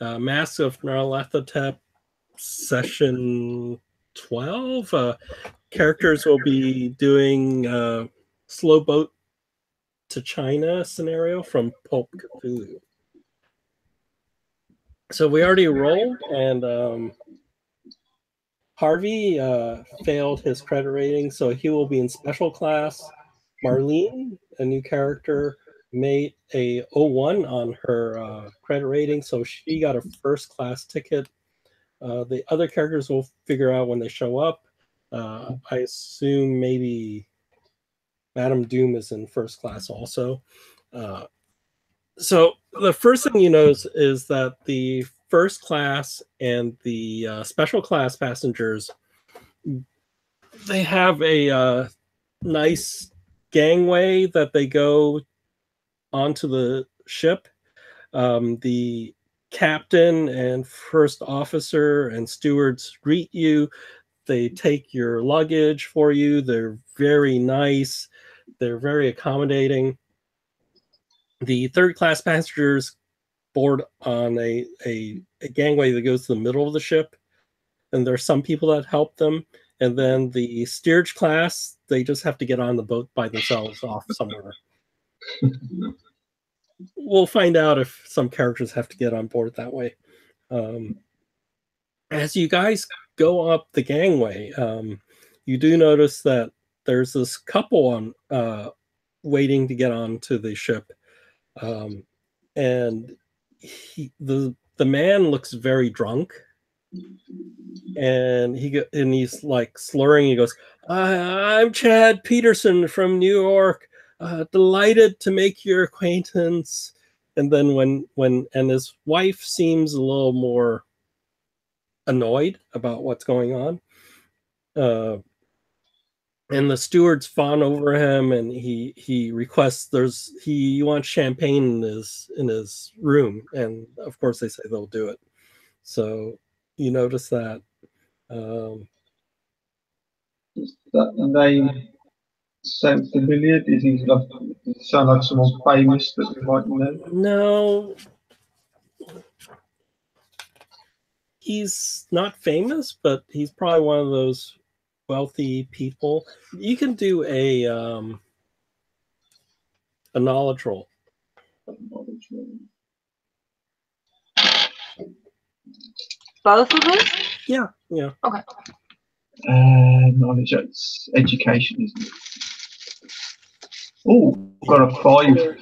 Mask of Nyarlathotep, session 12. Characters will be doing Slow Boat to China scenario from Pulp Cthulhu. So we already rolled, and Harvey failed his credit rating, so he will be in special class. Marlene, a new character, made a 01 on her credit rating, so she got a first class ticket. The other characters will figure out when they show up. I assume maybe Madame Doom is in first class also. So the first thing you notice is that the first class and the special class passengers, they have a nice gangway that they go onto the ship. The captain and first officer and stewards greet you. They take your luggage for you. They're very nice. They're very accommodating. The third class passengers board on a gangway that goes to the middle of the ship, and there's some people that help them. And then the steerage class, they just have to get on the boat by themselves off somewhere. We'll find out if some characters have to get on board that way. As you guys go up the gangway, you do notice that there's this couple on waiting to get onto the ship, and the man looks very drunk, and he's like slurring. He goes, "I'm Chad Peterson from New York. Delighted to make your acquaintance." And then when his wife seems a little more annoyed about what's going on, and the stewards fawn over him, and he requests he wants champagne in his room, and of course they say they'll do it. So you notice that. And they sound familiar? Does he sound like someone famous that we might know? No, he's not famous, but he's probably one of those wealthy people. You can do a knowledge roll. Both of us? Yeah. Okay. Knowledge, it's education, isn't it? Oh, got a 5.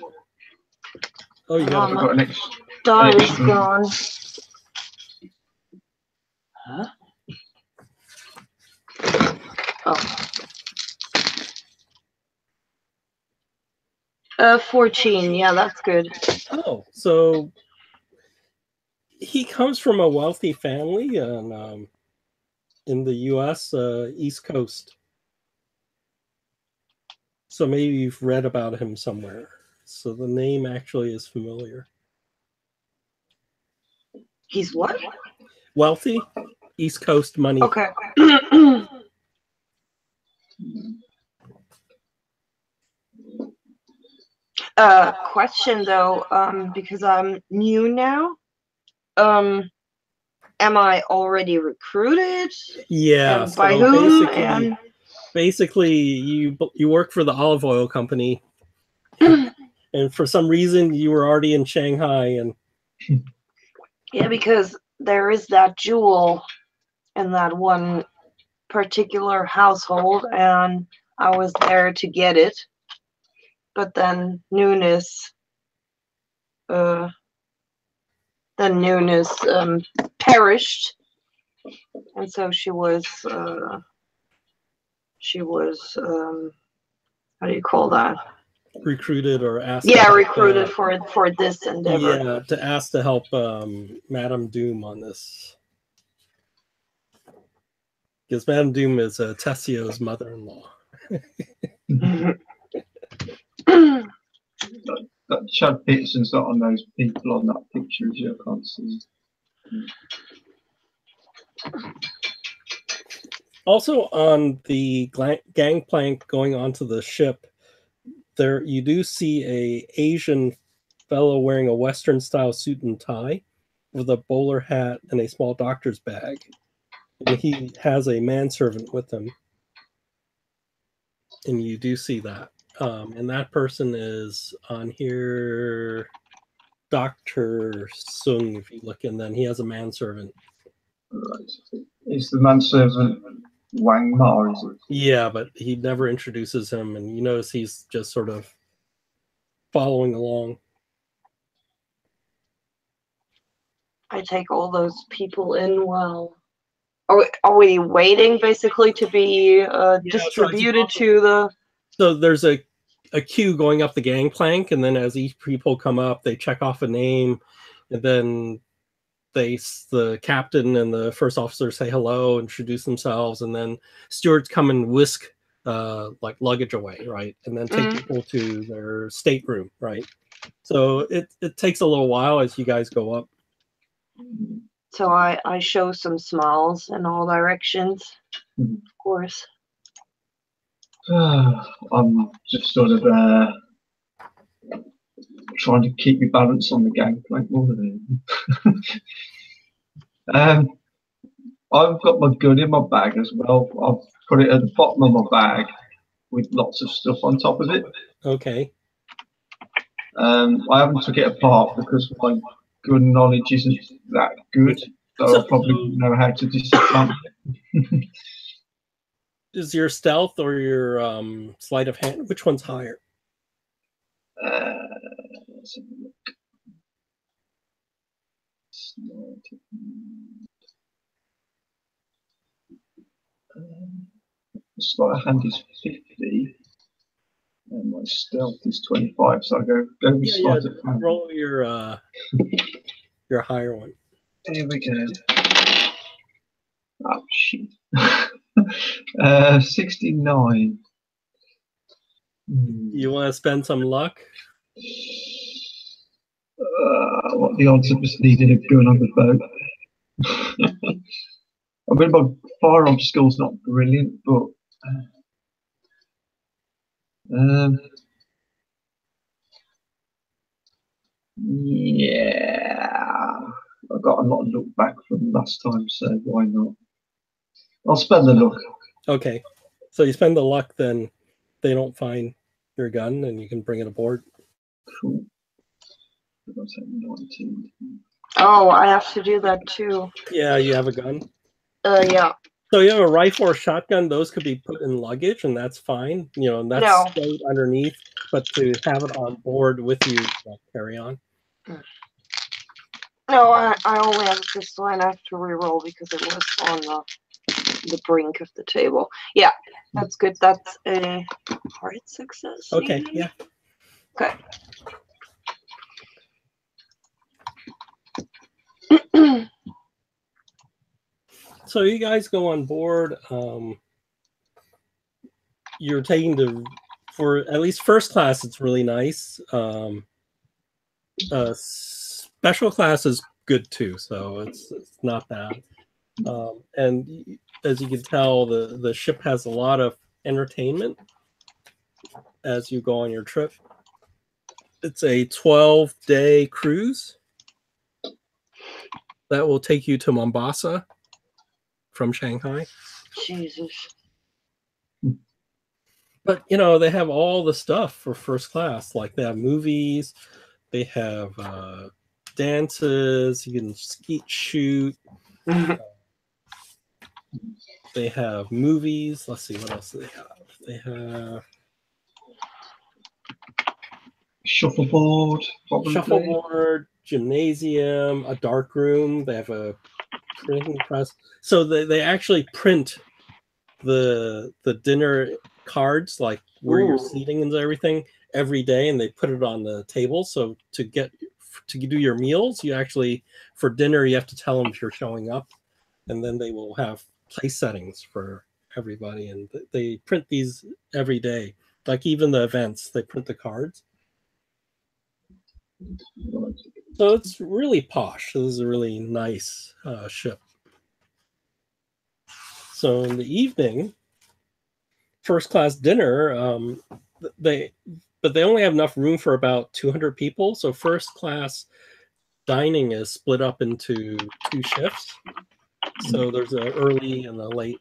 Oh, you got an extra. Die is gone. Huh? Oh. 14. Yeah, that's good. Oh, so he comes from a wealthy family and in the U.S. East Coast. So maybe you've read about him somewhere. So the name actually is familiar. He's what? Wealthy, East Coast money. Okay. Question though, because I'm new now. Am I already recruited? Yeah. And by whom? Basically, you work for the olive oil company, and for some reason you were already in Shanghai, and yeah, because there is that jewel in that one particular household, and I was there to get it, but then Nunes perished, and so she was how do you call that? Recruited or asked? Yeah, recruited for this endeavor. Yeah, to ask to help Madame Doom on this, because Madame Doom is Tessio's mother-in-law. That Chad Peterson's not on those people on that picture, as you can't see. Also on the gangplank going onto the ship, there you do see a Asian fellow wearing a Western style suit and tie. with a bowler hat and a small doctor's bag. And he has a manservant with him. And you do see that. And that person is on here, Dr. Sung, if you look, and then he has a manservant. Right. Is the manservant Wang Ma, is it? Yeah, but he never introduces him, and you notice he's just sort of following along. I take all those people in well. Are we waiting basically to be distributed to the? So there's a queue going up the gangplank, and then as each people come up, they check off a name, and then the captain and the first officer say hello, introduce themselves, and then stewards come and whisk like luggage away, right? And then take people to their stateroom, right? So it takes a little while as you guys go up. So I show some smiles in all directions, of course. I'm just sort of trying to keep your balance on the gangplank more than anything. I've got my gun in my bag as well. I've put it at the bottom of my bag with lots of stuff on top of it. Okay. I haven't took it apart because my gun knowledge isn't that good, so I probably wouldn't know how to disassemble it. Is your stealth or your sleight of hand, which one's higher? Let's have a look. Sleight of hand is 50, and my stealth is 25. So I go with sleight of hand. Roll your higher one. Here we go. Oh shit. 69. You want to spend some luck? What the odds of us needing a gun on the boat? I mean, my firearm skill's not brilliant, but yeah, I got a lot of luck back from last time, so why not? I'll spend the luck. Okay, so you spend the luck, then they don't find your gun, and you can bring it aboard. Cool. That's 19. Oh, I have to do that too. Yeah, you have a gun. Yeah. So you have a rifle or shotgun; those could be put in luggage, and that's fine. You know, and that's stowed underneath. But to have it on board with you, carry on. No, I only have a pistol, and I have to reroll because it was on the brink of the table. Yeah, that's good. That's a hard success. Okay. Maybe? Yeah. Okay. So you guys go on board. You're taking for at least first class. It's really nice. Special class is good too, so it's not bad. And as you can tell, the ship has a lot of entertainment as you go on your trip. It's a 12-day cruise that will take you to Mombasa from Shanghai. Jesus. But you know, they have all the stuff for first class. Like they have movies, they have dances, you can skeet shoot. They have movies. Let's see, what else do they have? They have shuffleboard, probably. Shuffleboard, gymnasium, a dark room. They have a printing press. So they actually print the dinner cards, like where you're seating and everything, every day, and they put it on the table. So to do your meals, you actually, for dinner, you have to tell them if you're showing up, and then they will have place settings for everybody, and they print these every day. Like even the events, they print the cards. So it's really posh. This is a really nice ship. So in the evening, first class dinner, they only have enough room for about 200 people. So first class dining is split up into 2 shifts. So there's an early and a late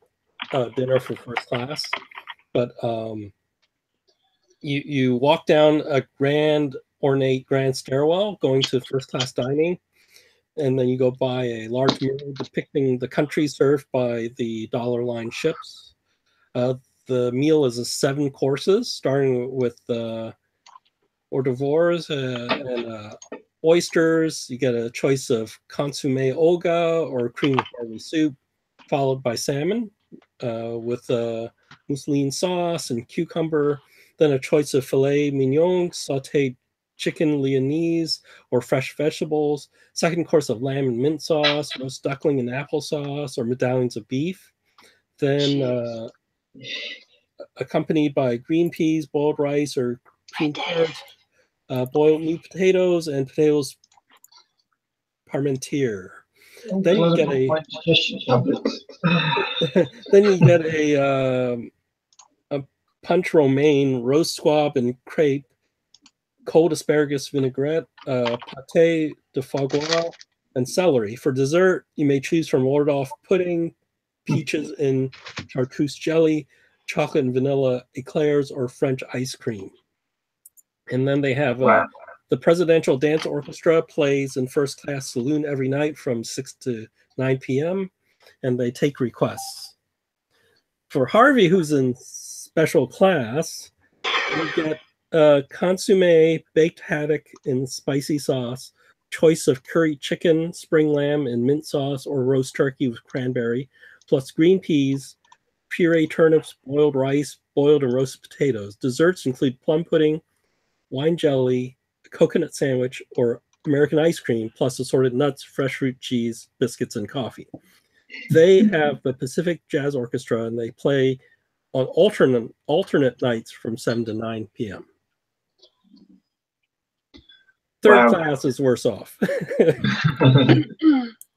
dinner for first class. But you walk down a ornate grand stairwell going to first class dining, and then you go by a large mural depicting the country served by the Dollar Line ships. The meal is 7 courses, starting with hors d'oeuvres and oysters. You get a choice of consommé oga or cream of barley soup, followed by salmon with mousseline sauce and cucumber. Then a choice of filet mignon, sautéed chicken lyonnaise, or fresh vegetables. Second course of lamb and mint sauce, roast duckling and applesauce, or medallions of beef. Then accompanied by green peas, boiled rice, or creamed carrots, boiled meat potatoes, and potatoes parmentier. Then you get a punch romaine, roast squab and crepe, cold asparagus vinaigrette, pâté de foie gras, and celery. For dessert, you may choose from Waldorf pudding, peaches in chartreuse jelly, chocolate and vanilla eclairs, or French ice cream. And then they have the Presidential Dance Orchestra plays in first class saloon every night from 6 to 9 p.m. and they take requests. For Harvey, who's in special class, you get consommé baked haddock in spicy sauce, choice of curry chicken, spring lamb in mint sauce, or roast turkey with cranberry, plus green peas, puree turnips, boiled rice, boiled and roasted potatoes. Desserts include plum pudding, wine jelly, a coconut sandwich, or American ice cream, plus assorted nuts, fresh fruit, cheese, biscuits, and coffee. They have the Pacific Jazz Orchestra, and they play on alternate nights from 7 to 9 p.m. Third class is worse off.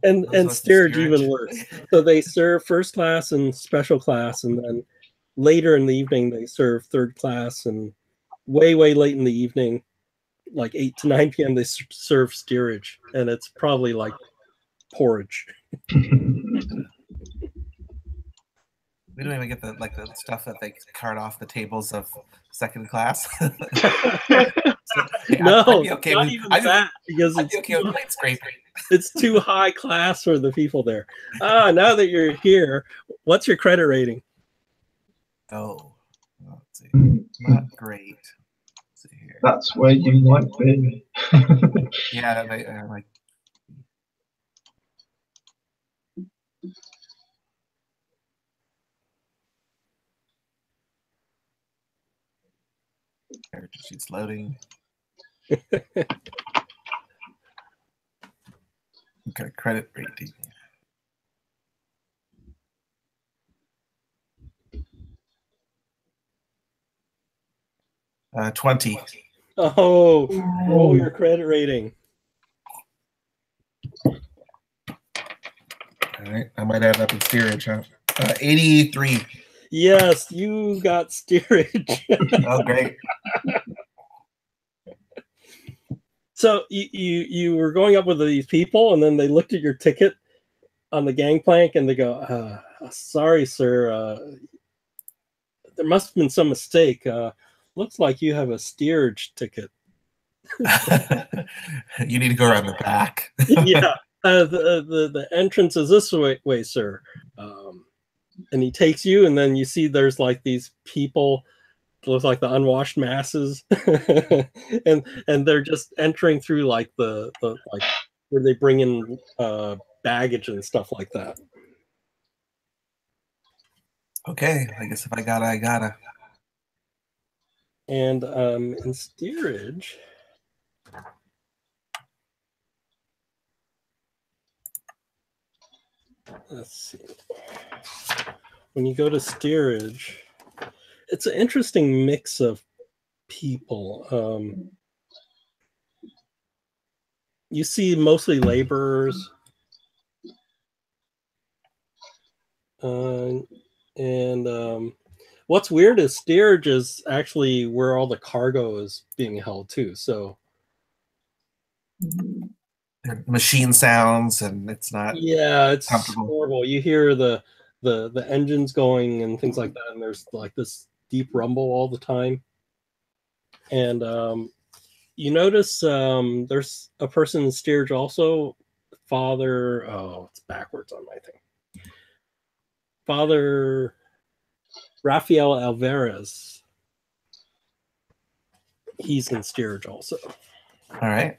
and steerage even worse. So they serve first class and special class, and then later in the evening they serve third class, and way late in the evening, like 8 to 9 p.m. they serve steerage, and it's probably like porridge. We don't even get the stuff that they cart off the tables of second class. No, okay, not even that, because it's too high class for the people there. Now that you're here, what's your credit rating? Oh, let's see. Not great. Let's see here. That's where you might be. Yeah, like. Character sheet's loading. Okay, credit rating. Uh, 20. Oh, roll your credit rating. All right, I might add up in steerage, huh? 83. Yes, you got steerage. Oh, great. So you were going up with these people, and then they looked at your ticket on the gangplank, and they go, sorry, sir, there must have been some mistake. Looks like you have a steerage ticket. You need to go around the back. Yeah, the entrance is this way, sir. And he takes you, and then you see there's like these people, look like the unwashed masses, and they're just entering through like the like where they bring in baggage and stuff like that. Okay, I guess if I gotta, I gotta. And in steerage, let's see. When you go to steerage, it's an interesting mix of people. You see mostly laborers, and what's weird is steerage is actually where all the cargo is being held too. So They're machine sounds, and it's not. Yeah, it's Comfortable. horrible. You hear the engines going and things like that, and there's like this deep rumble all the time. And you notice there's a person in steerage also, Father. Oh, it's backwards on my thing. Father Rafael Alvarez. He's in steerage also. All right.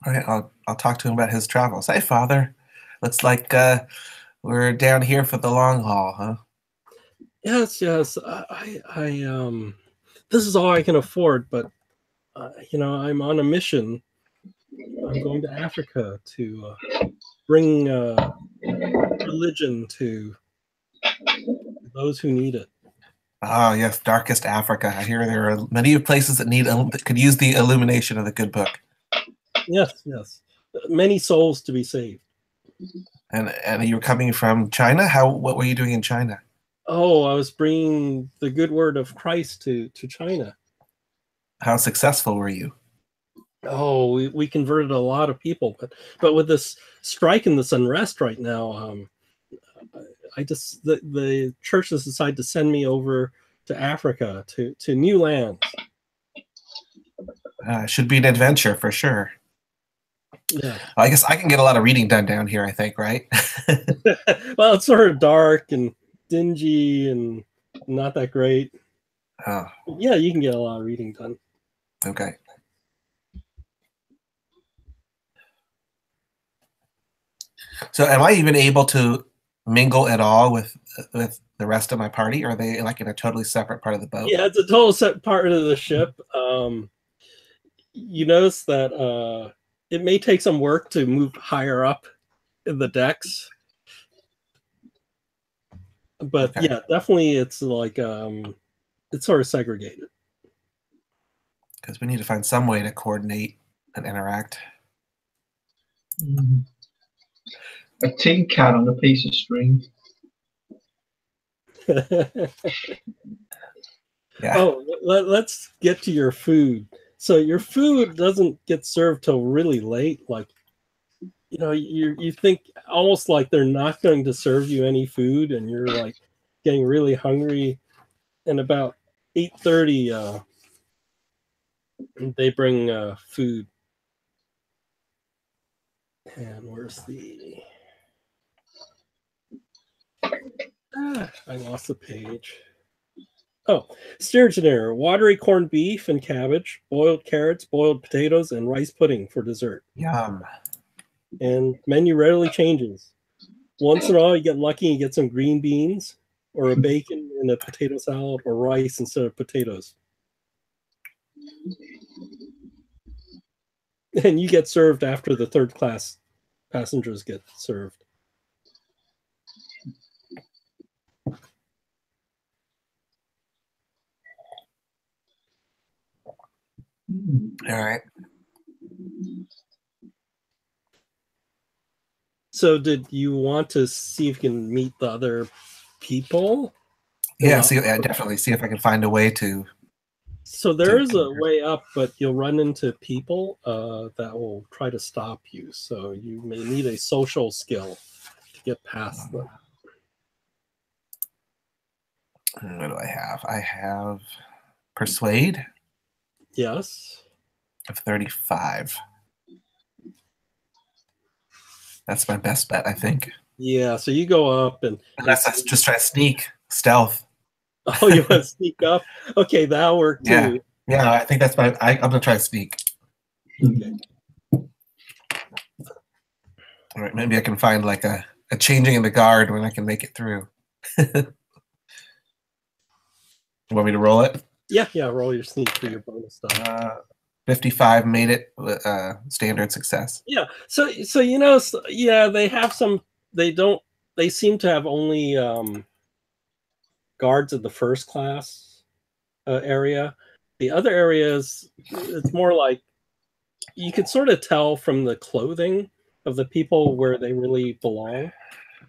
All right. I'll talk to him about his travels. Hey, Father. Looks like we're down here for the long haul, huh? Yes. This is all I can afford, but I'm on a mission. I'm going to Africa to bring religion to those who need it. Oh, yes, darkest Africa. I hear there are many places that could use the illumination of the good book. Yes. Many souls to be saved. And you were coming from China? What were you doing in China? Oh, I was bringing the good word of Christ to China. How successful were you? Oh, we converted a lot of people, but with this strike and this unrest right now, the church has decided to send me over to Africa to new lands. Should be an adventure for sure. Yeah. Well, I guess I can get a lot of reading done down here, I think, right? Well, it's sort of dark and dingy and not that great. Oh, Yeah, you can get a lot of reading done. okay. So am I even able to mingle at all with the rest of my party? Or are they like in a totally separate part of the boat? Yeah, it's a total set part of the ship. You notice that it may take some work to move higher up in the decks. But Okay. yeah, definitely it's like it's sort of segregated. Because we need to find some way to coordinate and interact. A tin can on a piece of string. Yeah. Oh, let's get to your food. So your food doesn't get served till really late. Like, you think almost like they're not going to serve you any food, and you're like getting really hungry. And about 8:30, they bring food. And where's the? I lost the page. Oh, steerage dinner: watery corned beef and cabbage, boiled carrots, boiled potatoes, and rice pudding for dessert. Yum. And menu rarely changes. Once in a while, you get lucky and get some green beans or a bacon and a potato salad, or rice instead of potatoes. And you get served after the third class passengers get served. All right. So did you want to see if you can meet the other people? Yeah, definitely see if I can find a way to. So there is a way up, but you'll run into people that will try to stop you. So you may need a social skill to get past them. What do I have? I have Persuade Yes. of 35. That's my best bet, I think. Yeah, so you go up and... Unless I just try to sneak. Stealth. Oh, you want to sneak up? Okay, that'll work too. Yeah, I think that's I'm going to try to sneak. Okay. All right, maybe I can find like a changing in the guard when I can make it through. You want me to roll it? Yeah, roll your sneak for your bonus stuff. 55 made it standard success. Yeah, so they have some. They seem to have only guards at the first class area. The other areas, it's more like you could sort of tell from the clothing of the people where they really belong.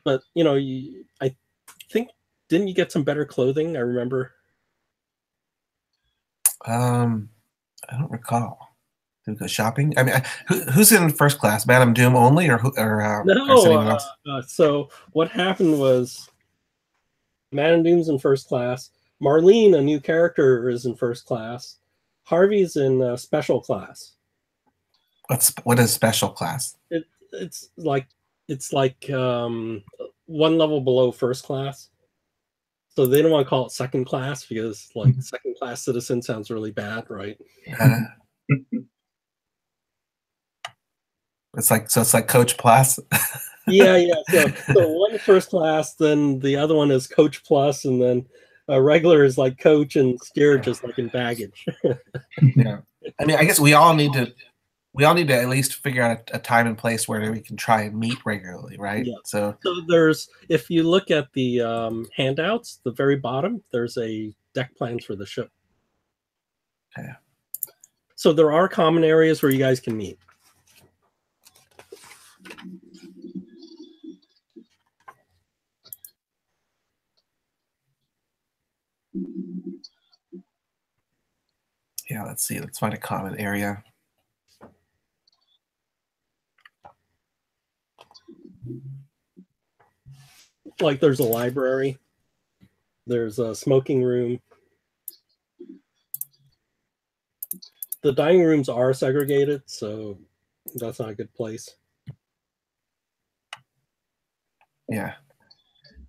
But I think, didn't you get some better clothing? I remember. I don't recall. Do we go shopping? I mean, who's in first class? Madame Doom only, or or is No, anyone else? so what happened was Madame Doom's in first class. Marlene, a new character, is in first class. Harvey's in special class. What is special class? It's like one level below first class. So they don't want to call it second class because like second class citizen sounds really bad, right? It's like Coach Plus. Yeah. So one is first class, then the other one is Coach Plus, and then regular is like Coach, and steerage is like in baggage. Yeah, I mean, I guess we all need to at least figure out a time and place where we can try and meet regularly, right? Yeah. So there's, if you look at the handouts, the very bottom, there's a deck plans for the ship. Okay. So there are common areas where you guys can meet. Yeah, let's see. Let's find a common area. Like there's a library, there's a smoking room. The dining rooms are segregated, so that's not a good place. Yeah.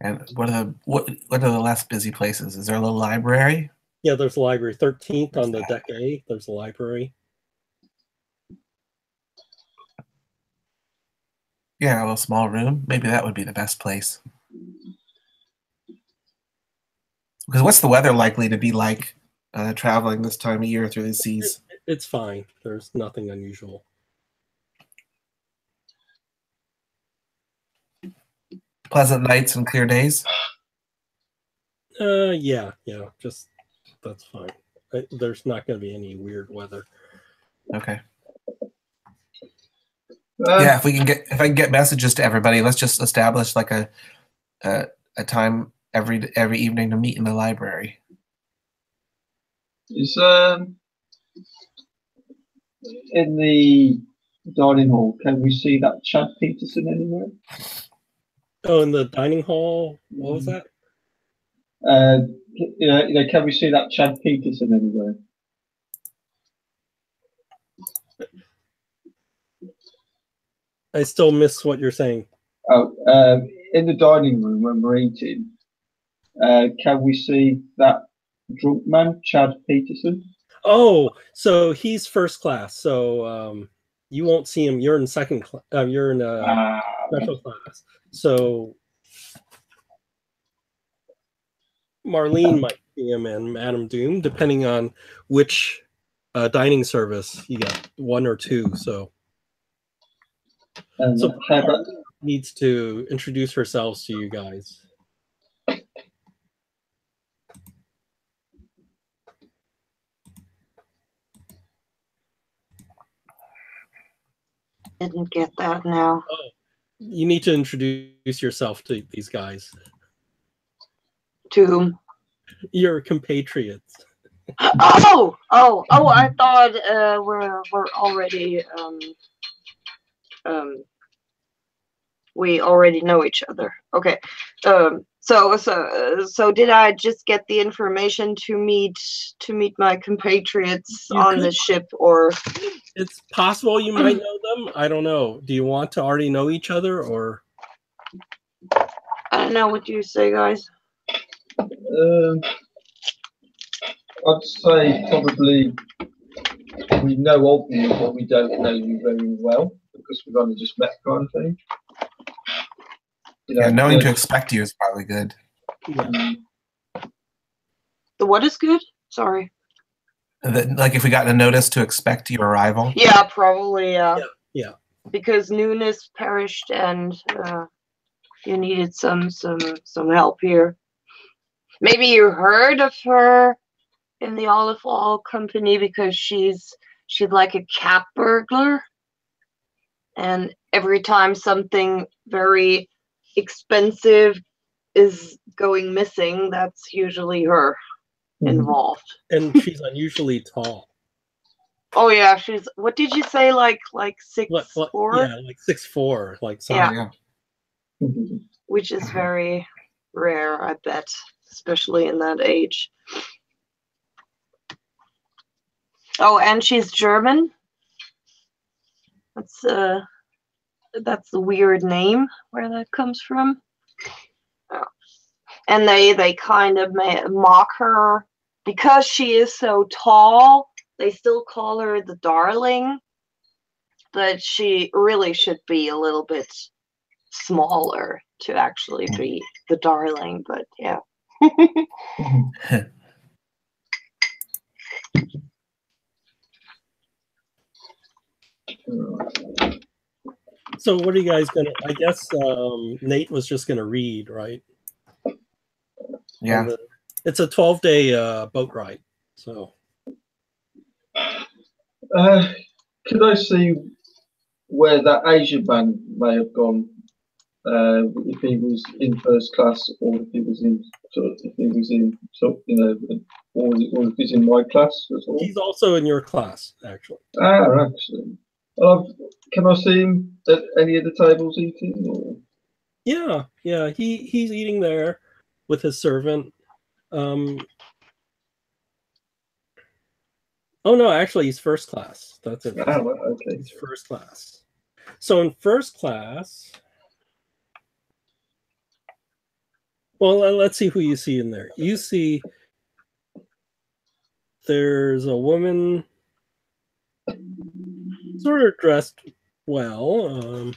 And what are the less busy places? Is there a little library? Yeah, there's a library. 13th on the deck A, there's a library. Yeah, a little small room. Maybe that would be the best place. Because what's the weather likely to be like traveling this time of year through the seas? It's fine. There's nothing unusual. Pleasant nights and clear days? Yeah, just that's fine. There's not going to be any weird weather. Okay. Yeah, if I can get messages to everybody, let's just establish like a time every evening to meet in the library. Is in the dining hall, can we see that Chad Peterson anywhere? Oh, in the dining hall, what was that? Can we see that Chad Peterson anywhere? I still miss what you're saying. Oh, in the dining room when we're eating, can we see that drunk man, Chad Peterson? Oh, so he's first class. So you won't see him. You're in second class. You're in special class. So Marlene might see him and Madame Doom, depending on which dining service you get, 1 or 2. So Marlene needs to introduce herself to you guys. Didn't get that now. Oh, you need to introduce yourself to these guys. To whom? Your compatriots. Oh! I thought we're already we already know each other. Okay. So did I just get the information to meet my compatriots on the ship, or? It's possible you might know them. I don't know. Do you want to already know each other, or? I don't know. What do you say, guys? I'd say probably we know of you, but we don't know you very well because we've only just met, kind of thing. Knowing to expect you is probably good. Yeah. The what is good? Sorry. Like if we got a notice to expect your arrival. Yeah, probably. Yeah. Because Nunes perished, and you needed some help here. Maybe you heard of her in the Olive Oil Company because she's like a cat burglar, and every time something very expensive is going missing, that's usually her involved. And she's unusually tall. Oh yeah, she's. What did you say? Like 6'4"? Yeah, like 6'4", like Oh, something. yeah. Which is very rare, I bet, especially in that age. Oh, and she's German. That's a weird name where that comes from. Oh. And they kind of mock her because she is so tall. They still call her the darling, but she really should be a little bit smaller to actually be the darling. But yeah. So what are you guys gonna? I guess Nate was just gonna read, right? Yeah. It's a 12-day boat ride. So Could I see where that Asian man may have gone? If he was in first class, or if he was in or if he's in my class as well. he's also in your class, actually. Excellent. Can I see him at any of the tables eating? Or? Yeah. He's eating there with his servant. Oh no, actually, he's first class. That's it. Okay. He's first class. So in first class, well, let's see who you see in there. You see there's a woman sort of dressed well.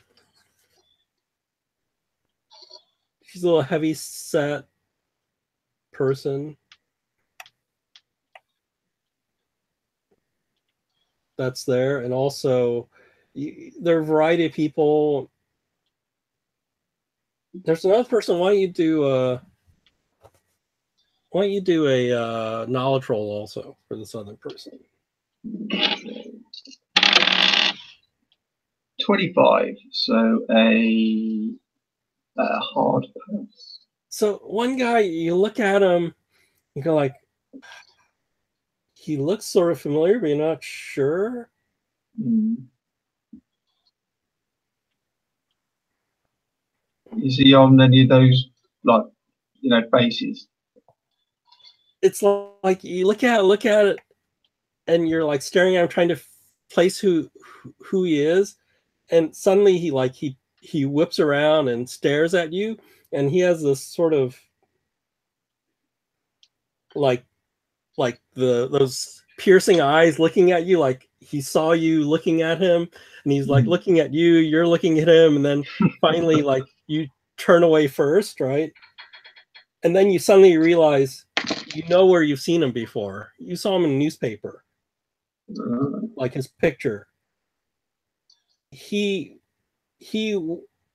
She's a little heavy set person. That's there. And also there are a variety of people. There's another person. Why don't you do a knowledge roll also for this other person? 25. So a hard pass. So one guy, you look at him, you go like, he looks sort of familiar, but you're not sure. Is he on any of those faces? It's like you look at it, and you're like staring at him, trying to place who he is, and suddenly he whips around and stares at you, and he has this sort of like those piercing eyes looking at you, like he saw you looking at him, and he's like looking at you, you're looking at him, and then finally like you turn away first, right? And then you suddenly realize you know where you've seen him before. You saw him in a newspaper, like his picture. He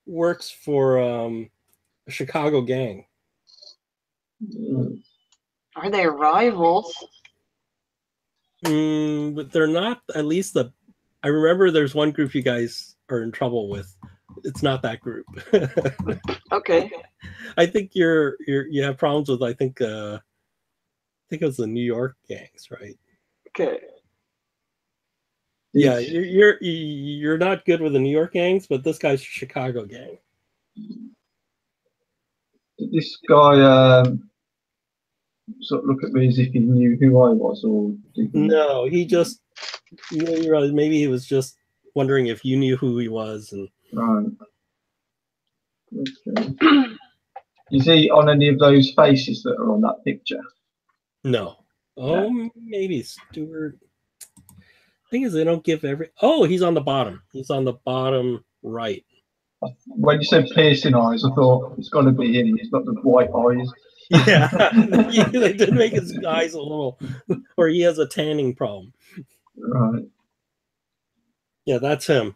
works for a Chicago gang. Are they rivals? But they're not. At least I remember there's one group you guys are in trouble with. It's not that group. Okay. I think you have problems with. I think it was the New York gangs, right? Okay. Yeah, you're not good with the New York gangs, but this guy's Chicago gang. Did this guy sort of look at me as if he knew who I was, or did he... No, he just maybe he was just wondering if you knew who he was, and right. Okay. Is he on any of those faces that are on that picture? No. Oh, yeah. Maybe Stuart. Thing is, they don't give every. Oh, he's on the bottom. He's on the bottom right. When you said piercing eyes, I thought it's got to be him. He's got the white eyes. Yeah, they did make his eyes a little, or he has a tanning problem. Right. Yeah, that's him.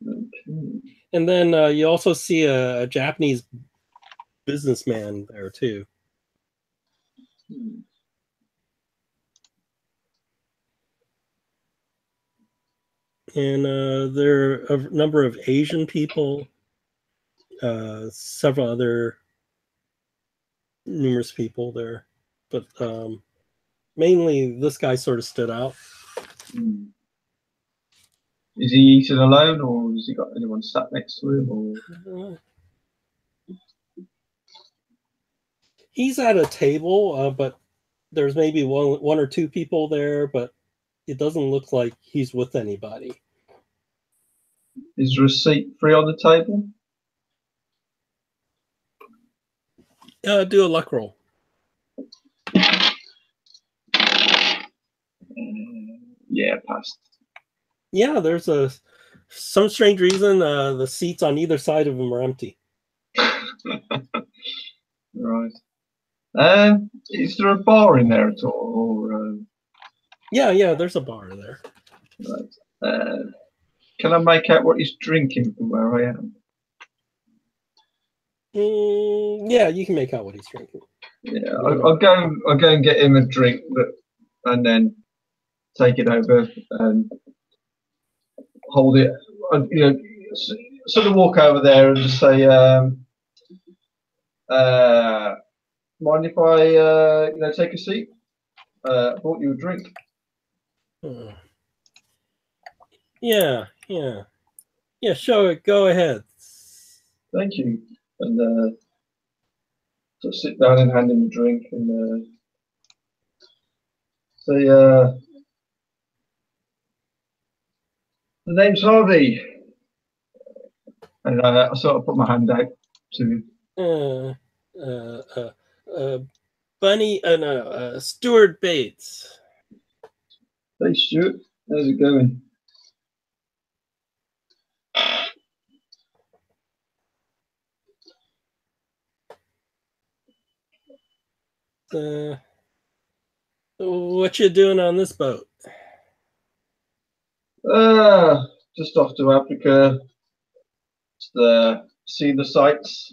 Okay. And then you also see a Japanese businessman there too. And there are a number of Asian people, several other numerous people there, but mainly this guy sort of stood out. Hmm. Is he eating alone, or has he got anyone sat next to him? Or He's at a table, but there's maybe one or two people there, but it doesn't look like he's with anybody. is there a seat free on the table? Do a luck roll. Yeah, passed. Yeah, there's some strange reason the seats on either side of him are empty. Right. Is there a bar in there at all? Or, Yeah, there's a bar there. right. Can I make out what he's drinking from where I am? Yeah, you can make out what he's drinking. Yeah, I'll go and get him a drink, and then take it over and hold it. You know, sort of walk over there and just say, mind if I, take a seat? I bought you a drink. Yeah, show it. Go ahead. Thank you. And sort of sit down and hand him a drink and say, the name's Harvey. And I sort of put my hand out to him. Bunny, no, Stuart Bates. Hey, Stuart, how's it going? What you doing on this boat? Just off to Africa. Just see the sights.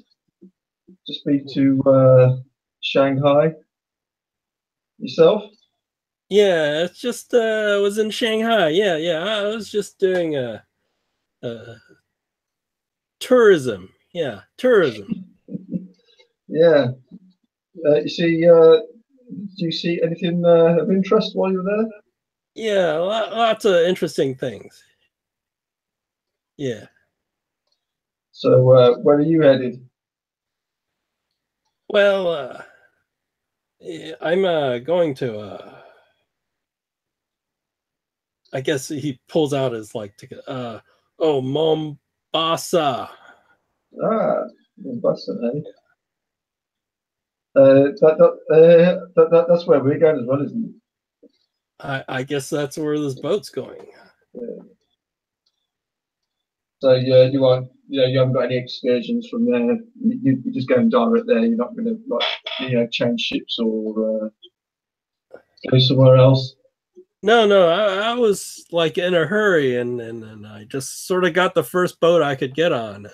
Just been to Shanghai. Yourself? Yeah, it's just was in Shanghai. Yeah, I was just doing tourism. Yeah, tourism. Yeah. Do you see anything of interest while you're there? Yeah, lots of interesting things. Yeah. So where are you headed? Well, I'm going to. I guess he pulls out his ticket. Mombasa. Mombasa, eh? That's where we're going as well, isn't it? I guess that's where this boat's going. Yeah. So you haven't got any excursions from there. You're just going direct there. You're not going to change ships or go somewhere else. No, I was in a hurry, and I just sort of got the first boat I could get on.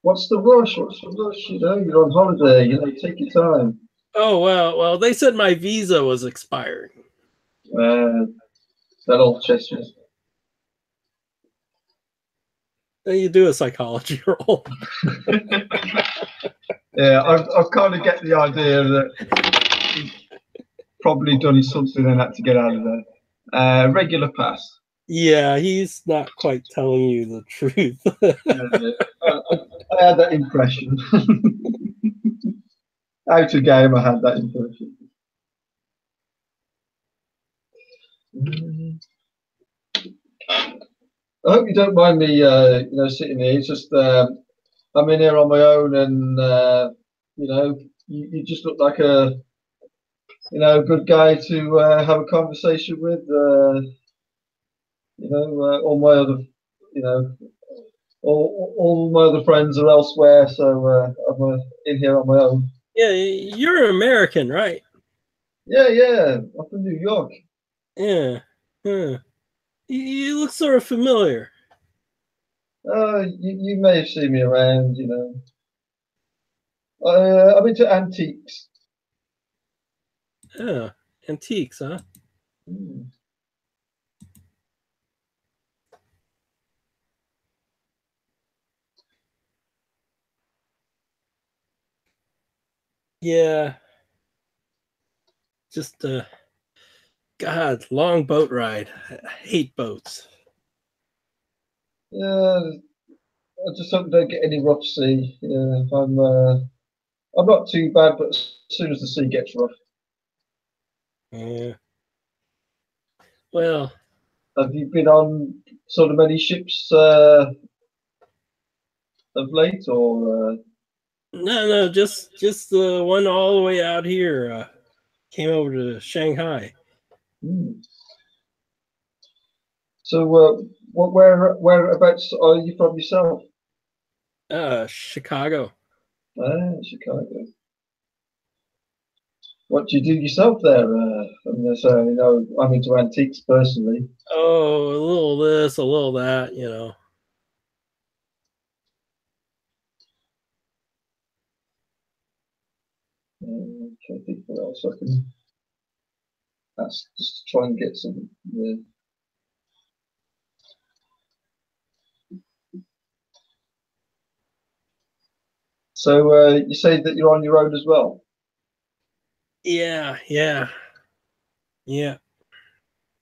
What's the rush? You're on holiday. Take your time. Oh well, they said my visa was expiring. That old chestnut. Then you do a psychology roll. Yeah, I've kind of get the idea that he's probably done something and had to get out of there. Regular pass. Yeah, he's not quite telling you the truth. I had that impression. Out of game, I had that impression. I hope you don't mind me, sitting here. It's just I'm in here on my own, and you just look like a good guy to have a conversation with. All my other, all my other friends are elsewhere, so I'm in here on my own. Yeah, you're American, right? Yeah, I'm from New York. Yeah. You look sort of familiar. You may have seen me around, I'm into antiques. Yeah, antiques, huh? Mm. Yeah. just God, long boat ride. I hate boats. Yeah, I just hope I don't get any rough sea. Yeah, I'm not too bad, but as soon as the sea gets rough. Yeah. Well, Have you been on sort of many ships of late, or? no, just the one all the way out here. Came over to Shanghai. Hmm. So, whereabouts are you from yourself? Chicago. Chicago. What do you do yourself there? You know, I'm into antiques personally. Oh, a little this, a little that, you know. Trying to think what else I can ask just to try and get some. Yeah. So, you say that you're on your own as well? Yeah.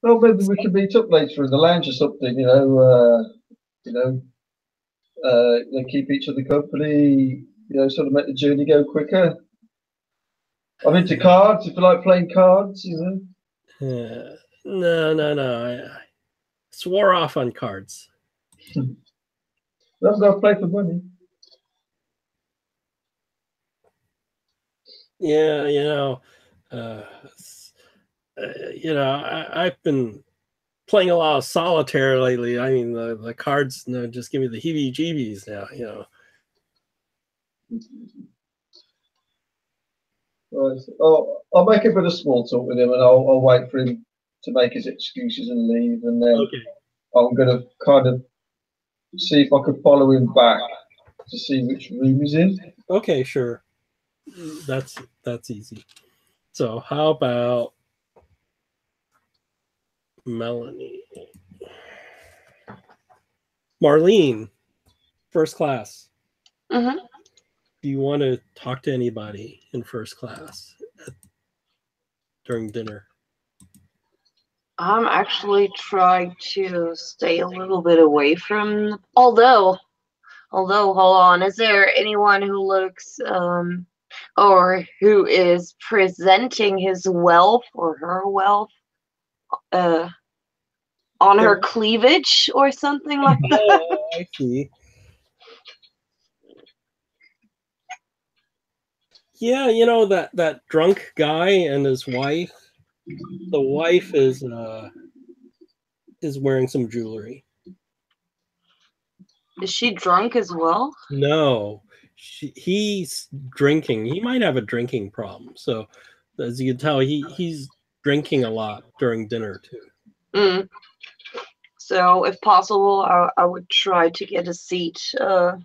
Well, maybe we can meet up later in the lounge or something. You know, keep each other company. You know, sort of make the journey go quicker. I'm into cards. If you like playing cards, you know. No. I swore off on cards. I'm gonna play for money. Yeah, I've been playing a lot of solitaire lately. I mean, the cards just give me the heebie-jeebies now. Right. I'll make a bit of small talk with him, and I'll wait for him to make his excuses and leave, and then Okay. I'm gonna kind of see if I could follow him back to see which room he's in. Okay, sure. That's easy. So how about Melanie? Marlene, first class. Hmm. Do you want to talk to anybody in first class during dinner? I'm actually trying to stay a little bit away from. Although, hold on. Is there anyone who looks or who is presenting his wealth or her wealth uh on her cleavage or something like that? Oh, I see. Yeah, that drunk guy and his wife. The wife is wearing some jewelry. Is she drunk as well? No, he's drinking. He might have a drinking problem. So, as you can tell, he's drinking a lot during dinner too. Mm. So, if possible, I would try to get a seat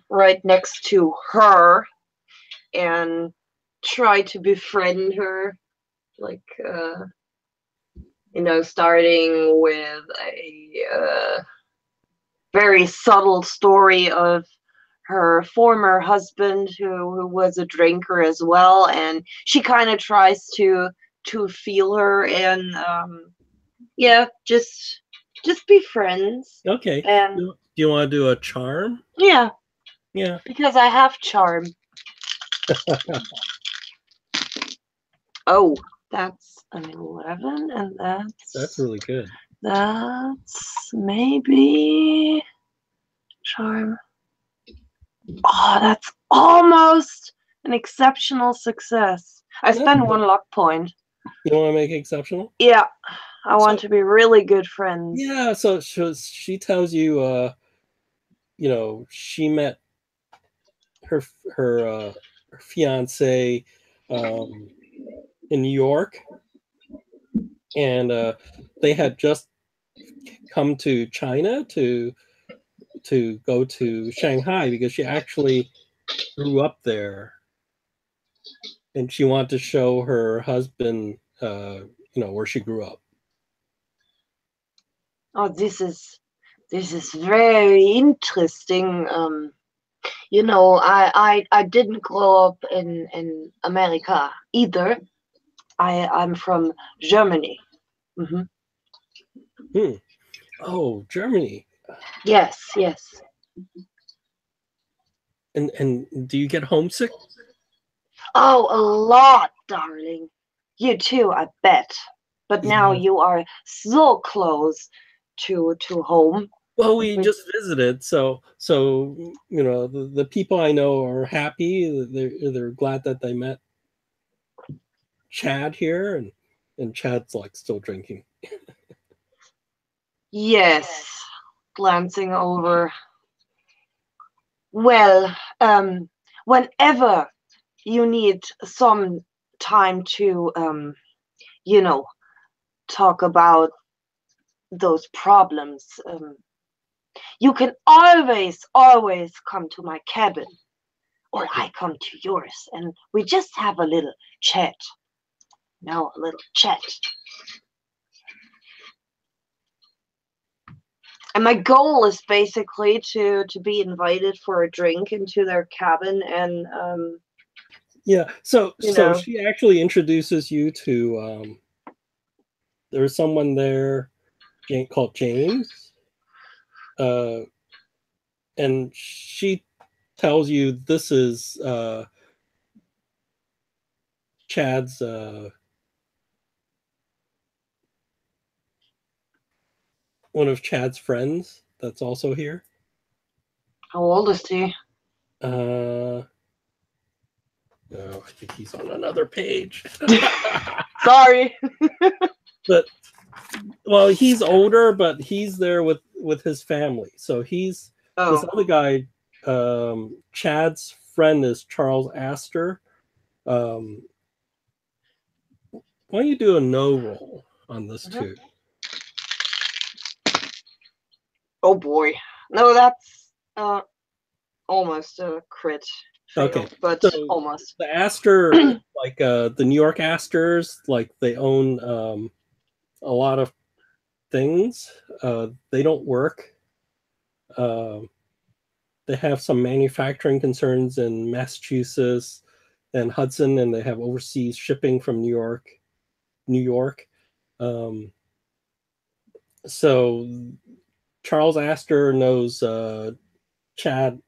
right next to her and try to befriend her, like starting with a very subtle story of her former husband who was a drinker as well, and she kind of tries to feel her and yeah, just be friends. Okay. And Do you want to do a charm? yeah, Yeah. because I have charm. Oh, that's an 11, and That's really good. that's maybe charm. Oh, that's almost an exceptional success. I spend one luck point. You want to make it exceptional? Yeah, I want to be really good friends. Yeah. So she tells you, she met her fiance in New York, and they had just come to China to go to Shanghai because she actually grew up there, and she wanted to show her husband, where she grew up. Oh, this is very interesting. I didn't grow up in America either. I'm from Germany. Hmm. Oh, Germany. Yes, yes. And do you get homesick? Oh, a lot, darling. You too, I bet. But now Yeah. you are so close to home. Well, we Mhm. just visited, so the people I know are happy. They're glad that they met Chad here, and Chad's like still drinking. Yes, glancing over. Well, whenever you need some time to, you know, talk about those problems, you can always come to my cabin, or I come to yours, and we just have a little chat. No, a little chat. And my goal is basically to be invited for a drink into their cabin, and Yeah, so you know, she actually introduces you to there's someone there called James, uh, and she tells you this is Chad's one of Chad's friends that's also here. how old is he? Oh, I think he's on another page. Sorry. But well, he's older, but he's there with his family. So he's this Oh, other guy. Chad's friend is Charles Astor. Why don't you do a no roll on this too? oh boy. No, that's almost a crit fail, Okay, but so almost. the Astor, like the New York Astors, like they own a lot of things. They don't work. Um, they have some manufacturing concerns in Massachusetts and Hudson, and they have overseas shipping from New York. Um, so Charles Astor knows Chad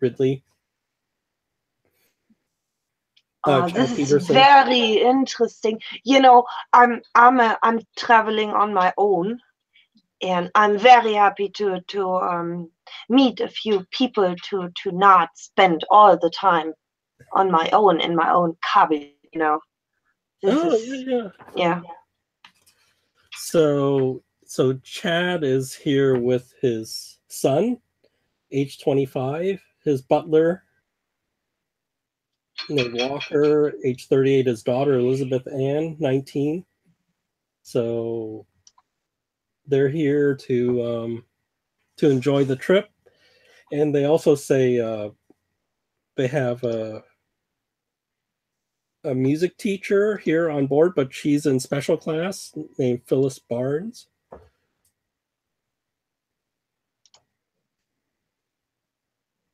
Ridley. This Chad is Peterson. very interesting. I'm traveling on my own, and I'm very happy to meet a few people to not spend all the time on my own in my own cabin. This Oh is yeah. yeah. So Chad is here with his son, age 25, his butler named Walker, age 38, his daughter Elizabeth Ann, 19. So they're here to enjoy the trip, and they also say they have a music teacher here on board, but she's in special class named Phyllis Barnes.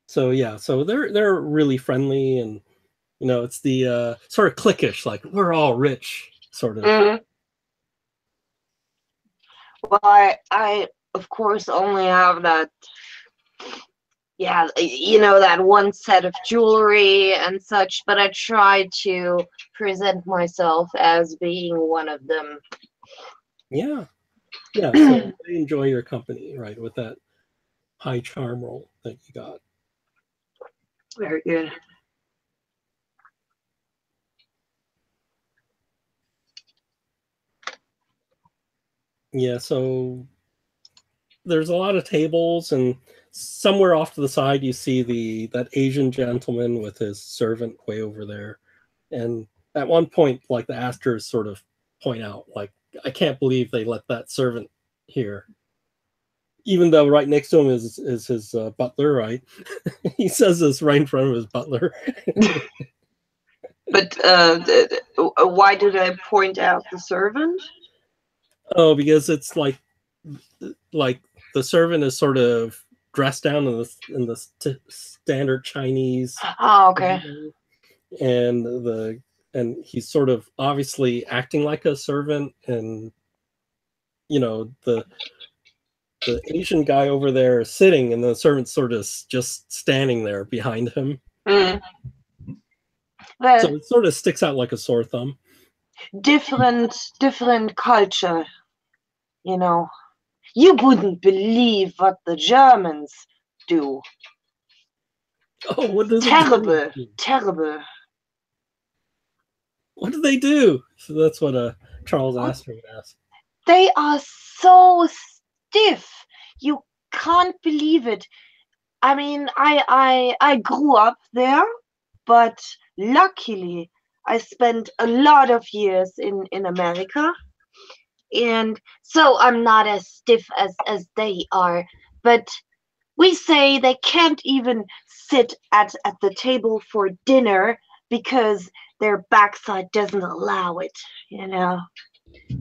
So yeah, so they're really friendly, and it's the sort of cliquish, like we're all rich sort of. Mhm. Well, I of course only have that. Yeah, that one set of jewelry and such, but I try to present myself as being one of them. Yeah, yeah. So they enjoy your company, right, with that high charm roll that you got. Very good. Yeah, so there's a lot of tables, and somewhere off to the side you see that Asian gentleman with his servant way over there. And at one point, like the Astors sort of point out, like, I can't believe they let that servant here. Even though right next to him is his butler, right? He says this right in front of his butler. But why do they point out the servant? Oh, because it's like the servant is sort of dressed down in the standard Chinese, Oh, okay. and the and he's sort of obviously acting like a servant, and the Asian guy over there is sitting, and the servant's sort of just standing there behind him. Mm. So Well, it sort of sticks out like a sore thumb. different culture, you know. You wouldn't believe what the Germans do. Oh, what does Terrible, terrible. What do they do? So that's what Charles Astor would ask. They are so stiff. You can't believe it. I mean, I grew up there, but luckily I spent a lot of years in America. And so I'm not as stiff as they are. But we say they can't even sit at the table for dinner because their backside doesn't allow it, you know.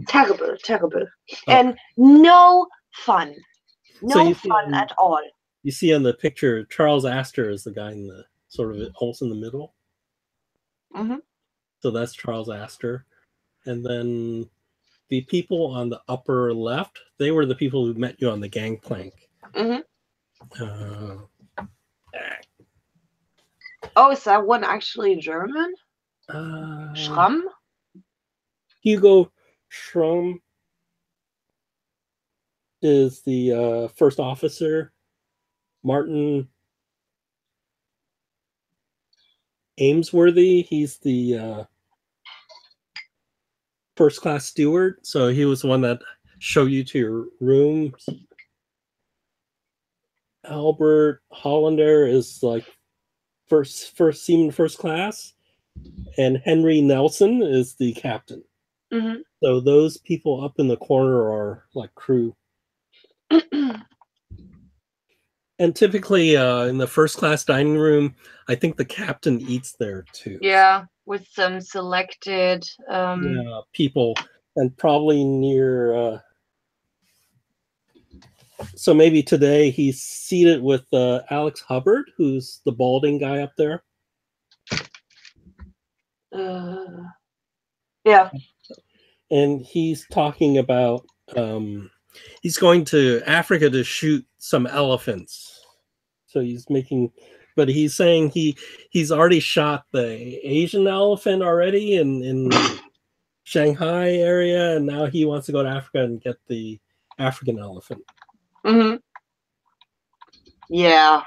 Terrible, terrible. Oh. And no fun. So No you see fun at all. You see on the picture, Charles Astor is the guy in the sort of almost in the middle. Hmm. So that's Charles Astor. And then the people on the upper left, they were the people who met you on the gangplank. Hmm. Uh, Oh, is that one actually German? Schramm? Hugo Schramm is the first officer. Martin Amesworthy, he's the first class steward. So he was the one that showed you to your room. Albert Hollander is like first seaman first class, and Henry Nelson is the captain. Hmm. So those people up in the corner are like crew. And typically in the first class dining room, I think the captain eats there too. Yeah, with some selected. People, and probably near. So maybe today he's seated with Alex Hubbard, who's the balding guy up there. Yeah. And he's talking about he's going to Africa to shoot some elephants. So he's making, but he's saying he's already shot the Asian elephant already in Shanghai area, and now he wants to go to Africa and get the African elephant. Hmm. Yeah,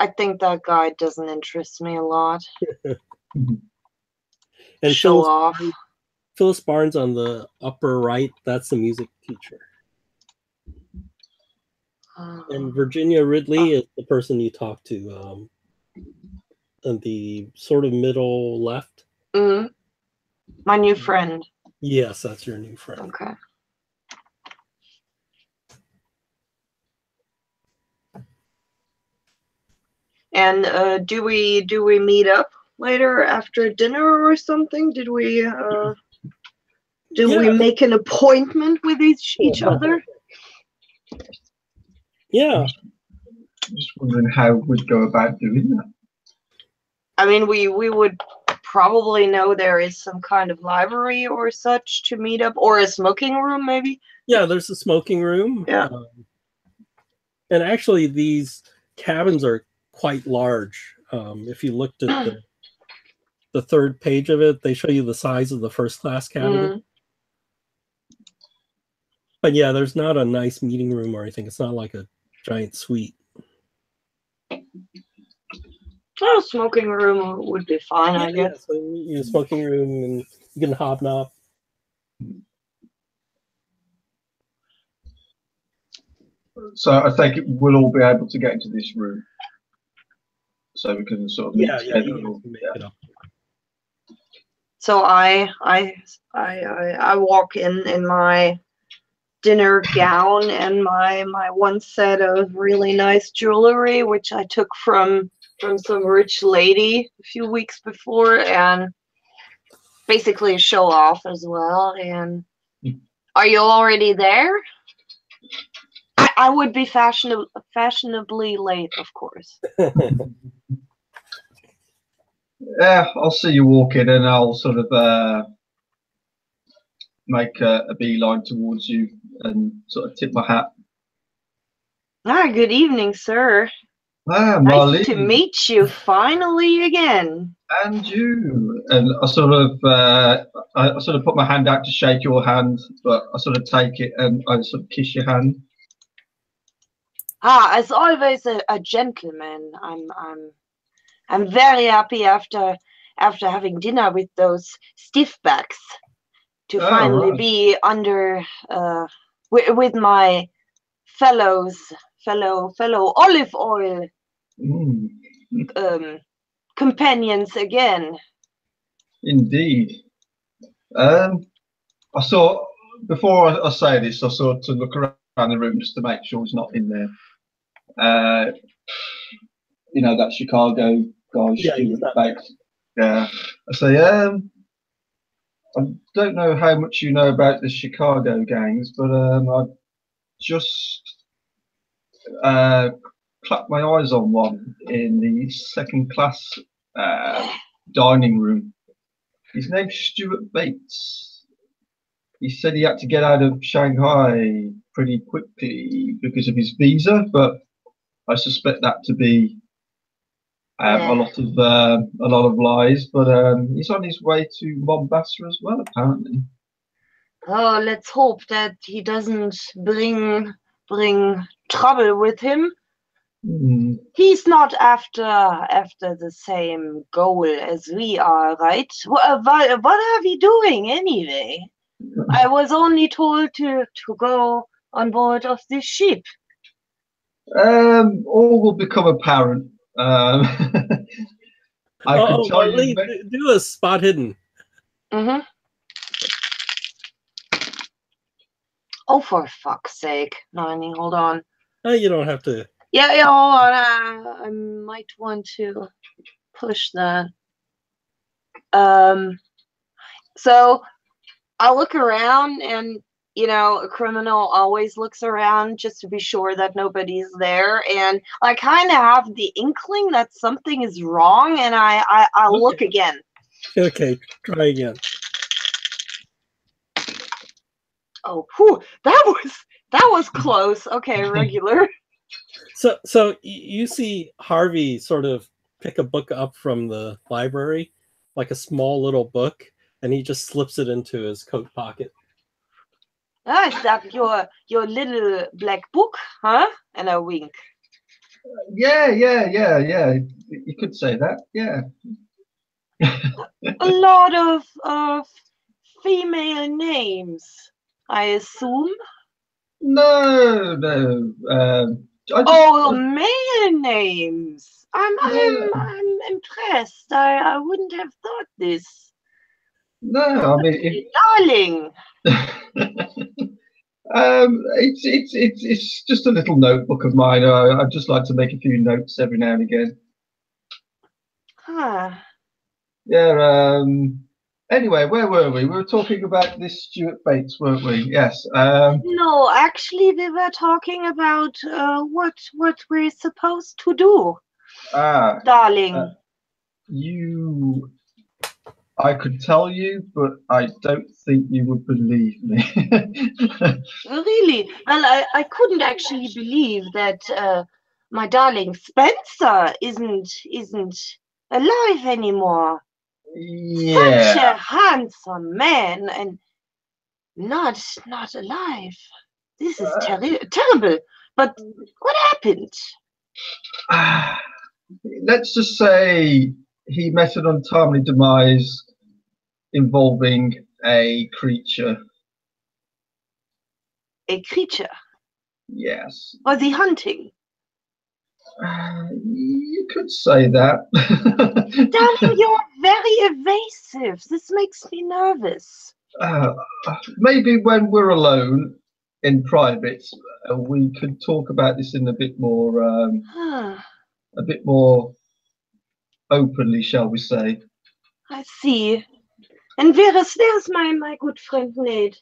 I think that guy doesn't interest me a lot. And Show off. Phyllis Barnes on the upper right, that's the music teacher. And Virginia Ridley is the person you talk to in the sort of middle left. Mm-hmm. My new friend. Yes, that's your new friend. Okay. And do we meet up later after dinner or something? Did we we make an appointment with each other? Yeah. Just wondering how we'd go about doing that. I mean, we would probably know there is some kind of library or such to meet up, or a smoking room maybe. Yeah, there's a smoking room. Yeah. And actually, these cabins are quite large. If you looked at the third page of it, they show you the size of the first class cabin. But yeah, there's not a nice meeting room or anything. It's not like a giant suite. Oh, smoking room would be fine, I guess. Yeah, so you have a smoking room and you can hobnob. So I think we'll all be able to get into this room, so we can sort of meet together. You can make it up. So I walk in my dinner gown and my one set of really nice jewelry, which I took from some rich lady a few weeks before, and basically show off as well. And are you already there? I would be fashionably late, of course. Yeah, I'll see you walk in, and I'll sort of make a beeline towards you and sort of tip my hat. Ah, good evening, sir. Ah, Nice to Marlene, meet you finally again. and you. And I sort of put my hand out to shake your hand, but I sort of take it and I sort of kiss your hand. Ah, as always, a gentleman. I'm very happy after having dinner with those stiffbacks to Oh, finally right. be under with my fellow olive oil Mm, companions again. indeed. I saw before I say this, I saw to look around the room just to make sure he's not in there. You know, that Chicago guy, Yeah, he's Stuart not Bates. Yeah. I say, I don't know how much you know about the Chicago gangs, but I just clapped my eyes on one in the second class dining room. His name's Stuart Bates. He said he had to get out of Shanghai pretty quickly because of his visa, but I suspect that to be Yeah. a lot of lies. But he's on his way to Mombasa as well, apparently. Oh, let's hope that he doesn't bring trouble with him. Hmm. He's not after the same goal as we are, right? What are we doing anyway? I was only told to go on board of this ship. All will become apparent. I could Oh, tell you. Marlene, do a spot hidden. Mm-hmm. Oh, for fuck's sake. Nani, hold on. You don't have to. Yeah, hold on. I might want to push that. So I look around, and a criminal always looks around just to be sure that nobody's there, and I kind of have the inkling that something is wrong, and I look again. Okay, try again. Oh, whew, that was close. Okay, regular. So you see Harvey sort of pick a book up from the library, like a small little book, and he just slips it into his coat pocket. Ah, is that your little black book, huh? And I wink. Yeah. You could say that. Yeah. A lot of female names, I assume. No. Male names. I'm impressed. I wouldn't have thought this. No, I mean, Darling. it's just a little notebook of mine. I'd just like to make a few notes every now and again. Huh. Yeah. Anyway, where were we? We were talking about this Stuart Bates, weren't we? Yes. No, actually, we were talking about what we're supposed to do, darling. I could tell you, but I don't think you would believe me. Really? Well, I couldn't actually believe that my darling Spencer isn't alive anymore. Yeah. Such a handsome man, and not alive. This is terrible. But what happened? Let's just say he met an untimely demise involving a creature. A creature? Yes. Was he hunting? You could say that. Darling, you're very evasive. This makes me nervous. Maybe when we're alone in private, we could talk about this in a bit more openly, shall we say? I see. And where's my good friend Nate?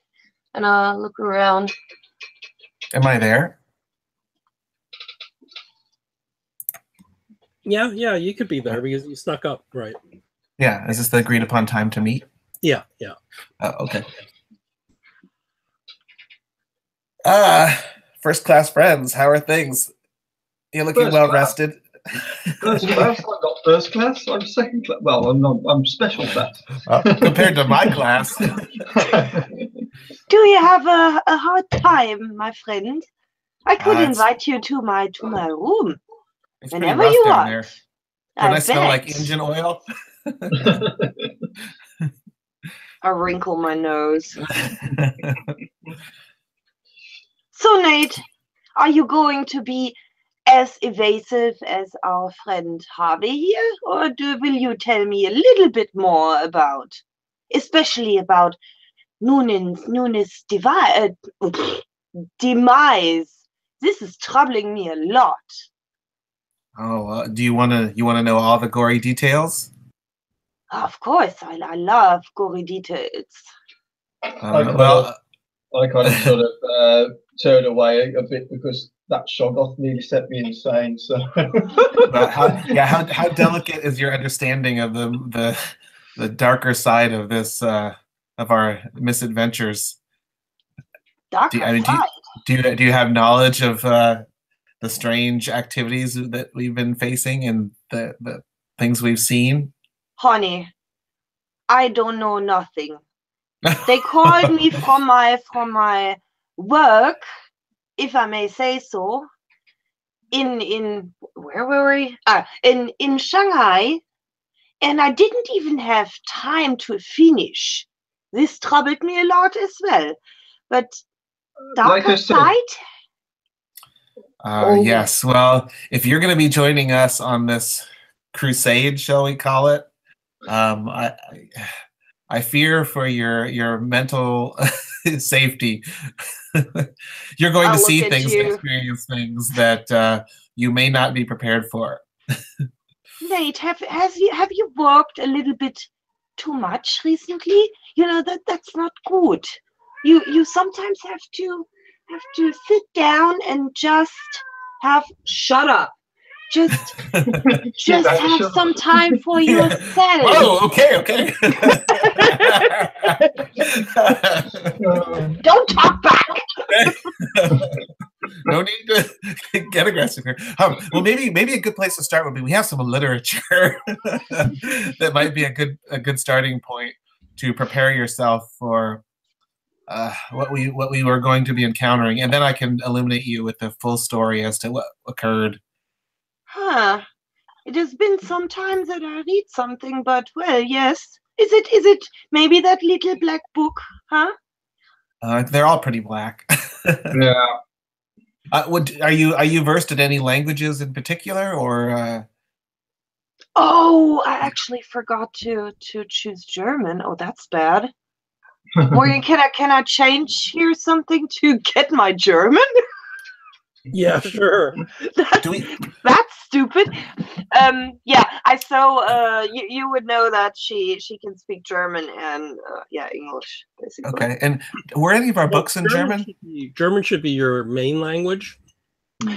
And I'll look around. Am I there? Yeah, you could be there because you snuck up, right? Yeah, is this the agreed upon time to meet? Yeah. Okay. First class friends, how are things? You're looking First well class. rested. First class. I'm not first class. I'm second class. Well, I'm not. I'm special class. Compared to my class. Do you have a hard time, my friend? I could It's- invite you to my room It's pretty whenever rough you down want. there. Don't I smell like bet. engine oil? I wrinkle my nose. So, Nate, are you going to be as evasive as our friend Harvey here, or will you tell me a little bit more about, especially about Nunes' demise? This is troubling me a lot. Oh, do you want to know all the gory details? Of course, I love gory details. Well, I kind of sort of turned away a bit because that Shoggoth nearly set me insane. So, how delicate is your understanding of the darker side of this of our misadventures? Darker side. Do you have knowledge of the strange activities that we've been facing and the things we've seen? Honey, I don't know nothing. They called me from my work, if I may say so, in where were we? In Shanghai, and I didn't even have time to finish. This troubled me a lot as well. But like darker I said, side? Yes. Well, if you're going to be joining us on this crusade, shall we call it, I fear for your mental safety. You're going to see things, experience things that you may not be prepared for. Nate, have you worked a little bit too much recently? You know that's not good. You sometimes have to sit down and just shut up. Just have some time for yourself. Oh, okay. Don't talk back. No need to get aggressive here. Well, maybe a good place to start would be we have some literature that might be a good starting point to prepare yourself for what we were going to be encountering, and then I can illuminate you with the full story as to what occurred. Huh. It has been some time that I read something, but well, yes. Is it maybe that little black book, huh? They're all pretty black. Yeah. Are you versed in any languages in particular, or? Oh, I actually forgot to choose German. Oh, that's bad. Morgan, can I change here something to get my German? Yeah, sure. That's stupid. Yeah, you would know that she can speak German and English basically. Okay, and were any of our books in German? German should be your main language.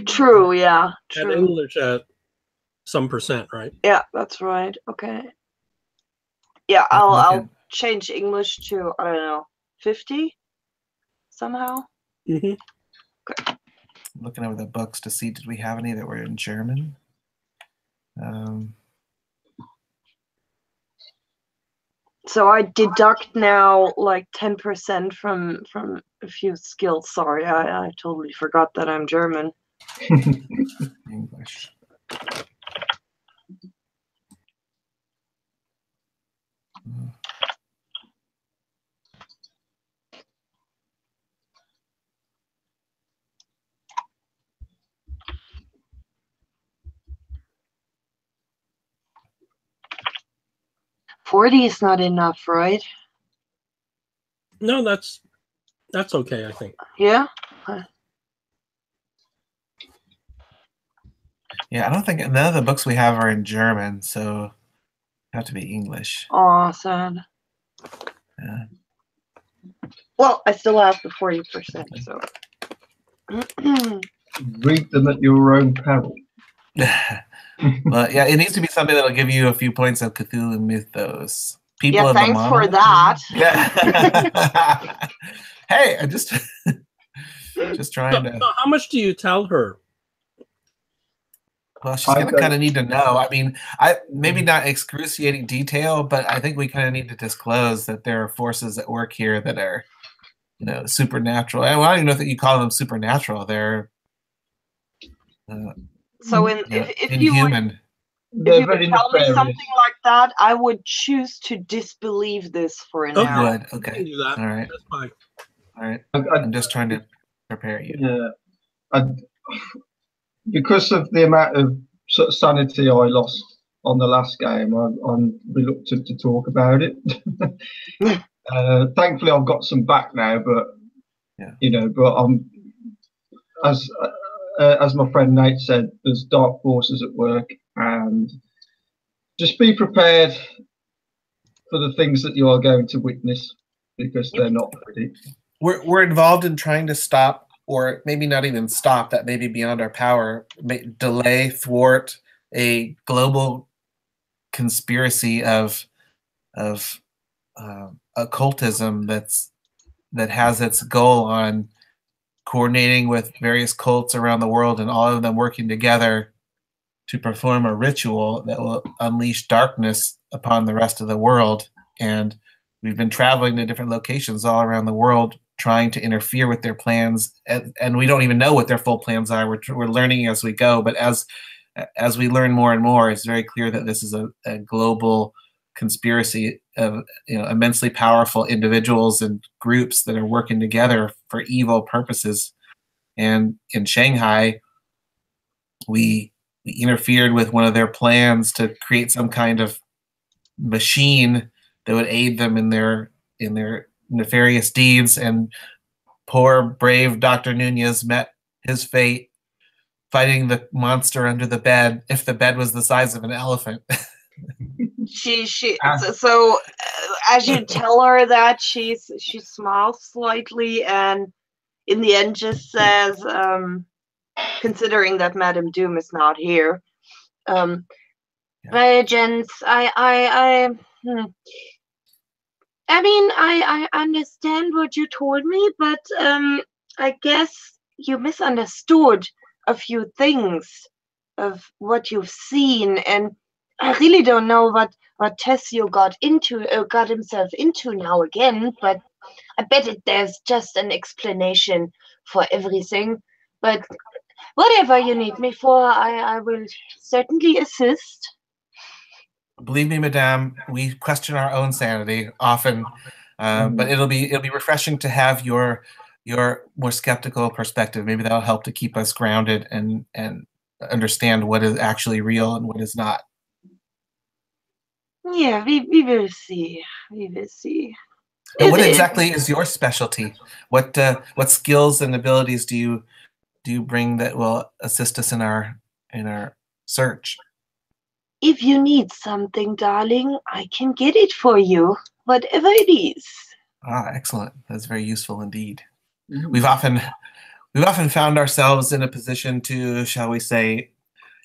True, yeah. True. And English at some percent, right? Yeah, that's right. Okay. Yeah, I'll change English to, I don't know, 50 somehow. Mm-hmm. Okay. Looking over the books to see did we have any that were in German. So I deduct now like 10% from a few skills. Sorry, I totally forgot that I'm German. English. $40 is not enough, right? No, that's okay, I think. Yeah. Yeah, I don't think none of the books we have are in German, so they have to be English. Oh, sad. Yeah. Well, I still have the 40%, so. Read them at your own peril. Well, yeah, it needs to be something that'll give you a few points of Cthulhu Mythos. People Yeah, of the thanks for Monolith? that. Yeah. Hey, I just trying to. So how much do you tell her? Well, she's gonna kind of need to know. I mean, maybe not excruciating detail, but I think we kind of need to disclose that there are forces at work here that are, supernatural. And I don't even know that you call them supernatural. They're So if you would, inhuman. They're if you very would tell me nefarious. something like that, I would choose to disbelieve this for Okay. now. Good. You Okay. can do that. All right. That's fine. All right. I- I'm just trying to prepare you. Yeah, because of the amount of sort of sanity I lost on the last game, I'm reluctant to talk about it. Thankfully, I've got some back now, but Yeah. but I'm as my friend Nate said, there's dark forces at work, and just be prepared for the things that you are going to witness because they're not pretty. We're involved in trying to stop, or maybe not even stop, that may be beyond our power, delay, thwart a global conspiracy of occultism that has its goal on coordinating with various cults around the world and all of them working together to perform a ritual that will unleash darkness upon the rest of the world. And we've been traveling to different locations all around the world trying to interfere with their plans, and we don't even know what their full plans are. We're learning as we go, but as we learn more and more, it's very clear that this is a global conspiracy of immensely powerful individuals and groups that are working together for evil purposes. And in Shanghai, we interfered with one of their plans to create some kind of machine that would aid them in their nefarious deeds. And poor brave Dr. Nunez met his fate fighting the monster under the bed, if the bed was the size of an elephant. So as you tell her that, she smiles slightly and in the end just says, considering that Madame Doom is not here, well, gents, I mean, I understand what you told me, but I guess you misunderstood a few things of what you've seen, and I really don't know what Tessio got himself into now again, but I bet there's just an explanation for everything. But whatever you need me for, I will certainly assist. Believe me, Madame, we question our own sanity often, but it'll be refreshing to have your more skeptical perspective. Maybe that'll help to keep us grounded and understand what is actually real and what is not. Yeah, we will see. We will see. And what exactly is your specialty? What skills and abilities do you bring that will assist us in our search? If you need something, darling, I can get it for you, whatever it is. Ah, excellent. That's very useful indeed. We've often found ourselves in a position to, shall we say,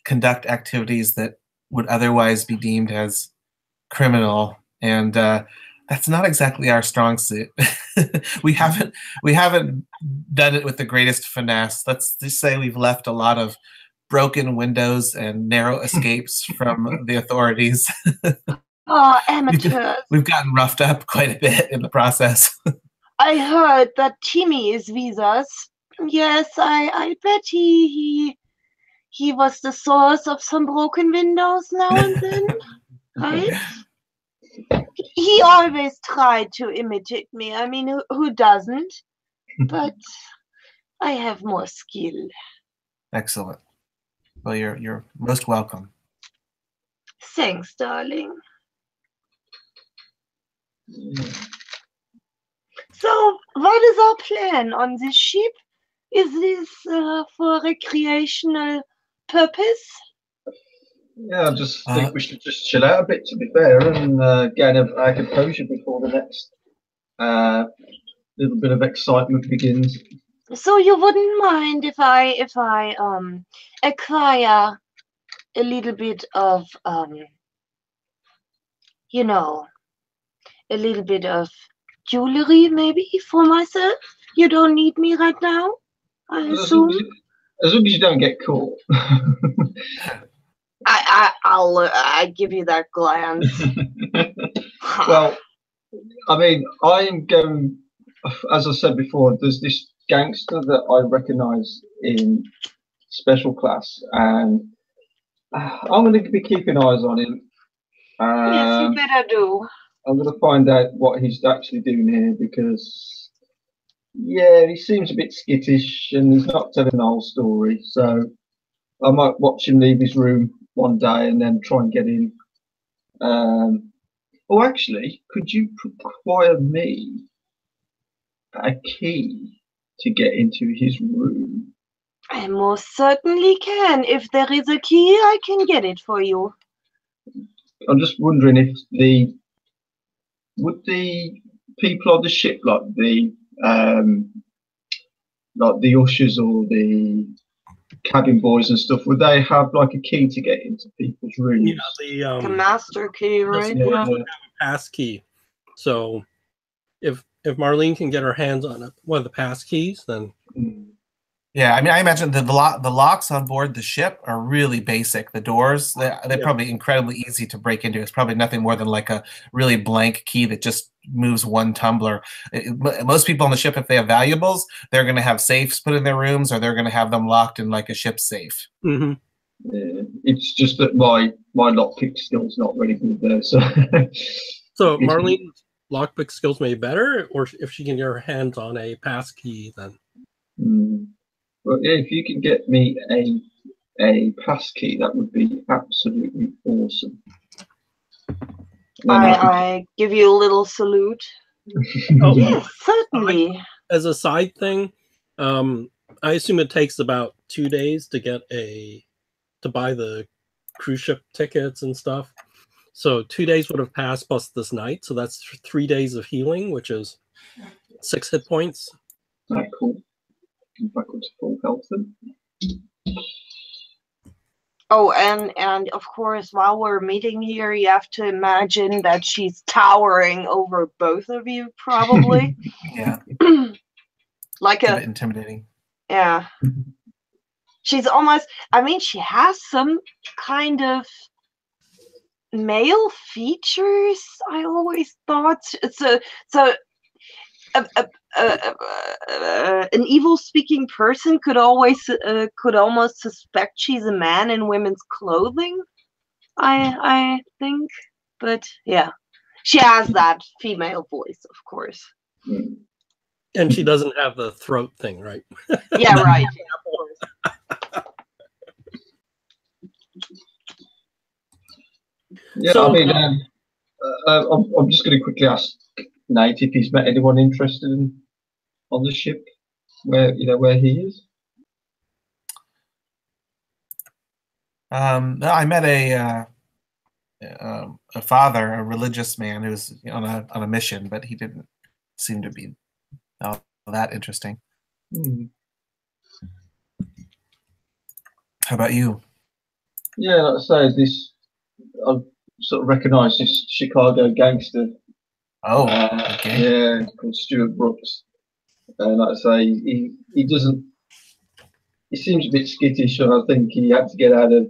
conduct activities that would otherwise be deemed as criminal, and that's not exactly our strong suit. we haven't done it with the greatest finesse. Let's just say we've left a lot of broken windows and narrow escapes from the authorities. Oh, amateurs. We've gotten roughed up quite a bit in the process. I heard that Timmy is with us. Yes, I bet he was the source of some broken windows now and then, right? He always tried to imitate me. I mean, who doesn't? But I have more skill. Excellent. Well, you're most welcome. Thanks, darling. So, what is our plan on this ship? Is this for recreational purpose? Yeah, I just think we should just chill out a bit, to be fair, and get our composure before the next little bit of excitement begins. So you wouldn't mind if I acquire a little bit of, you know, a little bit of jewelry maybe for myself. You don't need me right now, I assume. As long as you don't get caught. I give you that glance. Well, I mean, I'm going, as I said before, there's this gangster that I recognise in special class, and I'm going to be keeping eyes on him. Yes, you better do. I'm going to find out what he's actually doing here because, yeah, he seems a bit skittish and he's not telling the whole story. So I might watch him leave his room one day and then try and get in. Oh, actually, could you require me a key to get into his room? I most certainly can. If there is a key, I can get it for you. I'm just wondering if the people on the ship, like the ushers or the cabin boys and stuff, would they have like a key to get into people's rooms? Yeah, The master key, right? the Yeah. would have a pass key. So if Marlene can get her hands on one of the pass keys, then Yeah, I mean, I imagine the locks on board the ship are really basic. The doors, they're probably incredibly easy to break into. It's probably nothing more than like a really blank key that just moves one tumbler. Most people on the ship, if they have valuables, they're going to have safes put in their rooms, or they're going to have them locked in like a ship safe. Mm-hmm. Yeah, it's just that my lockpick skill's not very good there. So, So Marlene's lockpick skills may be better, or if she can get her hands on a pass key, then. But yeah, if you can get me a pass key, that would be absolutely awesome. I give you a little salute. Oh, Yes, certainly. As a side thing, I assume it takes about 2 days to get to buy the cruise ship tickets and stuff. So 2 days would have passed plus this night, so that's 3 days of healing, which is 6 hit points. Oh, cool. Back up to full health then. Oh, and of course, while we're meeting here, you have to imagine that she's towering over both of you, probably. Yeah. Like a bit intimidating. Yeah. She's almost, I mean, she has some kind of male features, I always thought. An evil-speaking person could almost suspect she's a man in women's clothing. I think, but yeah, she has that female voice, of course. And she doesn't have the throat thing, right? Yeah, right. Yeah, So, I mean, I'm just going to quickly ask Nate if he's met anyone interested on the ship, where he is. No, I met a father, a religious man who was on a mission, but he didn't seem to be that interesting. How about you? Yeah, like I say, I've sort of recognised this Chicago gangster. Oh, okay. Yeah, called Stuart Brooks. And like I say, he doesn't. He seems a bit skittish, and I think he had to get out of.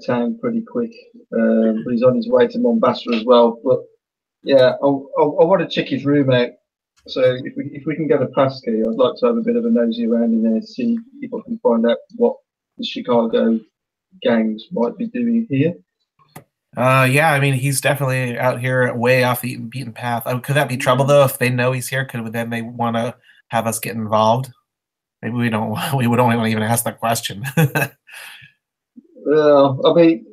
Town pretty quick. But he's on his way to Mombasa as well. But yeah, I want to check his room out. So if we can get a pass key, I'd like to have a bit of a nosy around in there, see if I can find out what the Chicago gangs might be doing here. Yeah, I mean, he's definitely out here way off the beaten path. Could that be trouble though if they know he's here? Then they want to have us get involved? Maybe we don't. We would only want to even ask that question. I mean,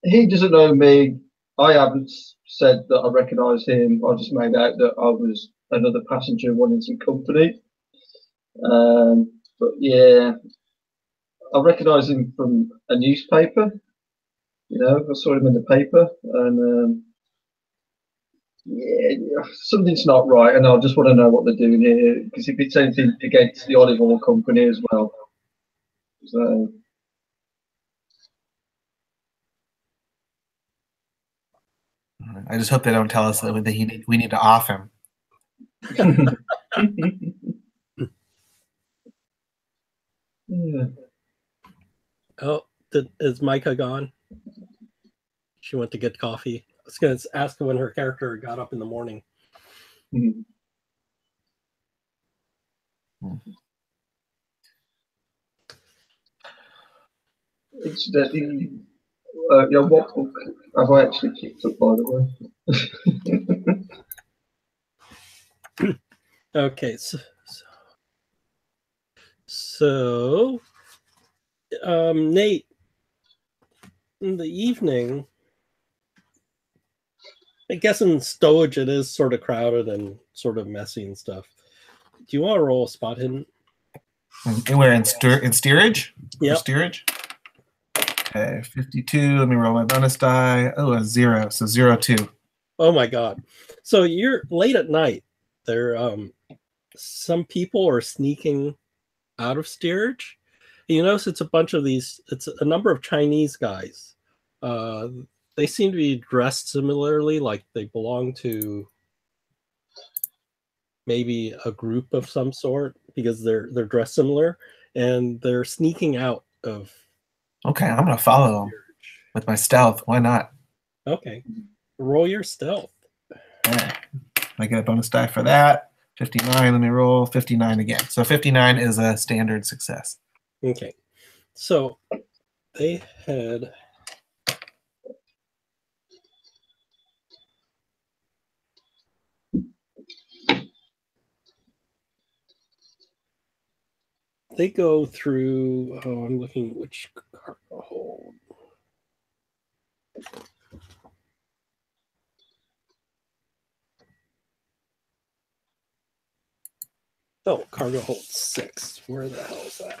he doesn't know me. I haven't said that I recognise him. I just made out that I was another passenger wanting some company. But yeah, I recognise him from a newspaper. I saw him in the paper, and yeah, something's not right, and I just want to know what they're doing here. Because if it's anything against the olive oil company as well, So I just hope they don't tell us that we need to off him. yeah. Oh, is Micah gone? She went to get coffee. I was going to ask her when her character got up in the morning. Mhm. Incidentally, yeah, what book have I actually picked up, by the way? Okay, so Nate, in the evening, I guess in Stowage it is sort of crowded and sort of messy and stuff. Do you want to roll a spot hidden? And we're in steerage? Yep. For steerage? Okay, 52. Let me roll my bonus die. Oh, a 0. So 0-2. Oh my god. So you're late at night. There some people are sneaking out of steerage. You notice it's a number of Chinese guys. They seem to be dressed similarly, like they belong to maybe a group of some sort because they're dressed similar, and they're sneaking out of. Okay, I'm gonna follow them with my stealth. Why not? Okay, roll your stealth. Okay. I get a bonus die for that. 59. Let me roll 59 again. So 59 is a standard success. Okay, so they had. They go through. Oh, I'm looking which cargo hold. Oh, cargo hold 6. Where the hell is that?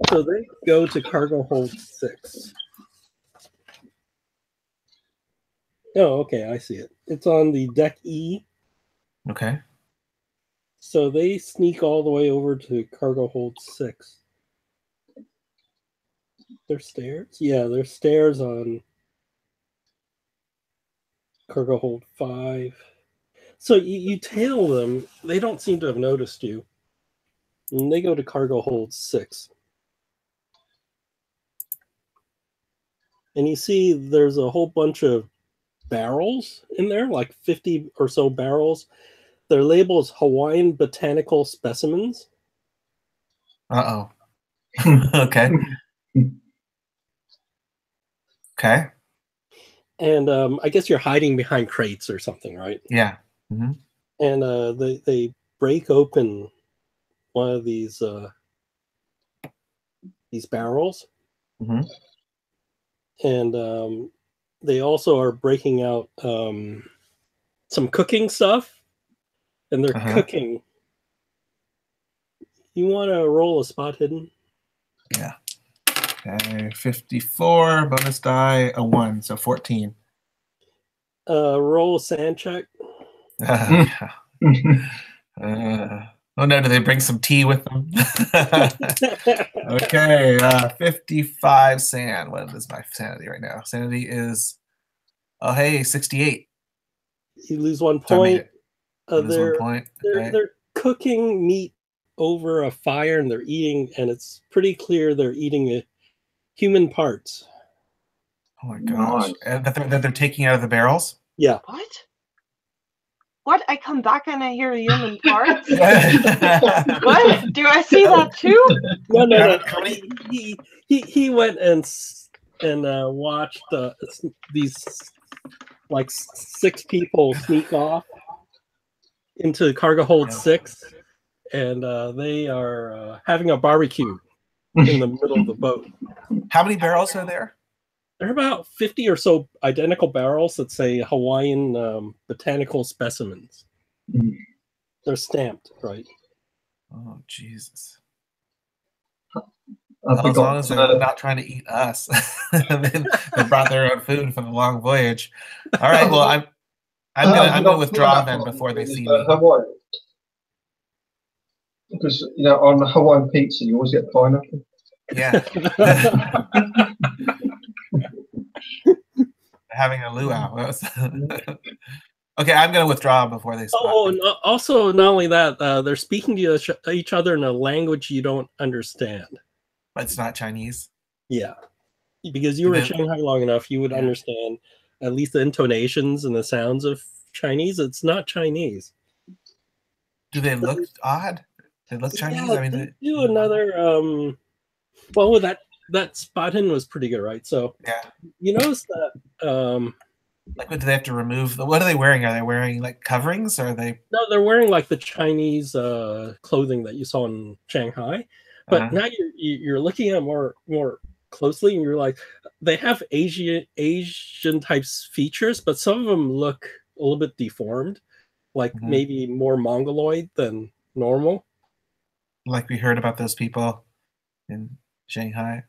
So they go to cargo hold 6. Oh, okay, I see it. It's on the deck E. Okay. So they sneak all the way over to cargo hold 6. There's stairs? Yeah, there's stairs on cargo hold 5. So you tail them. They don't seem to have noticed you. And they go to cargo hold 6. And you see there's a whole bunch of barrels in there, like 50 or so barrels. They're labeled as Hawaiian botanical specimens. Uh-oh. Okay. Okay. And I guess you're hiding behind crates or something, right? Yeah. Mm-hmm. And they break open one of these barrels. Mm-hmm. And they also are breaking out some cooking stuff. And they're cooking. You want to roll a spot hidden? Yeah. Okay, 54, bonus die, a 1, so 14. Roll a sand check. Oh no, do they bring some tea with them? Okay, 55 sand. What is my sanity right now? Sanity is, oh hey, 68. You lose 1 So point. lose 1 point. Okay. They're cooking meat over a fire, and they're eating, and it's pretty clear they're eating human parts. Oh my gosh. And that they're taking out of the barrels? Yeah. What? I come back and I hear human parts? What? Do I see that too? No. He went and watched these like 6 people sneak off into cargo hold 6, and they are having a barbecue in the middle of the boat. How many barrels are there? There are about 50 or so identical barrels that say Hawaiian botanical specimens. They're stamped, right? Oh, Jesus. As long as they're not trying to eat us. They brought their own food for the long voyage. All right, well, I'm gonna withdraw then before they see me. because on Hawaiian pizza you always get pineapple. Yeah. Having a luau. Okay, I'm going to withdraw before they spot Oh, me. also, not only that, they're speaking to each other in a language you don't understand. It's not Chinese. Yeah, because you were in Shanghai long enough, you would understand at least the intonations and the sounds of Chinese. It's not Chinese. Do they look odd? They look Chinese? Yeah, I mean, they do another. Well, that spot hidden was pretty good, right? So yeah, you notice that. Like, what do they have to remove? What are they wearing? Are they wearing like coverings? Or are they? No, they're wearing like the Chinese clothing that you saw in Shanghai, but now you're looking at more closely, and you're like, they have Asian types features, but some of them look a little bit deformed, like maybe more mongoloid than normal. Like we heard about those people in Shanghai.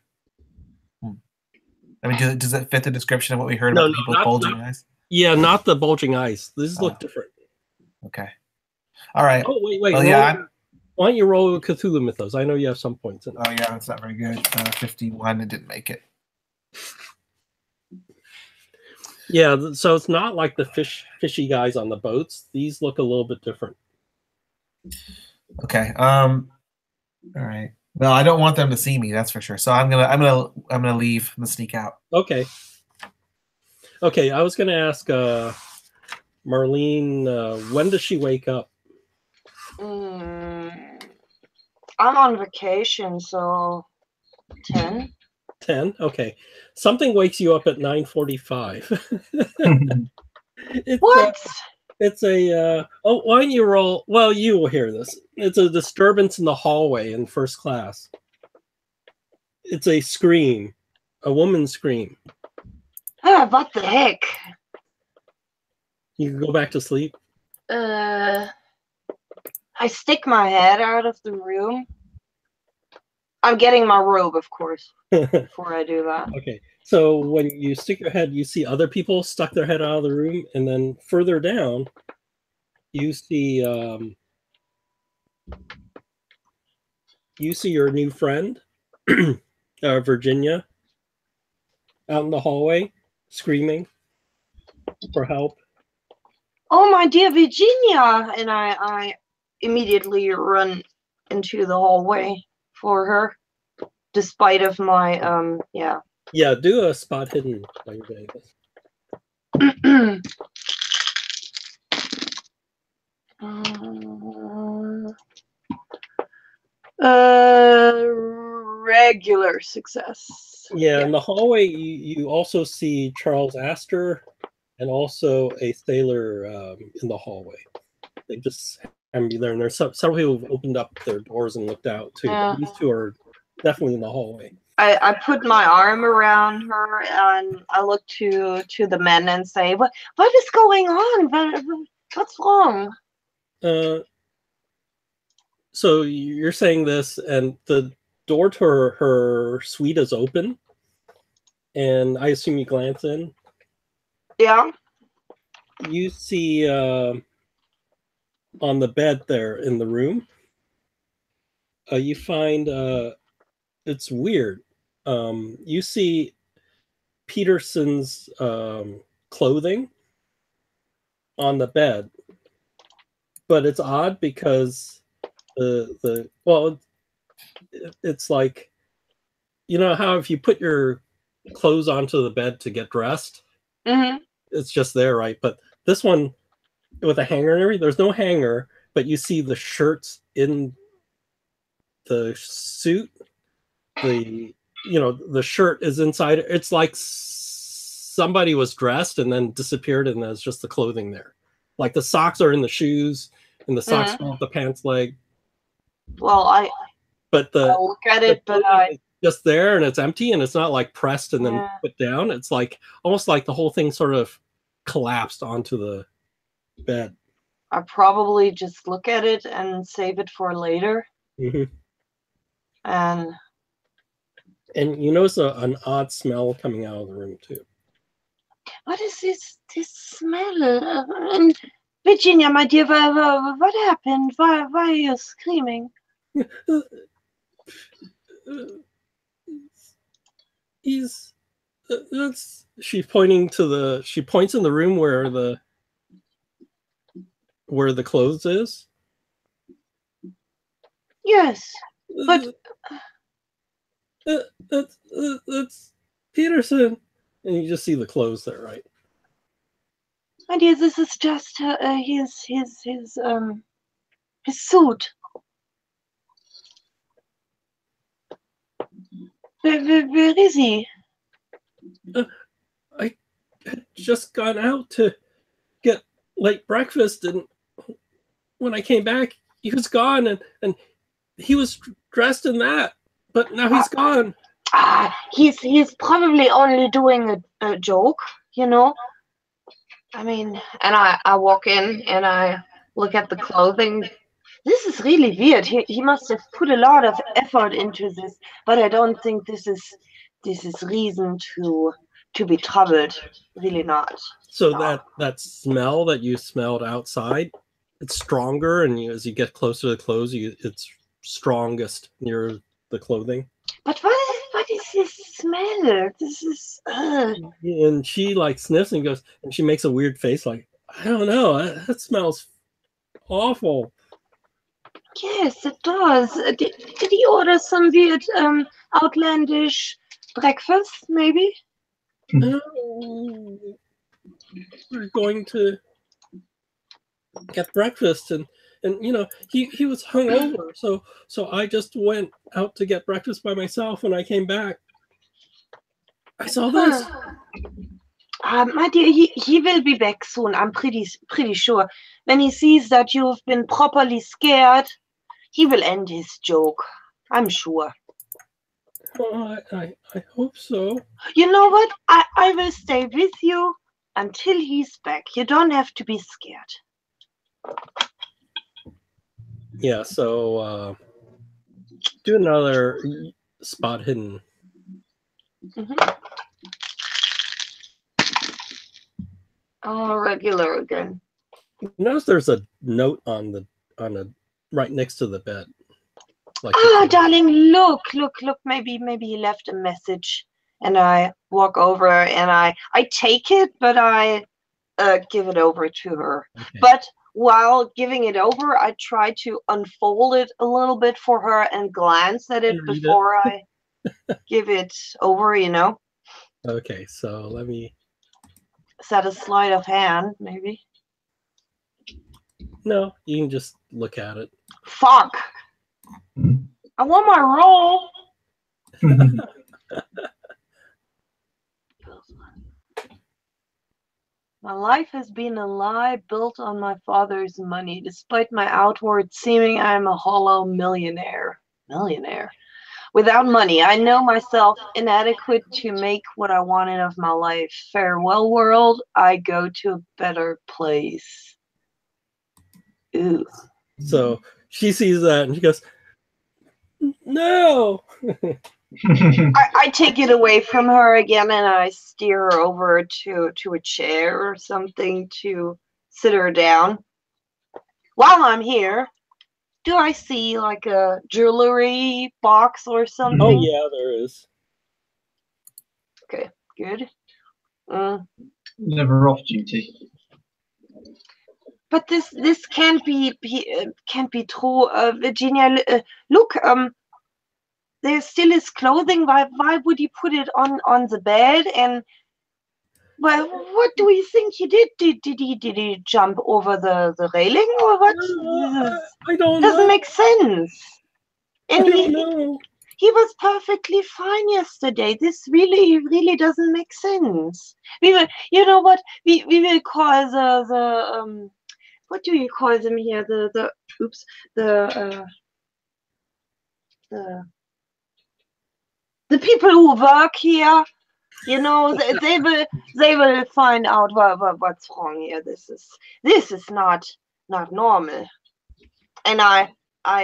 I mean, does it fit the description of what we heard about the people with bulging eyes? Yeah, not the bulging eyes. These look different. Okay. All right. Oh, wait. Well, yeah. Why don't you roll Cthulhu Mythos? I know you have some points in it. Oh, yeah, that's not very good. 51, it didn't make it. Yeah, so it's not like the fishy guys on the boats. These look a little bit different. Okay. All right. Well, I don't want them to see me, that's for sure. So I'm gonna leave. I'm gonna sneak out. Okay. Okay, I was gonna ask Marlene, when does she wake up? I'm on vacation, so 10. 10? Okay. Something wakes you up at 9:45. What? It's a why don't you roll? Well, you will hear this. It's a disturbance in the hallway in first class. It's a scream, a woman's scream. What the heck? You can go back to sleep. I stick my head out of the room. I'm getting my robe, of course, before I do that. Okay. So when you stick your head, you see other people stuck their head out of the room, and then further down, you see your new friend, Virginia, out in the hallway, screaming for help. Oh, my dear Virginia! And I immediately run into the hallway for her, despite of my yeah. Yeah, do a spot hidden while you're doing this. Regular success. Yeah, in the hallway, you also see Charles Astor and also a sailor in the hallway. They just happen to be there, and there's several people who've opened up their doors and looked out too. Yeah. These two are definitely in the hallway. I put my arm around her and I look to the men and say, "What is going on? What's wrong?" So you're saying this, and the door to her suite is open, and I assume you glance in. Yeah. You see on the bed there in the room, you find it's weird. You see Peterson's clothing on the bed, but it's odd because it's like, you know how if you put your clothes onto the bed to get dressed, it's just there, right? But this one with a hanger and everything, there's no hanger, but you see the shirts in the suit. The shirt is inside. It's like somebody was dressed and then disappeared, and there's just the clothing there. Like the socks are in the shoes, and the socks fall off the pants leg. Well, I look at it, but I just there, and it's empty, and it's not like pressed and then put down. It's like almost like the whole thing sort of collapsed onto the bed. I probably just look at it and save it for later. And you notice an odd smell coming out of the room too. What is this smell? And Virginia, my dear, what happened? Why are you screaming? He's that's she's pointing to the she points in the room where the clothes is. Yes, but That's Peterson, and you just see the clothes there, right? my dear, this is just his suit. Where is he? I had just gone out to get late breakfast, and when I came back, he was gone, and he was dressed in that, but now he's gone. He's probably only doing a joke, you know. I mean, and I walk in and I look at the clothing. This is really weird. He must have put a lot of effort into this, but I don't think this is reason to be troubled. Really not. So that smell that you smelled outside, it's stronger, and as you get closer to the clothes, it's strongest near the clothing. But what is this smell? This is. And she like sniffs and goes, and she makes a weird face, like, I don't know, that smells awful. Yes, it does. Did he order some weird, outlandish breakfast, maybe? We're going to get breakfast, and you know, he was hungover, so I just went out to get breakfast by myself. When I came back, I saw this. My dear, he will be back soon. I'm pretty sure. When he sees that you've been properly scared, he will end his joke. I'm sure. Oh, I hope so. You know what? I will stay with you until he's back. You don't have to be scared. Yeah, so do another spot hidden. Oh, regular again. Notice there's a note on a right next to the bed. Like darling, look. Maybe he left a message. And I walk over and I take it, but I give it over to her. Okay. But while giving it over, I try to unfold it a little bit for her and glance at it before I give it over, you know. Okay, so let me. Is that a sleight of hand, maybe? No, you can just look at it. Fuck! I want my roll! My life has been a lie built on my father's money. Despite my outward seeming, I am a hollow millionaire. Without money, I know myself inadequate to make what I wanted of my life. Farewell, world. I go to a better place. Ooh. So she sees that and she goes, no. I take it away from her again and I steer her over to a chair or something to sit her down. While I'm here, do I see like a jewelry box or something? Oh yeah, there is. Okay, good. Never off duty. But this can't be true, Virginia. Look, there still is clothing. Why would he put it on the bed? And well, what do we think he did? Did he jump over the railing or what? I don't know. Doesn't make sense. And I don't know. He was perfectly fine yesterday. This really doesn't make sense. We will, you know what? We will call the what do you call them here? The people who work here. You know, they will find out what's wrong here. This is not normal. And I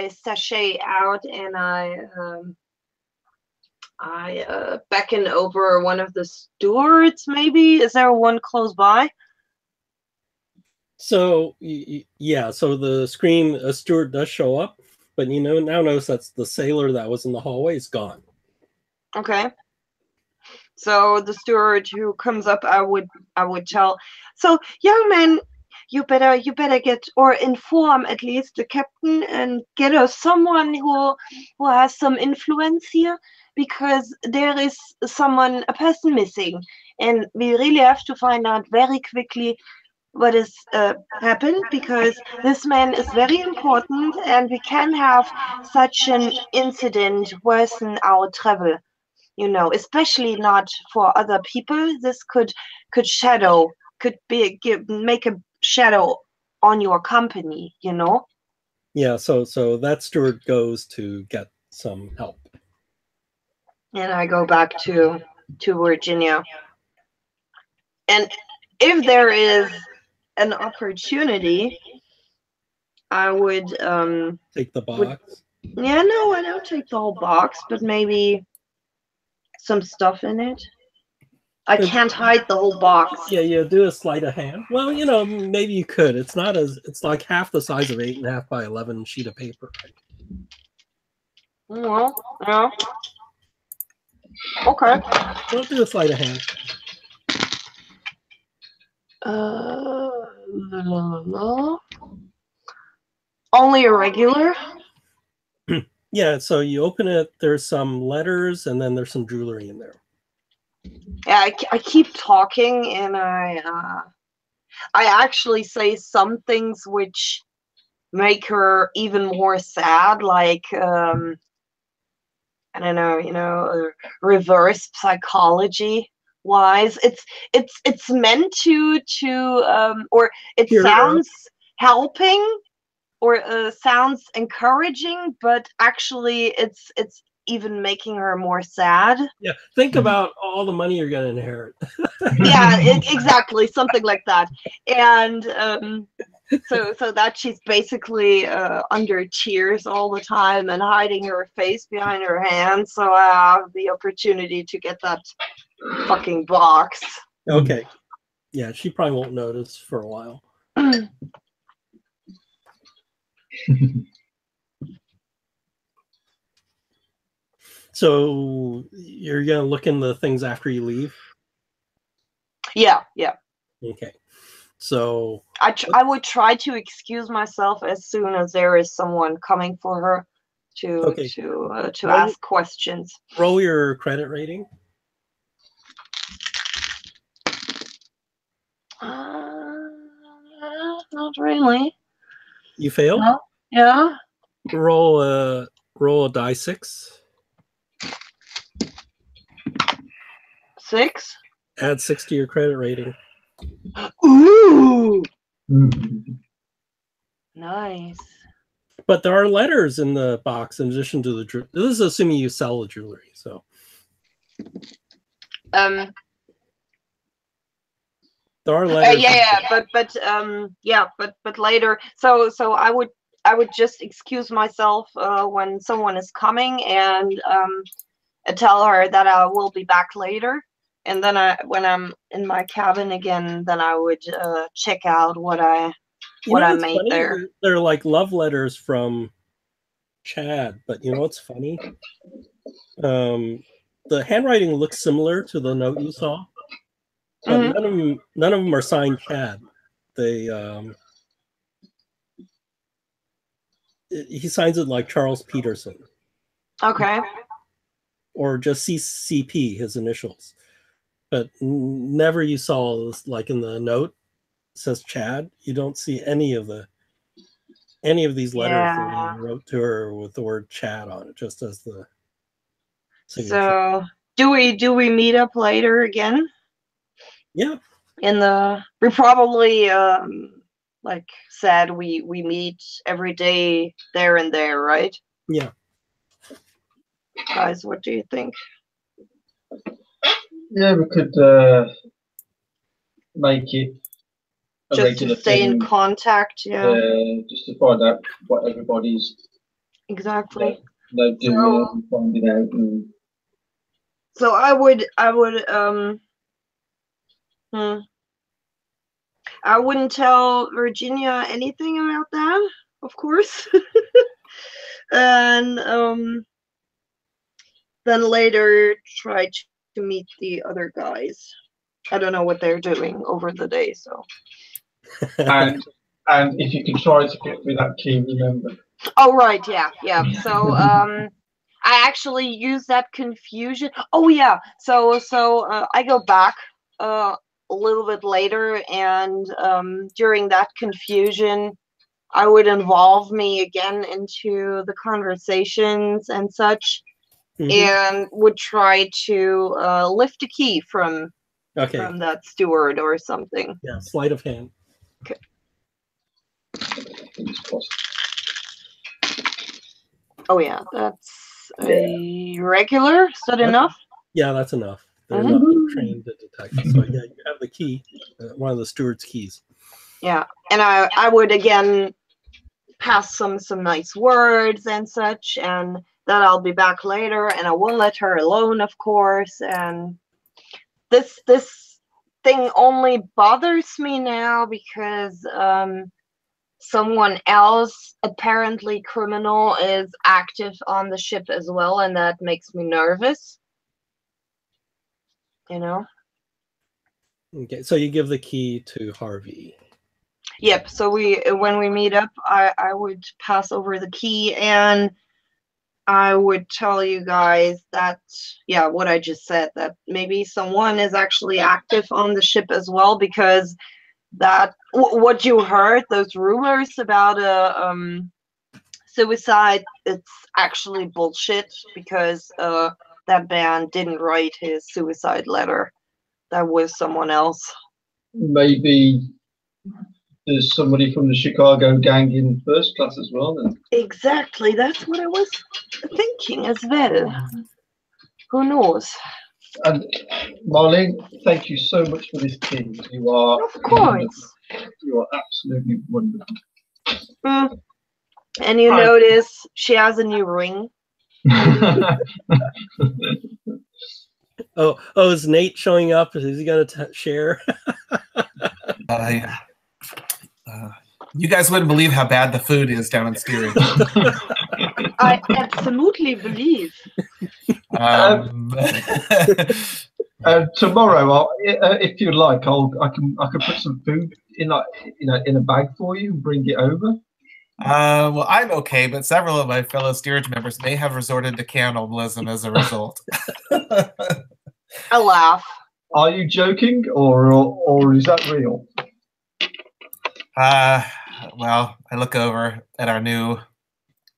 sashay out and I beckon over one of the stewards. Maybe is there one close by? So yeah, so the screen, a steward does show up, But now notice that's the sailor that was in the hallway is gone. Okay. So the steward who comes up, I would tell. So, young man, you better get, or inform at least the captain and get us someone who has some influence here, because there is a person missing, and we really have to find out very quickly what has happened, because this man is very important and we can have such an incident worsen our travel, especially not for other people. This could make a shadow on your company. Yeah, so that steward goes to get some help. And I go back to Virginia, and if there is an opportunity, I would Take the box. yeah, no, I don't take the whole box, but maybe some stuff in it. I can't hide the whole box. Yeah, do a sleight of hand. Well, maybe you could. It's like half the size of 8.5 by 11 sheet of paper. Well, yeah. Okay. Don't do a sleight of hand. Only a regular? Yeah, so you open it, there's some letters, and then there's some jewelry in there. Yeah, I keep talking, and I actually say some things which make her even more sad, like I don't know, reverse psychology wise. It's meant to or it sounds helping, or sounds encouraging, but actually it's even making her more sad. Yeah, think about all the money you're going to inherit. Yeah, exactly, something like that. And so that she's basically under tears all the time and hiding her face behind her hands, so I have the opportunity to get that fucking box. Okay. Yeah, she probably won't notice for a while. So you're gonna look in the things after you leave? Yeah. Okay. So I would try to excuse myself as soon as there is someone coming for her to ask questions. Roll your credit rating. Not really. You failed? No? Yeah. Roll a die 6. 6? Add 6 to your credit rating. Ooh. Nice. But there are letters in the box in addition to the jewelry. This is assuming you sell the jewelry, so. There are letters. But later. So I would just excuse myself when someone is coming, and tell her that I will be back later. And then when I'm in my cabin again, then I would check out what I made funny? There. They're like love letters from Chad, but you know what's funny? The handwriting looks similar to the note you saw, but none of them are signed Chad. They he signs it like Charles Peterson. Okay. Or just CCP, his initials. But never you saw this, like in the note, it says Chad. You don't see any of these letters that he wrote to her with the word Chad on it, just as the signature. So do we meet up later again? Yeah. We probably like said we meet every day there and there, right? Yeah. Guys, what do you think? Yeah, we could make it a just regular to stay thing, in contact. Yeah. just to find out what everybody's exactly doing and finding out. So I would I wouldn't tell Virginia anything about that, of course. and then later try to meet the other guys. I don't know what they're doing over the day, so. And if you can try to get through that key, remember. Oh right, yeah. So I actually use that confusion. Oh yeah. So I go back a little bit later, and during that confusion, I would involve me again into the conversations and such, and would try to lift a key from that steward or something. Yeah, sleight of hand. Okay. Oh yeah, that's a regular. Is that enough? Yeah, that's enough. They're not trained to detect it. So yeah, you have the key, one of the steward's keys. Yeah, and I would again pass some nice words and such, and that I'll be back later, and I won't let her alone, of course. And this thing only bothers me now because someone else, apparently criminal, is active on the ship as well, and that makes me nervous. You know? Okay, so you give the key to Harvey. Yep, so when we meet up, I would pass over the key, and I would tell you guys that, yeah, what I just said, that maybe someone is actually active on the ship as well, because that what you heard, those rumors about a suicide, it's actually bullshit, because that man didn't write his suicide letter. That was someone else. Maybe there's somebody from the Chicago gang in first class as well then. Exactly, that's what I was thinking as well. Who knows? And Marlene, thank you so much for this key. You are, of course, wonderful. You are absolutely wonderful. And you notice she has a new ring. Oh, is Nate showing up? Is he going to share? Yeah. You guys wouldn't believe how bad the food is down in steerage. I absolutely believe. Tomorrow, if you'd like, I can put some food in a bag for you and bring it over. Well, I'm okay, but several of my fellow steerage members may have resorted to cannibalism as a result. I laugh. Are you joking, or is that real? Well, I look over at our new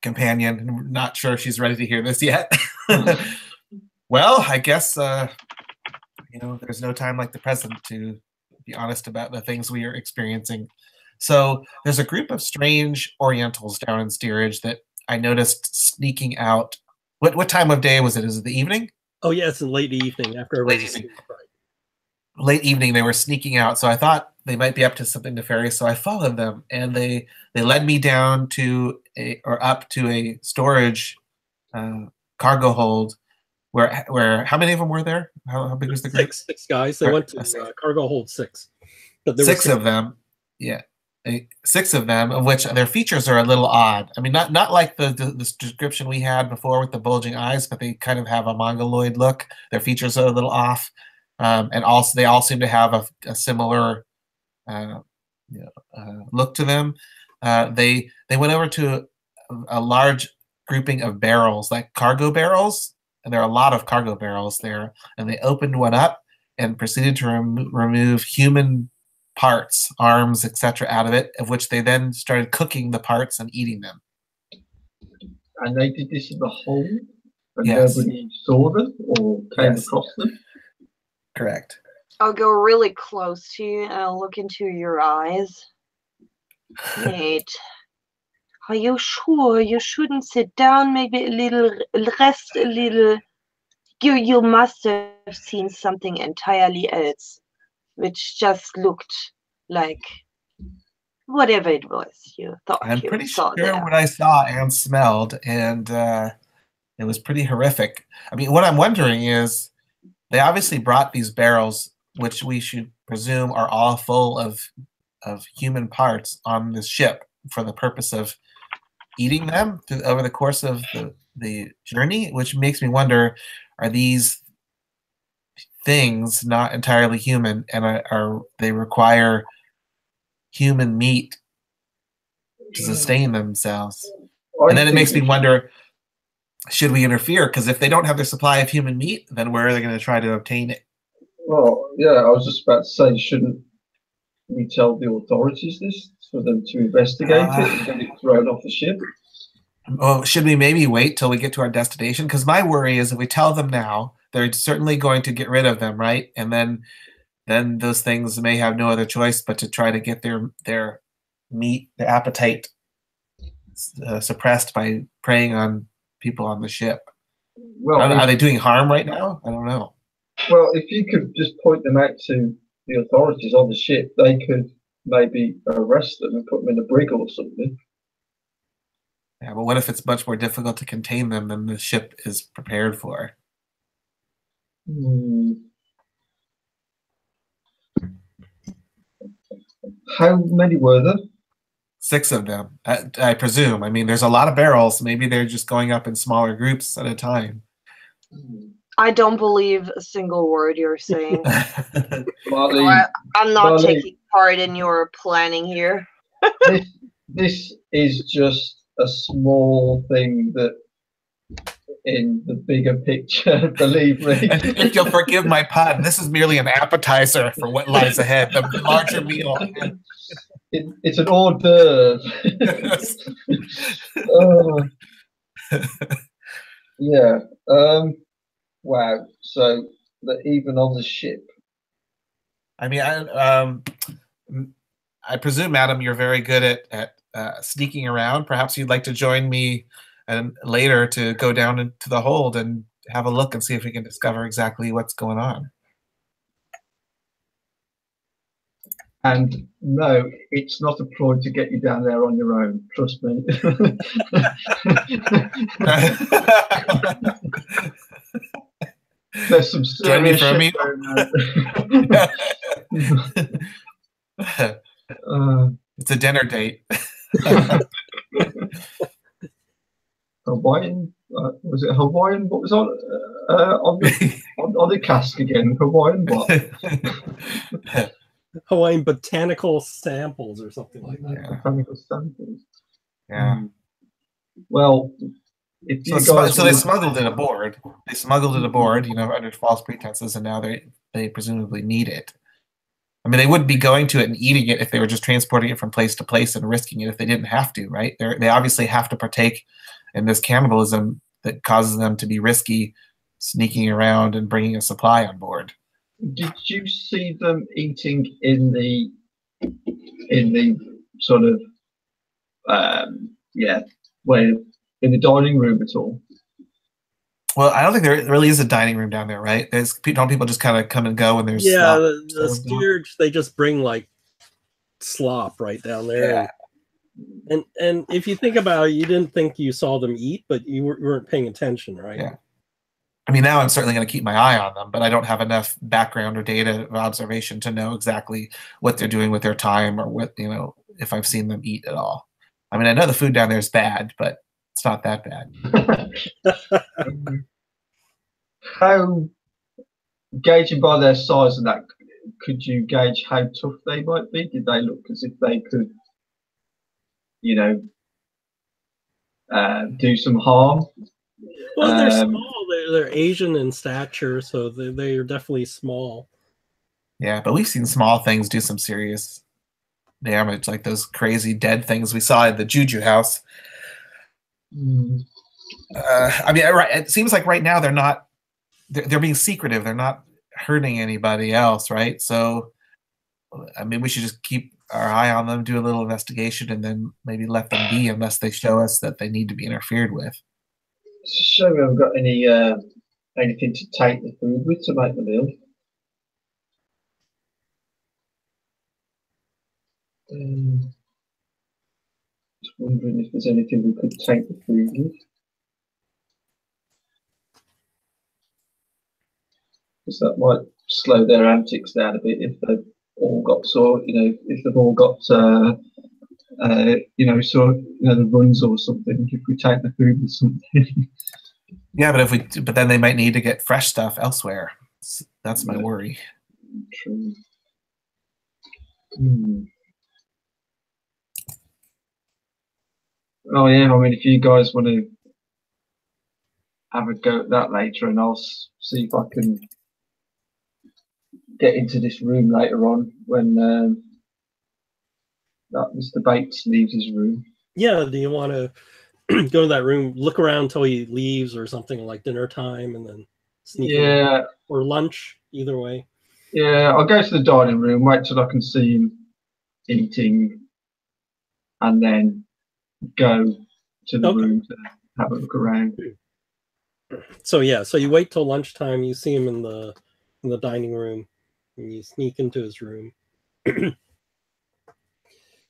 companion, and I'm not sure if she's ready to hear this yet. Well, I guess there's no time like the present to be honest about the things we are experiencing. So there's a group of strange Orientals down in steerage that I noticed sneaking out. What time of day was it? Is it the evening? Oh yeah, it's in late evening after everybody's asleep. Late evening, they were sneaking out, so I thought they might be up to something nefarious. So I followed them, and they led me down to up to a storage cargo hold. Where how many of them were there? How big was the group? Six guys. They went to cargo hold 6. But there six of them. Yeah. 6 of them, of which their features are a little odd. I mean, not like the description we had before with the bulging eyes, but they kind of have a mongoloid look. Their features are a little off, and also they all seem to have a similar look to them. They went over to a large grouping of barrels, like cargo barrels, and there are a lot of cargo barrels there. And they opened one up and proceeded to remove human parts, arms, etc., out of it, of which they then started cooking the parts and eating them. And they did this in the hole, and yes. Nobody saw them or came across them? Correct. I'll go really close to you and I'll look into your eyes. Nate, are you sure you shouldn't sit down? Maybe a little, rest a little. You must have seen something entirely else, which just looked like whatever it was you thought I'm you pretty saw sure there. what I saw and smelled, and it was pretty horrific. I mean, what I'm wondering is, they obviously brought these barrels, which we should presume are all full of human parts on this ship for the purpose of eating them over the course of the journey, which makes me wonder, are these things not entirely human, and are they require human meat to sustain themselves? And then it makes me wonder, should we interfere? Because if they don't have their supply of human meat, then where are they going to try to obtain it? Well, yeah, I was just about to say, shouldn't we tell the authorities this for them to investigate it and get it thrown off the ship? Well, should we maybe wait till we get to our destination? Because my worry is if we tell them now, they're certainly going to get rid of them, right? And then those things may have no other choice but to try to get their meat, their appetite suppressed by preying on people on the ship. Well, are they doing harm right now? I don't know. Well, if you could just point them out to the authorities on the ship, they could maybe arrest them and put them in a brig or something. Yeah, but what if it's much more difficult to contain them than the ship is prepared for? How many were there? 6 of them, I presume. I mean, there's a lot of barrels. Maybe they're just going up in smaller groups at a time. I don't believe a single word you're saying. Marlene, I'm not taking part in your planning here. this is just a small thing that, in the bigger picture, believe me. If you'll forgive my pun, this is merely an appetizer for what lies ahead, the larger meal. It's an hors d'oeuvre. Yeah. Wow. So that even on the ship. I mean, I presume, Adam, you're very good at sneaking around. Perhaps you'd like to join me and later to go down into the hold and have a look and see if we can discover exactly what's going on. And no, it's not a ploy to get you down there on your own. Trust me. There's some serious shit going on. It's a dinner date. Hawaiian? Was it Hawaiian? What was on the cask again? Hawaiian what? Hawaiian botanical samples or something like that. Yeah. Botanical samples. Yeah. Well, if you guys so they smuggled it aboard. They smuggled it aboard, under false pretenses, and now they presumably need it. I mean, they wouldn't be going to it and eating it if they were just transporting it from place to place and risking it if they didn't have to, right? They obviously have to partake in this cannibalism that causes them to be risky, sneaking around and bringing a supply on board. Did you see them eating in the sort of in the dining room at all? Well, I don't think there really is a dining room down there, right? Don't people just kind of come and go, and there's the steerage, they just bring like slop right down there. Yeah. And if you think about it, you didn't think you saw them eat, but you weren't paying attention, right? Yeah. I mean, now I'm certainly going to keep my eye on them, but I don't have enough background or data of observation to know exactly what they're doing with their time, or what, if I've seen them eat at all. I mean, I know the food down there is bad, but it's not that bad. How, gauging by their size and that, could you gauge how tough they might be? Did they look as if they could, do some harm? Well, they're small. They're Asian in stature, so they're definitely small. Yeah, but we've seen small things do some serious damage, like those crazy dead things we saw at the Juju house. I mean, it seems like right now they're being secretive. They're not hurting anybody else, right? So, I mean, we should just keep our eye on them, do a little investigation, and then maybe let them be unless they show us that they need to be interfered with. It's a shame we haven't got anything to take the food with to make the meal. Just wondering if there's anything we could take the food with. Because that might slow their antics down a bit if they've all got if they've all got the runs or something. If we take the food with something. Yeah, but then they might need to get fresh stuff elsewhere. That's my worry. True. Oh yeah, I mean, if you guys want to have a go at that later, and I'll see if I can get into this room later on when that Mr. Bates leaves his room. Yeah, do you want to go to that room, look around until he leaves or something like dinner time, and then sneak in? Or lunch, either way. Yeah, I'll go to the dining room, wait till I can see him eating, and then go to the room to have a look around. So yeah, so you wait till lunchtime, you see him in the dining room, and you sneak into his room.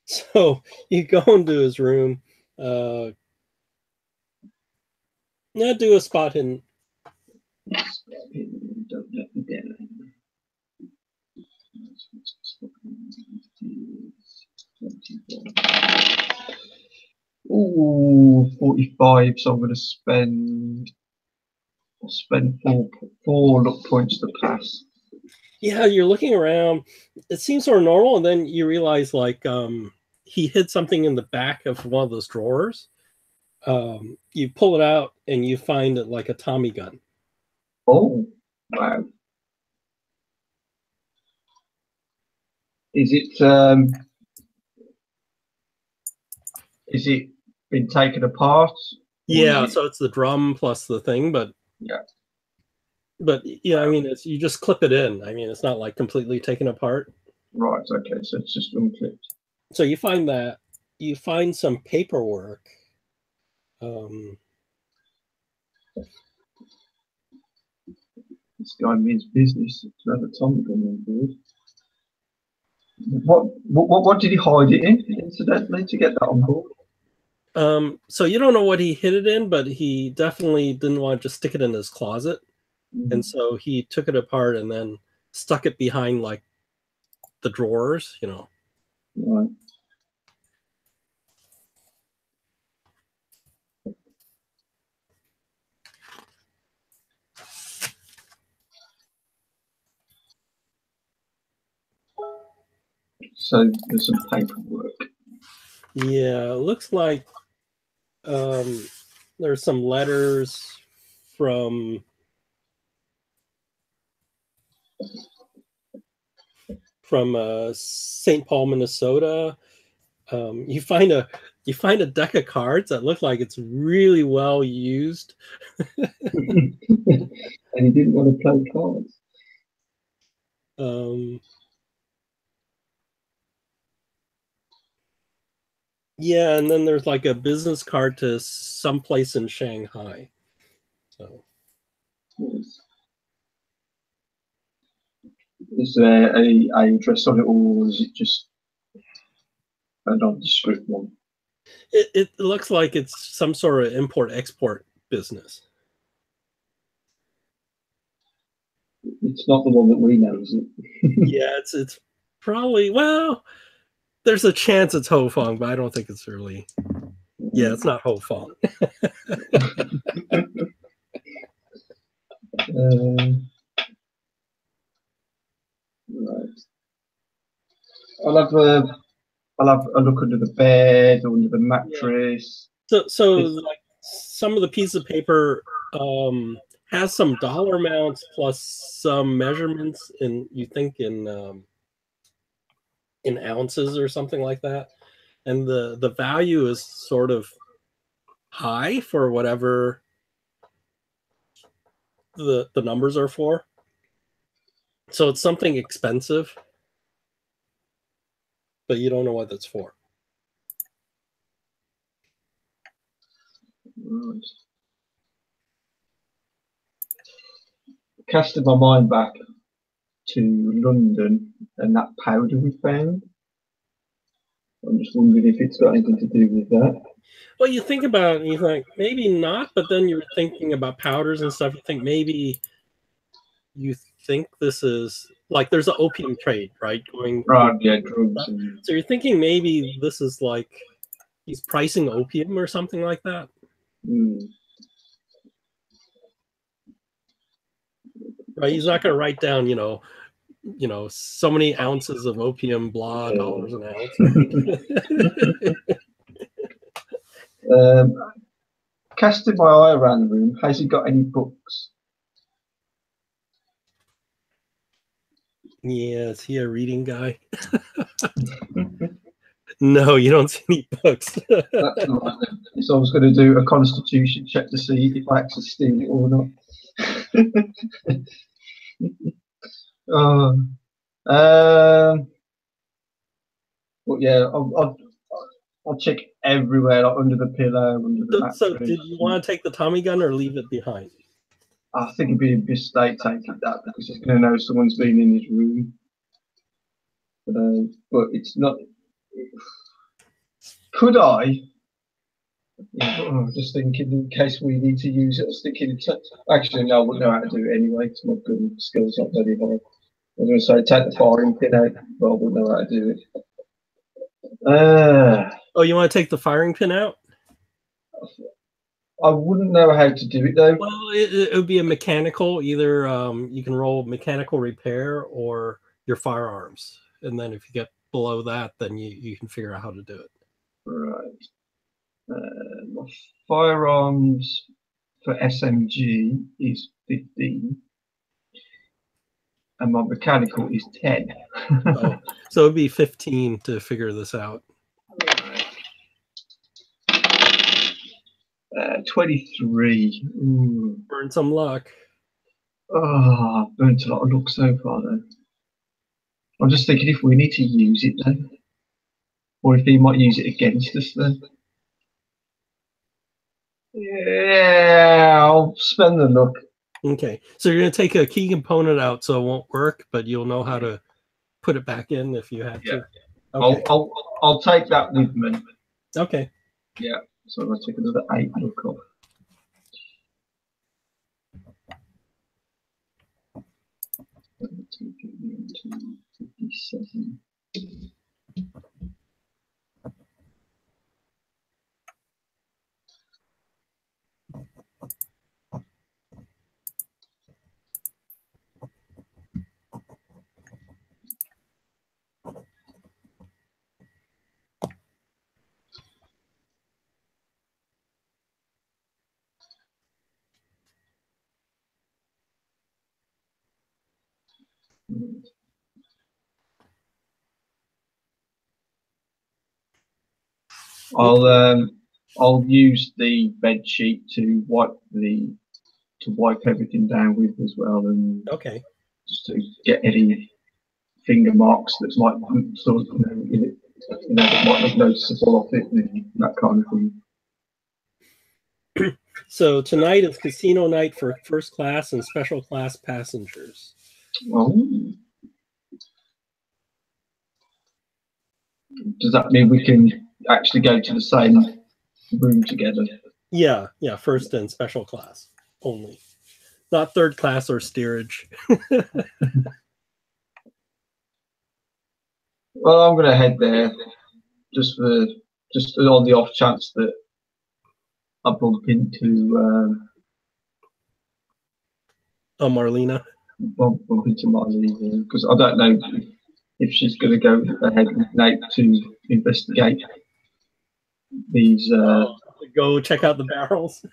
So you go into his room. Now do a spot hidden. Ooh, 45. So I'm going to spend four luck points to pass. Yeah, you're looking around. It seems sort of normal, and then you realize like he hid something in the back of one of those drawers. You pull it out, and you find it like a Tommy gun. Oh, wow! Is it been taken apart? Yeah, so it's the drum plus the thing, but yeah. But yeah, I mean, you just clip it in. I mean, it's not like completely taken apart. Right. Okay. So it's just unclipped. So you find that you find some paperwork. This guy means business to have a Tommy gun on board. What did he hide it in, incidentally, to get that on board? So you don't know what he hid it in, but he definitely didn't want to just stick it in his closet. And so he took it apart and then stuck it behind like the drawers, you know. Right. So there's some paperwork. Yeah, it looks like there's some letters from St. Paul, Minnesota. You find a deck of cards that look like it's really well used. And he didn't want to play cards. Yeah, and then there's like a business card to someplace in Shanghai. So is there a address on it, or is it just a nondescript one? It looks like it's some sort of import-export business. It's not the one that we know, is it? Yeah, it's probably, well, there's a chance it's Hofong, but I don't think it's really. Yeah, it's not Hofong. Right. I'll have a look under the bed, under the mattress. So like some of the piece of paper has some dollar amounts plus some measurements in ounces or something like that, and the value is sort of high for whatever the numbers are for. So it's something expensive, but you don't know what that's for. Right. Casting my mind back to London and that powder we found. I'm just wondering if it's got anything to do with that. Well, you think about it and you think maybe not, but then you're thinking about powders and stuff. You think maybe this is like there's an opium trade, right? Going Right, yeah, drugs. And, so you're thinking maybe this is like he's pricing opium or something like that. Right? He's not going to write down, so many ounces of opium, blah, dollars an ounce. Casting my eye around the room, has he got any books? Yeah, is he a reading guy? No, you don't see any books. That's all right then. So I was going to do a constitution check to see if I actually steal it or not. But yeah, I'll check everywhere, like under the pillow, under the mattress. So did you want to take the Tommy gun or leave it behind? I think it'd be a mistake taking that because he's going to know someone's been in his room. But it's not. Could I? Yeah, just thinking in case we need to use it. I was thinking, actually, no, I wouldn't know how to do it anyway because my gun skills aren't very high. I was going to say take the firing pin out, but I wouldn't know how to do it. Oh, you want to take the firing pin out? I wouldn't know how to do it though. Well, it would be a mechanical. Either you can roll mechanical repair or your firearms, and then if you get below that, then you can figure out how to do it. Right. My firearms for SMG is 15, and my mechanical is 10. Oh, so it'd be 15 to figure this out. 23. Ooh. Burn some luck. Oh, I've burnt a lot of luck so far though. I'm just thinking if we need to use it then, or if he might use it against us then. Yeah, I'll spend the luck. Okay, so you're going to take a key component out so it won't work, but you'll know how to put it back in if you have to. Okay. I'll take that with me. Okay. Yeah, so I'll take another 8 luck off. Take it into 57. I'll use the bed sheet to wipe everything down with as well, and Okay. just to get any finger marks that might sort of that might look noticeable off it and that kind of thing. So tonight is casino night for first class and special class passengers. Oh. Does that mean we can actually go to the same room together? Yeah, first and special class only. Not third class or steerage. Well, I'm going to head there just on the off chance that I bump into Marlena. Bump into Marlene, because I don't know if she's going to go ahead with Nate to investigate these. Go check out the barrels.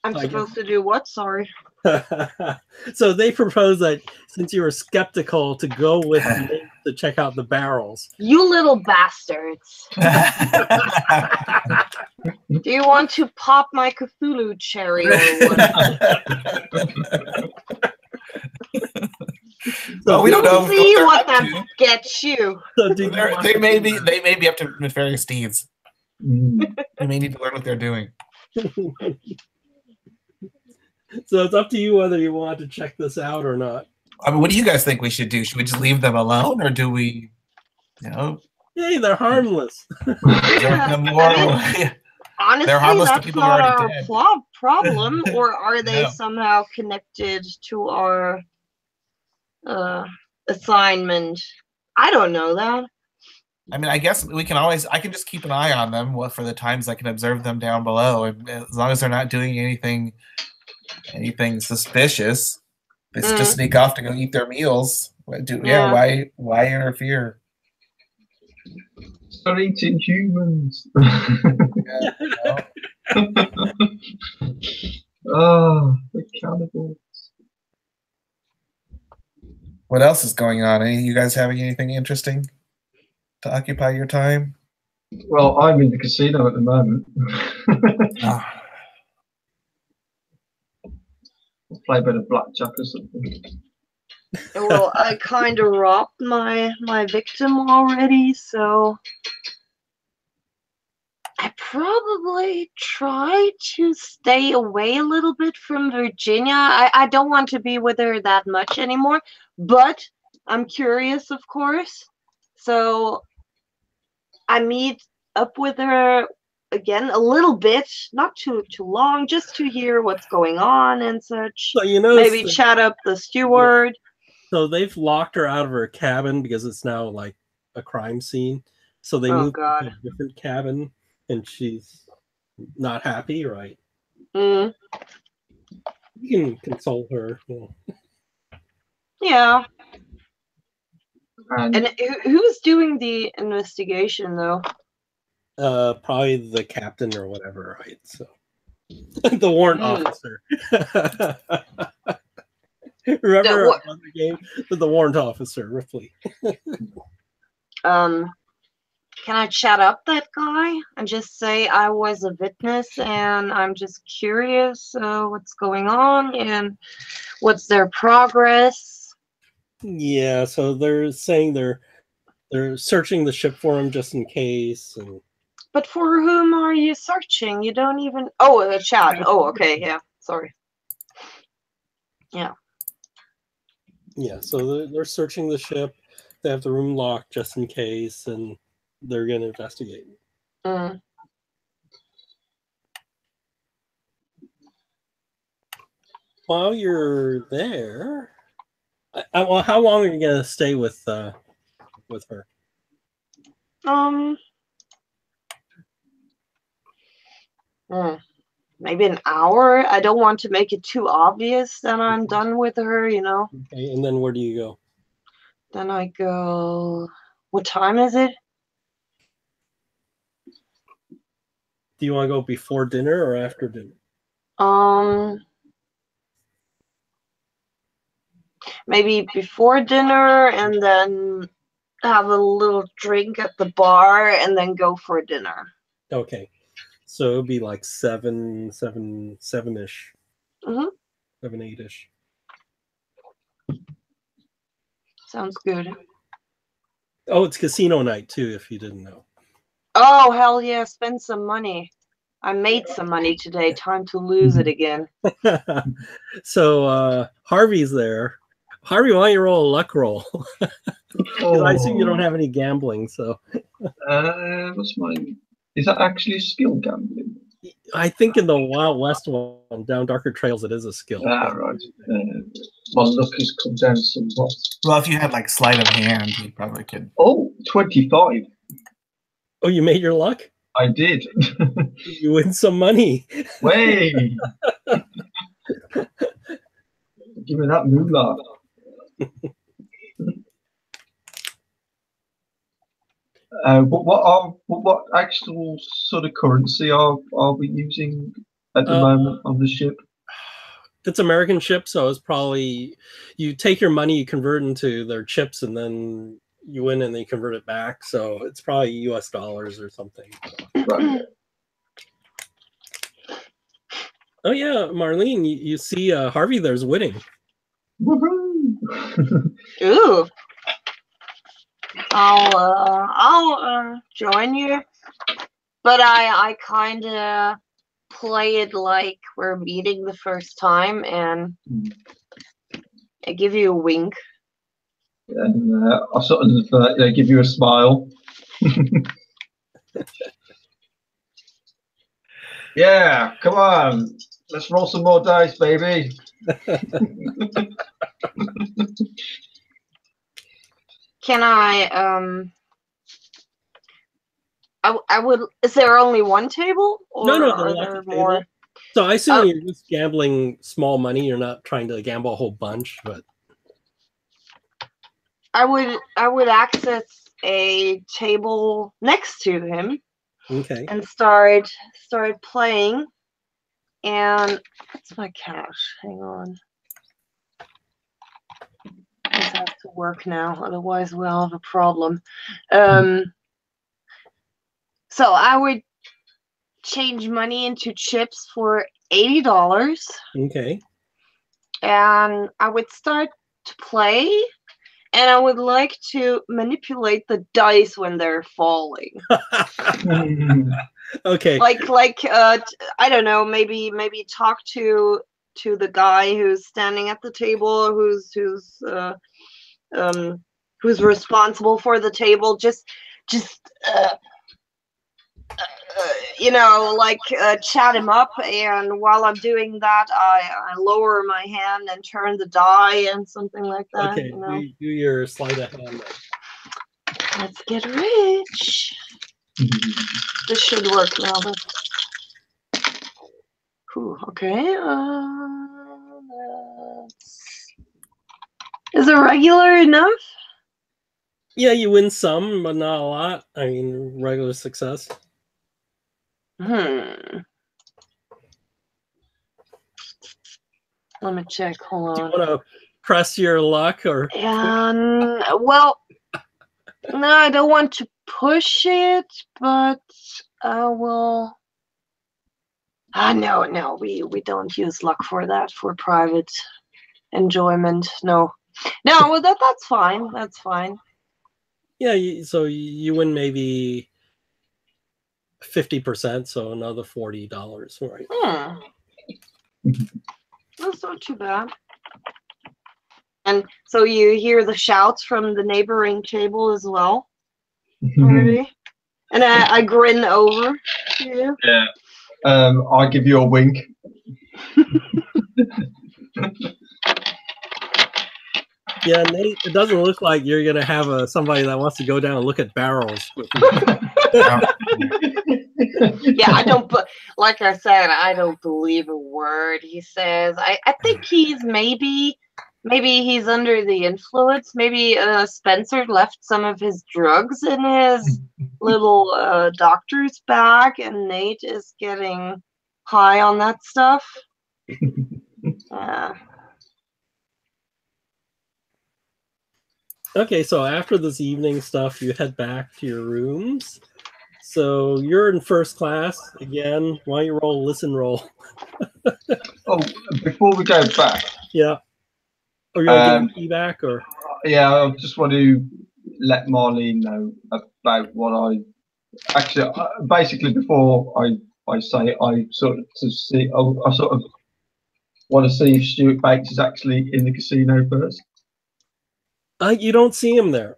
I'm supposed to do what? Sorry. So they propose that since you were skeptical to go with Nate to check out the barrels. You little bastards. Do you want to pop my Cthulhu cherry or what? So we don't know. See what that gets you. So they may be up to nefarious deeds. They may need to learn what they're doing. So it's up to you whether you want to check this out or not. I mean, what do you guys think we should do? Should we just leave them alone, or do we, Hey, they're harmless. Honestly, They're harmless to that's people who are not already our dead. problem. Or are they No. somehow connected to our assignment? I don't know that. I mean, I guess we can always. I can just keep an eye on them for the times I can observe them down below, and as long as they're not doing anything suspicious, they just sneak off to go eat their meals. Yeah. Why interfere? Start eating humans. Yeah, you know? Oh, the cannibal. What else is going on? Any you guys having anything interesting to occupy your time? Well, I'm in the casino at the moment. Ah, Play a bit of blackjack or something. Well, I kind of robbed my victim already, so I probably try to stay away a little bit from Virginia. I don't want to be with her that much anymore, but I'm curious, of course. So I meet up with her again a little bit, not too long, just to hear what's going on and such. So you know, Maybe chat up the steward. so they've locked her out of her cabin because it's now like a crime scene. So they Oh, moved God. to a different cabin, and she's not happy, right? Mm, You can console her. You know. yeah. And And who's doing the investigation, though? Probably the captain or whatever, right? So the warrant officer. Remember what- on the game? The warrant officer, Ripley. Can I chat up that guy and just say I was a witness and I'm just curious what's going on and what's their progress? Yeah, so they're saying they're searching the ship for him just in case, and But for whom are you searching? You don't even. Oh, the chat. Oh, okay. Yeah. Sorry. yeah, so they're searching the ship. They have the room locked just in case, and they're going to investigate. Mm. While you're there, well, how long are you going to stay with her? Maybe an hour. I don't want to make it too obvious that I'm done with her, you know. Okay, and then where do you go? Then I go. What time is it? Do you want to go before dinner or after dinner? Maybe before dinner and then have a little drink at the bar and then go for dinner. Okay, so it'll be like 7-ish, Mm-hmm. 7-8-ish. Sounds good. Oh, it's casino night too, if you didn't know. Oh, hell yeah, spend some money. I made some money today. Time to lose it again. So Harvey's there. Harvey, why don't you roll a luck roll? 'Cause I assume you don't have any gambling, so what's mine? Is that actually skill gambling? I think in the Wild West one, Down Darker Trails, it is a skill. Ah, right. My luck has come down somewhat. well, if you had like sleight of hand, you probably could. Oh, 25. Oh, you made your luck? I did. You win some money. Way. Give me that moolah. What actual sort of currency are we using at the moment on the ship? It's American ship, so it's probably you take your money, you convert into their chips, and then you win and they convert it back. So it's probably US dollars or something. Right. Oh yeah, Marlene, you see Harvey there's winning. Woohoo! Ooh. I'll join you, but I kind of play it like we're meeting the first time, and I give you a wink. And I sort of give you a smile. Yeah, come on. Let's roll some more dice, baby. Can I would. Is there only one table, or No, are there's lots there of more? tables. So I assume Oh. you're just gambling small money. You're not trying to gamble a whole bunch, but I would access a table next to him okay. and start playing. And what's my cash? Hang on. This has to work now, otherwise we'll have a problem. So I would change money into chips for $80, Okay. and I would start to play, and I would like to manipulate the dice when they're falling. Okay. I don't know, maybe talk to the guy who's standing at the table, who's responsible for the table. Just chat him up, and while I'm doing that, I lower my hand and turn the die and something like that. Okay. You know? Do your sleight of hand. Let's get rich. This should work now. Okay. Is a regular enough? Yeah, you win some, but not a lot. I mean, regular success. Let me check. Hold Do on. you want to press your luck or? Well, no, I don't want to push it, but I will. No, we don't use luck for that, for private enjoyment. No, well, that's fine. That's fine. Yeah, so you win maybe 50%, so another $40, right? That's not too bad. And so you hear the shouts from the neighboring table as well, already? And I grin over to you. Yeah. I give you a wink. Yeah, Nate, it doesn't look like you're gonna have somebody that wants to go down and look at barrels. Yeah, I don't. Like I said, I don't believe a word he says. I think he's maybe he's under the influence. Maybe Spencer left some of his drugs in his little doctor's bag, and Nate is getting high on that stuff. Okay, so after this evening stuff, you head back to your rooms. So you're in first class again. Why don't you roll listen roll? Oh, before we go back. Yeah. Are you gonna give the key back, or? Yeah, I just want to let Marlene know about what I actually. Basically, before I say, I sort of want to see if Stuart Bates is actually in the casino first. You don't see him there.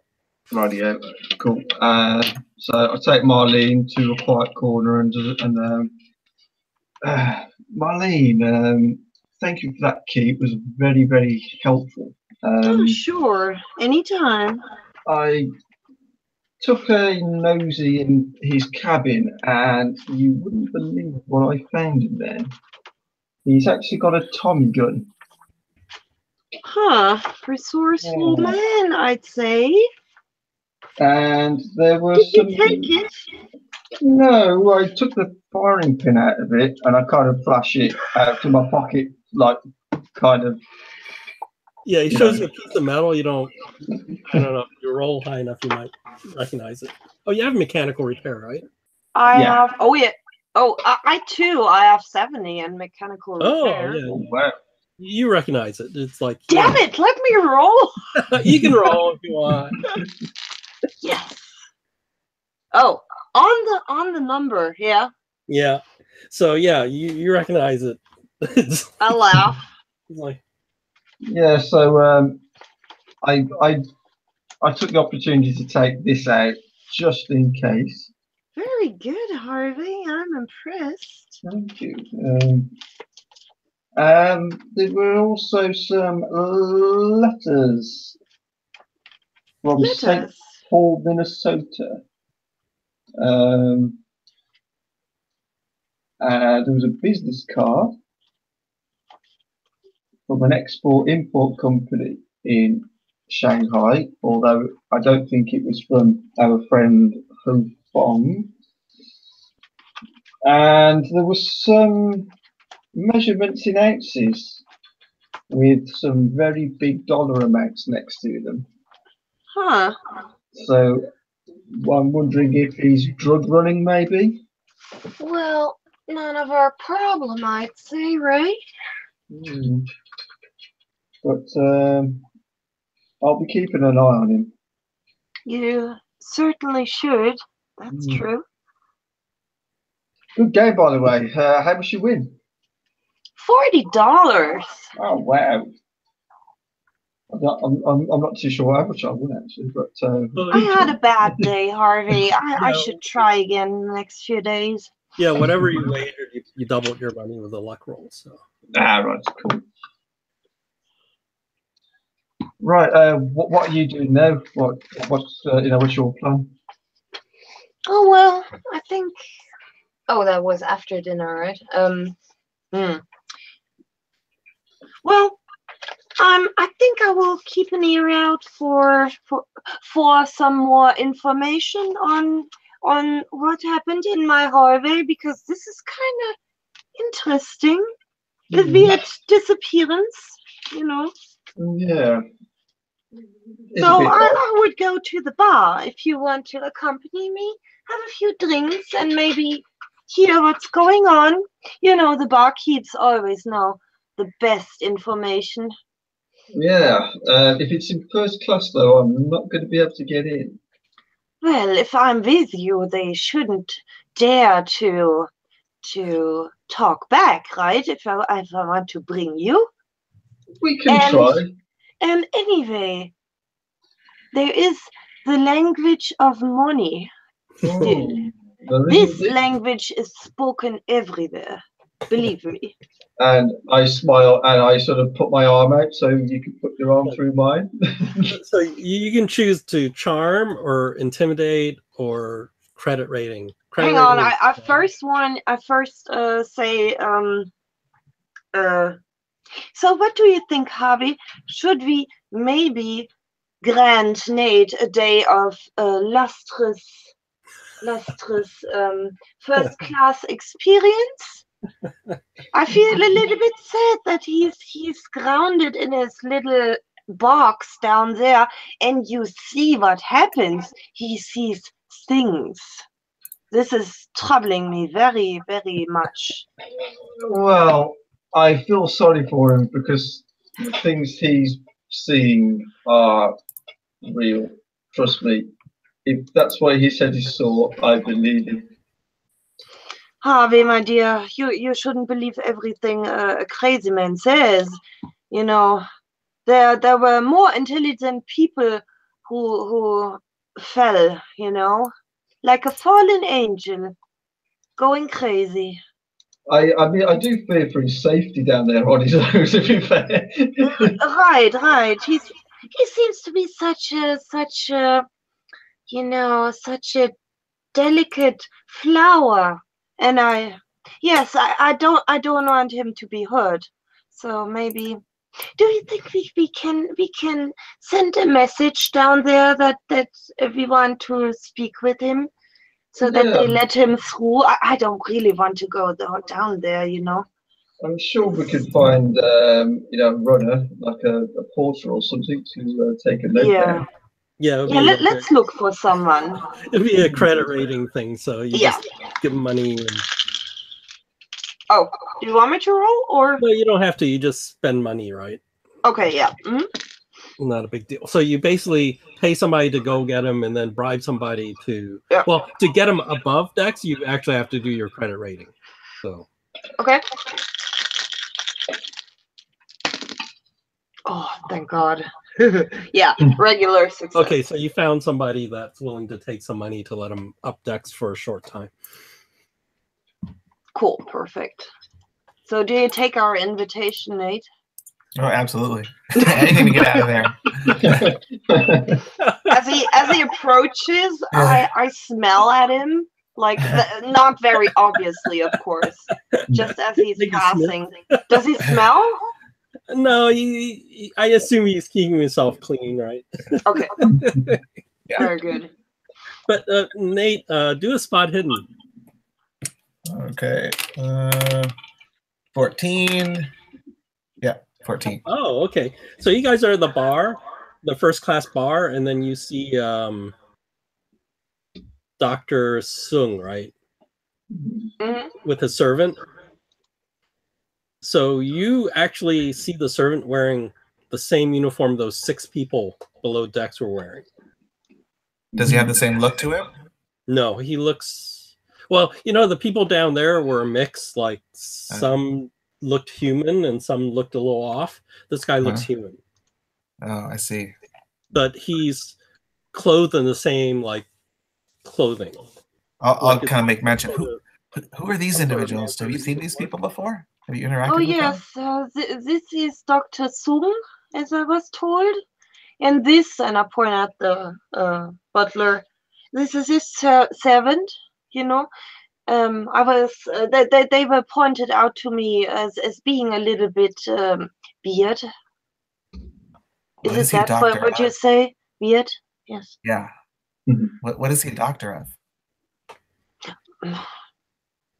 Radio, cool. So I take Marlene to a quiet corner and Marlene, thank you for that key. It was very, very helpful. Sure, anytime. I took a nosy in his cabin, and you wouldn't believe what I found in there. He's actually got a Tommy gun. Huh, resourceful man, I'd say. And there was Did you take it? No, I took the firing pin out of it and I kind of flash it out to my pocket, like kind of. Yeah, he shows you a piece of metal. I don't know. If you roll high enough, you might recognize it. Oh, you have mechanical repair, right? I have. Oh yeah. Oh, I too. I have 70 in mechanical repair. Oh yeah. Oh, wow. You recognize it. It's like. Damn it! Let me roll. You can roll if you want. Yes. Oh, on the number, yeah. Yeah. So yeah, you recognize it. I laugh. Like, yeah. So I took the opportunity to take this out just in case. Very Very good, Harvey. I'm impressed. Thank you. There were also some letters from St. Letters. Paul, Minnesota. There was a business card from an export-import company in Shanghai, although I don't think it was from our friend Hu Fong. And there was some measurements in ounces with some very big dollar amounts next to them. Huh. So I'm wondering if he's drug running, maybe. Well, none of our problem, I'd say, right? But I'll be keeping an eye on him. You certainly should. That's true. Good game, by the way. How much you win? $40. Oh wow! I'm not too sure how much I won actually, but I had a bad day, Harvey. I Yeah. should try again in the next few days. Yeah, whatever you wagered, you doubled your money with a luck roll. So right, cool. Right, what are you doing now? What's your plan? Oh, well, I think... Oh, that was after dinner, right? Well, I think I will keep an ear out for some more information on what happened in my hallway, because this is kind of interesting. The weird disappearance, you know. Yeah. So I would go to the bar if you want to accompany me, have a few drinks, and maybe hear what's going on. You know, the barkeeps always know the best information. Yeah. If it's in first class, though, I'm not going to be able to get in. Well, if I'm with you, they shouldn't dare to talk back, right? If I want to bring you. We can try. And anyway, there is the language of money still. This language is spoken everywhere, believe me. And I smile and I sort of put my arm out so you can put your arm through mine. So you can choose to charm or intimidate or credit rating. Hang on, I first say so what do you think, Harvey? Should we maybe grant Nate a day of lustrous first class experience? I feel a little bit sad that he's grounded in his little box down there, and you see what happens. He sees things. This is troubling me very, very much. Well, I feel sorry for him because the things he's seeing are real. Trust me. If that's what he said he saw, I believe him. Harvey, my dear, you shouldn't believe everything a crazy man says. You know, there were more intelligent people who fell, you know, like a fallen angel, going crazy. I mean, I do fear for his safety down there on his own, to be fair. Right. He seems to be such a delicate flower, and I don't want him to be hurt. So maybe, do you think we can send a message down there that we want to speak with him, so that they let him through? I don't really want to go down there, you know. I'm sure we could find, a runner, like a porter or something, to take a note down. Yeah, let's look for someone. It'd be a credit rating thing, so you just give them money. And... Oh, do you want me to roll, or? No, you don't have to. You just spend money, right? Okay, yeah. Not a big deal. So you basically pay somebody to go get them, and then bribe somebody to. Yeah. Well, to get them above Dex, you actually have to do your credit rating. So. Okay. Oh, thank God. Yeah, regular success. Okay, so you found somebody that's willing to take some money to let him up decks for a short time. Cool, perfect. So do you take our invitation, Nate? Oh, absolutely. Anything to get out of there. As he approaches, I smell at him, like not very obviously, of course, just as he's Take a passing. Does he smell? No, I assume he's keeping himself clean, right? Okay, Yeah. very good. But Nate, do a spot hidden. Okay. 14. Yeah, 14. Oh, okay. So you guys are at the bar, the first class bar, and then you see Dr. Sung, right? Mhm. With his servant. So you actually see the servant wearing the same uniform those 6 people below decks were wearing. Does he have the same look to him? No, he looks well, the people down there were a mix, like some looked human and some looked a little off. This guy looks human. Oh, I see. But he's clothed in the same clothing. I'll kind of make mention. Who are these individuals? Have you seen these people before? Have you interacted Oh with yes, them? this is Dr. Sung, as I was told, and this, and I point at the butler. This is his servant. I was they were pointed out to me as being a little bit weird. What Is he a that doctor what you of? say? Weird? Yes. Yeah. What is he a doctor of? A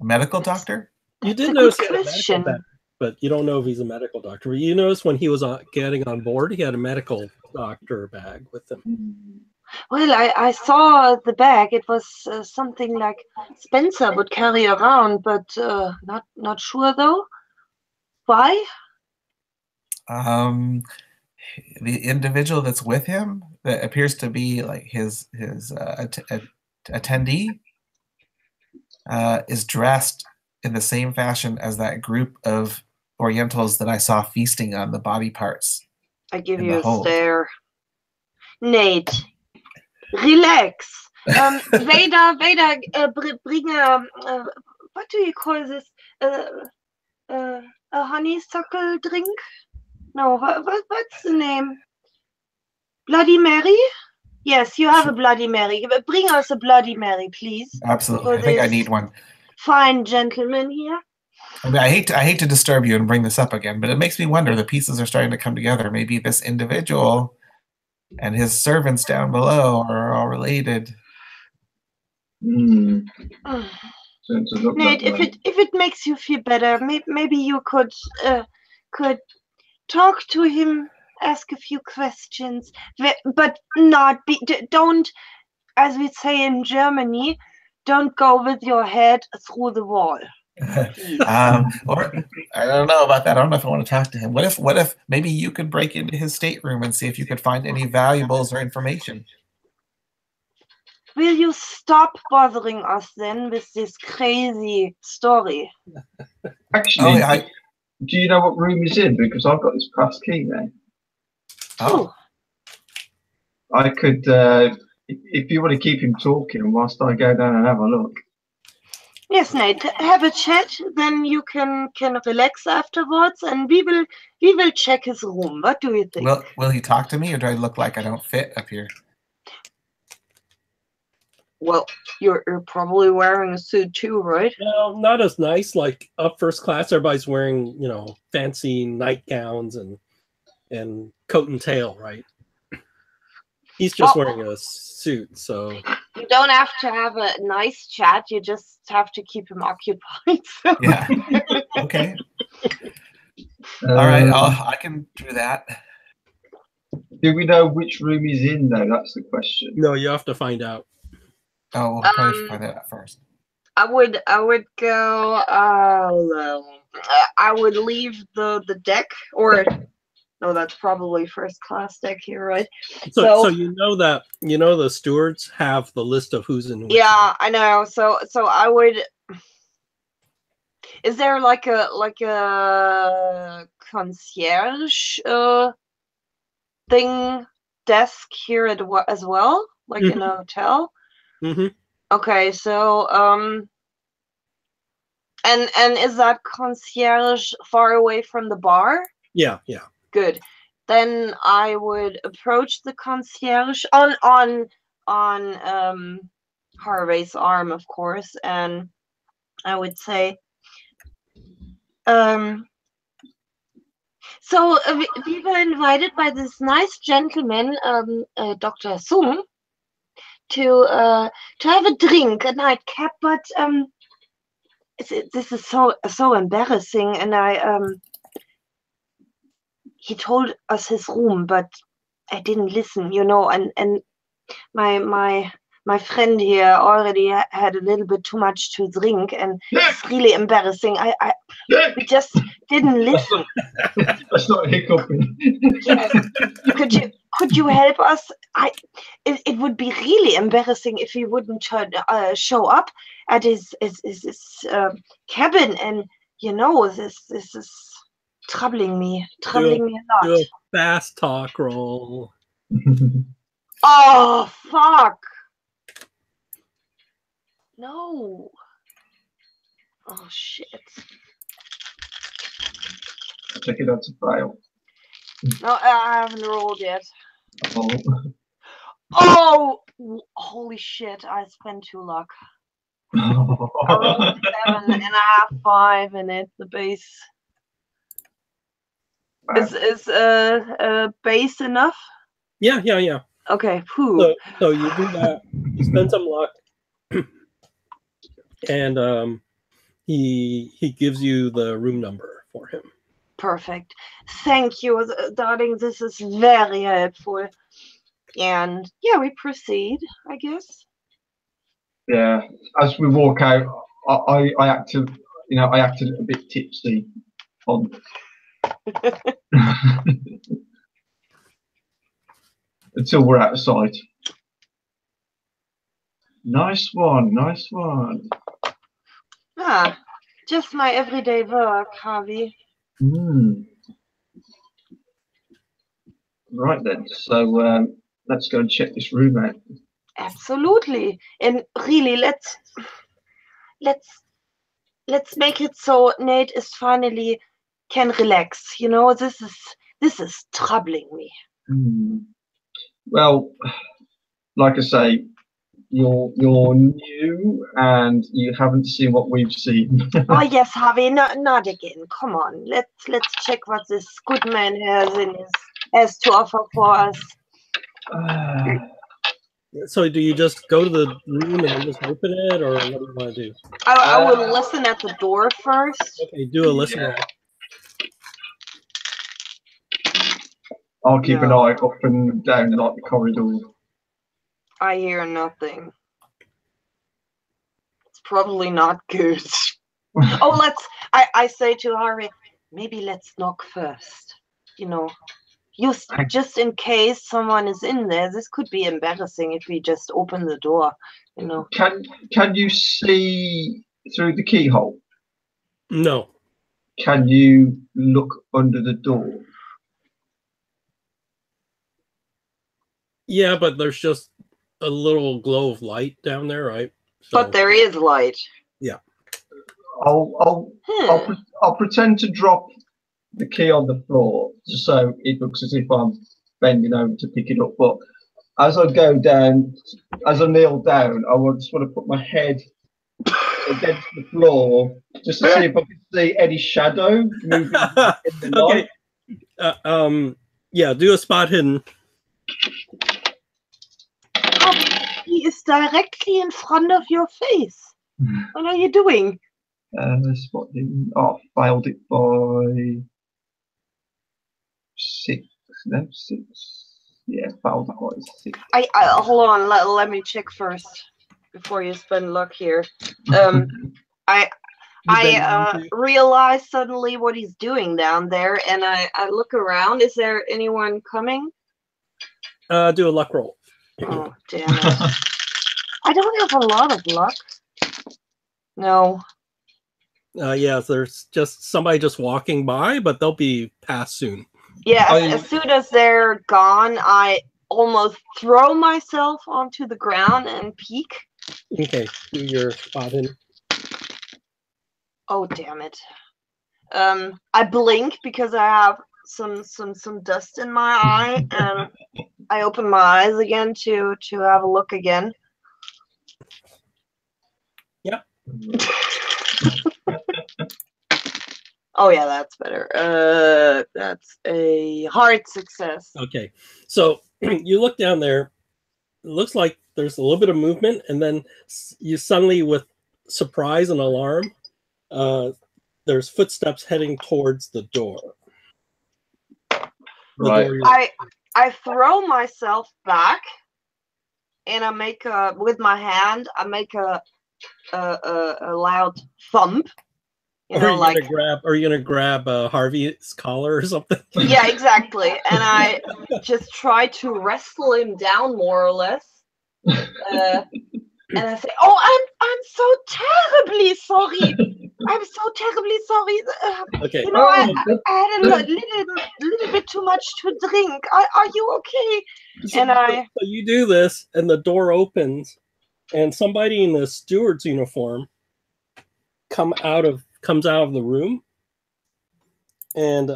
medical doctor? You That's did a notice good he had a medical question. bag, but you don't know if he's a medical doctor. But you notice when he was getting on board, he had a medical doctor bag with him. Well, I saw the bag. It was something like Spencer would carry around, but not sure though. Why? The individual that's with him that appears to be like his attendee is dressed in the same fashion as that group of Orientals that I saw feasting on the body parts. I give in you the a hold. stare. Relax. Vader, bring what do you call this? A honeysuckle drink? No, what's the name? Bloody Mary? Yes, you have a Bloody Mary. Bring us a Bloody Mary, please. Absolutely. For I think I this need one. fine gentleman here. I mean, I hate to disturb you and bring this up again, but it makes me wonder. The pieces are starting to come together. Maybe this individual and his servants down below are all related. Nate, Nate, if it makes you feel better, maybe you could talk to him, ask a few questions, but don't, as we say in Germany, don't go with your head through the wall. Or I don't know about that. I don't know if I want to talk to him. What if maybe you could break into his stateroom and see if you could find any valuables or information? Will you stop bothering us then with this crazy story? Actually, Oh, do you know what room he's in? Because I've got his pass key now. oh, I could, if you want to keep him talking whilst I go down and have a look. Yes, Nate, have a chat, then you can relax afterwards, and we will check his room. What do you think? will he talk to me, or do I look like I don't fit up here? Well, you're probably wearing a suit too, right? No, not as nice. Like up first class, everybody's wearing fancy nightgowns and coat and tail, right? He's just wearing a suit, so You don't have to have a nice chat. You just have to keep him occupied. Yeah. Okay. All right. I can do that. Do we know which room he's in, though? That's the question. no, you have to find out. Oh, we'll probably should find that out first. I would go. I would leave the deck, or no, that's probably first class deck here, right? So you know that the stewards have the list of who's in. Yeah, I know. So I would. Is there like a concierge thing desk here as well, like in a hotel? Mm-hmm. Okay, so and is that concierge far away from the bar? Yeah. Good. Then I would approach the concierge on Harvey's arm, of course, and I would say, so we were invited by this nice gentleman, Dr. Sung, to have a drink, a nightcap, but this is so embarrassing, and he told us his room, but I didn't listen, and my friend here already had a little bit too much to drink, and it's really embarrassing. We just didn't listen. That's not hiccuping. Yeah. Could you help us? It would be really embarrassing if he wouldn't show up at his cabin, and this is troubling me a lot. Do a fast talk roll. Oh fuck! No. Oh shit. Check it out to fail. No, I haven't rolled yet. Oh. Oh, holy shit! I spent 2 luck. I rolled 7.5, 5, and it's the base. Is base enough? Yeah. Okay. Whew. So you do that. You spend some luck, and he gives you the room number for him. Perfect. Thank you, darling. This is very helpful. And yeah, we proceed, I guess. Yeah. As we walk out, I acted a bit tipsy on. Until we're out of sight. Nice one. Ah, just my everyday work, Harvey. Right then. So let's go and check this room out. Absolutely. And really, let's make it so Nate is finally can relax. This is troubling me. Well, like I say, you're new and you haven't seen what we've seen. Oh yes, Harvey, not again. Come on, let's check what this good man has to offer for us. So do you just go to the room and just open it, or what do you want to do? I will listen at the door first. Okay, do a listen roll. I'll keep an eye up and down like the corridor. I hear nothing. It's probably not good. Oh, I say to Harvey, maybe let's knock first. Just in case someone is in there. This could be embarrassing if we just open the door. Can you see through the keyhole? No. Can you look under the door? Yeah, but there's just a little glow of light down there, right? So, but there is light. Yeah. I'll pretend to drop the key on the floor just so it looks as if I'm bending over to pick it up. But as I go down, as I kneel down, I just want to put my head against the floor just to see if I can see any shadow moving in the light. Okay. Yeah, do a spot hidden. He is directly in front of your face. What are you doing? Spot hidden. Oh, failed it by 6. No, 6. Yeah, failed it by 6. I hold on. Let me check first before you spend luck here. I realize suddenly what he's doing down there, and I look around. Is there anyone coming? Do a luck roll. Oh, damn it. I don't have a lot of luck. No. Yeah, there's just somebody just walking by, but they'll be past soon. Yeah, I- as soon as they're gone, I almost throw myself onto the ground and peek. Okay, do your spot hidden. Oh damn it! I blink because I have some dust in my eye, and I open my eyes again to have a look again. Oh yeah, that's better. That's a hard success. Okay, so you look down there. It looks like there's a little bit of movement, and then you suddenly, with surprise and alarm, there's footsteps heading towards the door. Right. I throw myself back, and I make with my hand. I make a loud thump. You know, like Are you gonna grab Harvey's collar or something? yeah, exactly. And I just try to wrestle him down more or less. And I say, "Oh, I'm so terribly sorry. I'm so terribly sorry. Okay. You know, I had a little bit too much to drink. Are you okay?" And So you do this, and the door opens, and somebody in the steward's uniform comes out of the room, and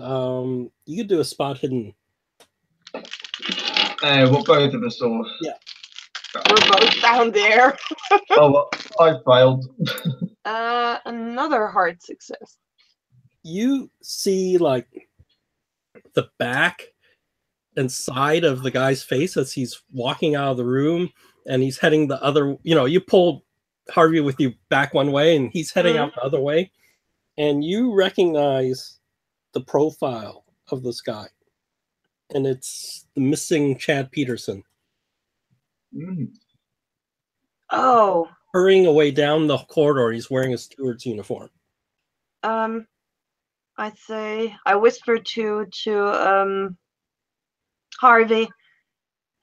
you could do a spot hidden. What both of us saw. Yeah. we're both down there. Oh, I failed. Another hard success. You see like the back and side of the guy's face as he's walking out of the room, and he's heading the other. You pulled Harvey with you back one way, and he's heading out the other way, and you recognize the profile of this guy, and it's the missing Chad Peterson. Oh. Hurrying away down the corridor. He's wearing a steward's uniform. I'd say I whisper to Harvey.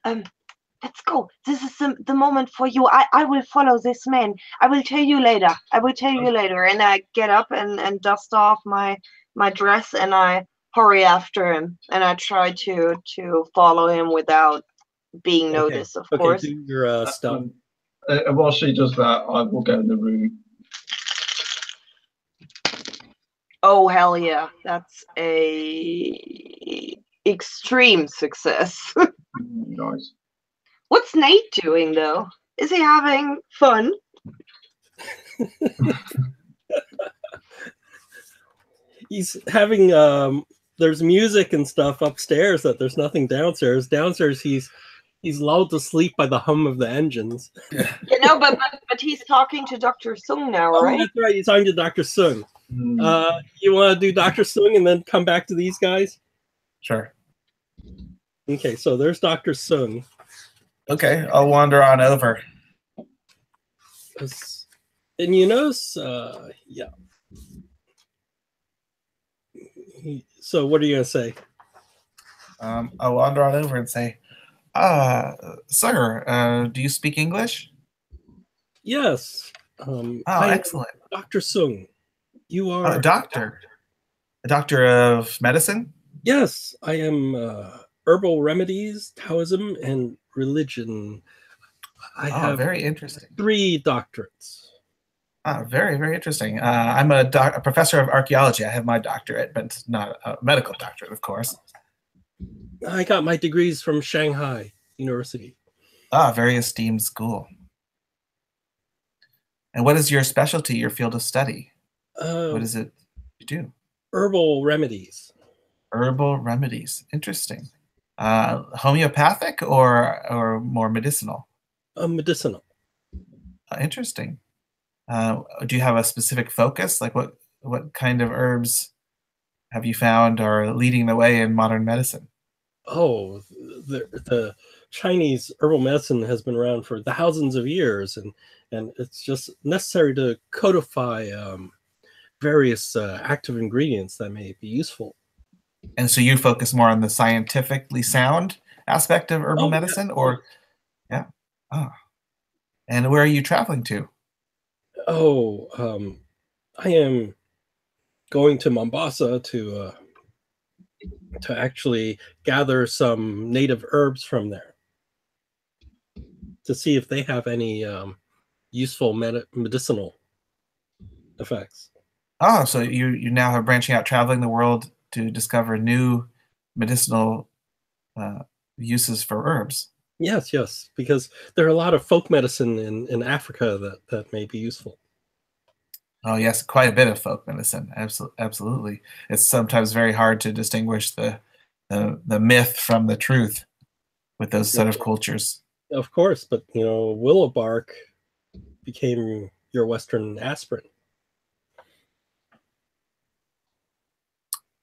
Let's go. This is the moment for you. I will follow this man. I will tell you later. And I get up and dust off my dress, and I hurry after him, and I try to follow him without being noticed, of course. Do your stuff. And while she does that, I will go in the room. Oh hell yeah! That's a extreme success. Nice. What's Nate doing though? Is he having fun? He's having there's music and stuff upstairs that there's nothing downstairs. Downstairs he's lulled to sleep by the hum of the engines. But he's talking to Dr. Sung now, right? That's right. He's talking to Dr. Sung. You want to do Dr. Sung and then come back to these guys? Sure. Okay, so there's Dr. Sung. Okay, I'll wander on over. And you notice, yeah. So what are you going to say? I'll wander on over and say, sir, do you speak English? Yes. Excellent. Dr. Sung. You are a doctor. A doctor of medicine? Yes, I am herbal remedies, Taoism, and religion. I have very interesting. 3 doctorates. Very, very interesting. I'm a professor of archaeology. I have my doctorate, but not a medical doctorate, of course. I got my degrees from Shanghai University. Very esteemed school. And what is your specialty, your field of study? What is it you do? Herbal remedies. Herbal remedies. Interesting. Homeopathic or more medicinal? Medicinal. Interesting. Do you have a specific focus? Like what kind of herbs have you found are leading the way in modern medicine? Oh, the Chinese herbal medicine has been around for thousands of years, and it's just necessary to codify various active ingredients that may be useful. And so you focus more on the scientifically sound aspect of herbal medicine, or yeah. And where are you traveling to? I am going to Mombasa to to actually gather some native herbs from there to see if they have any useful medicinal effects. Oh, so you now are branching out, traveling the world to discover new medicinal uses for herbs. Yes, yes, because there are a lot of folk medicine in Africa that may be useful. Oh yes, quite a bit of folk medicine. Absolutely. It's sometimes very hard to distinguish the myth from the truth with those sort of cultures. Of course, but willow bark became your Western aspirin.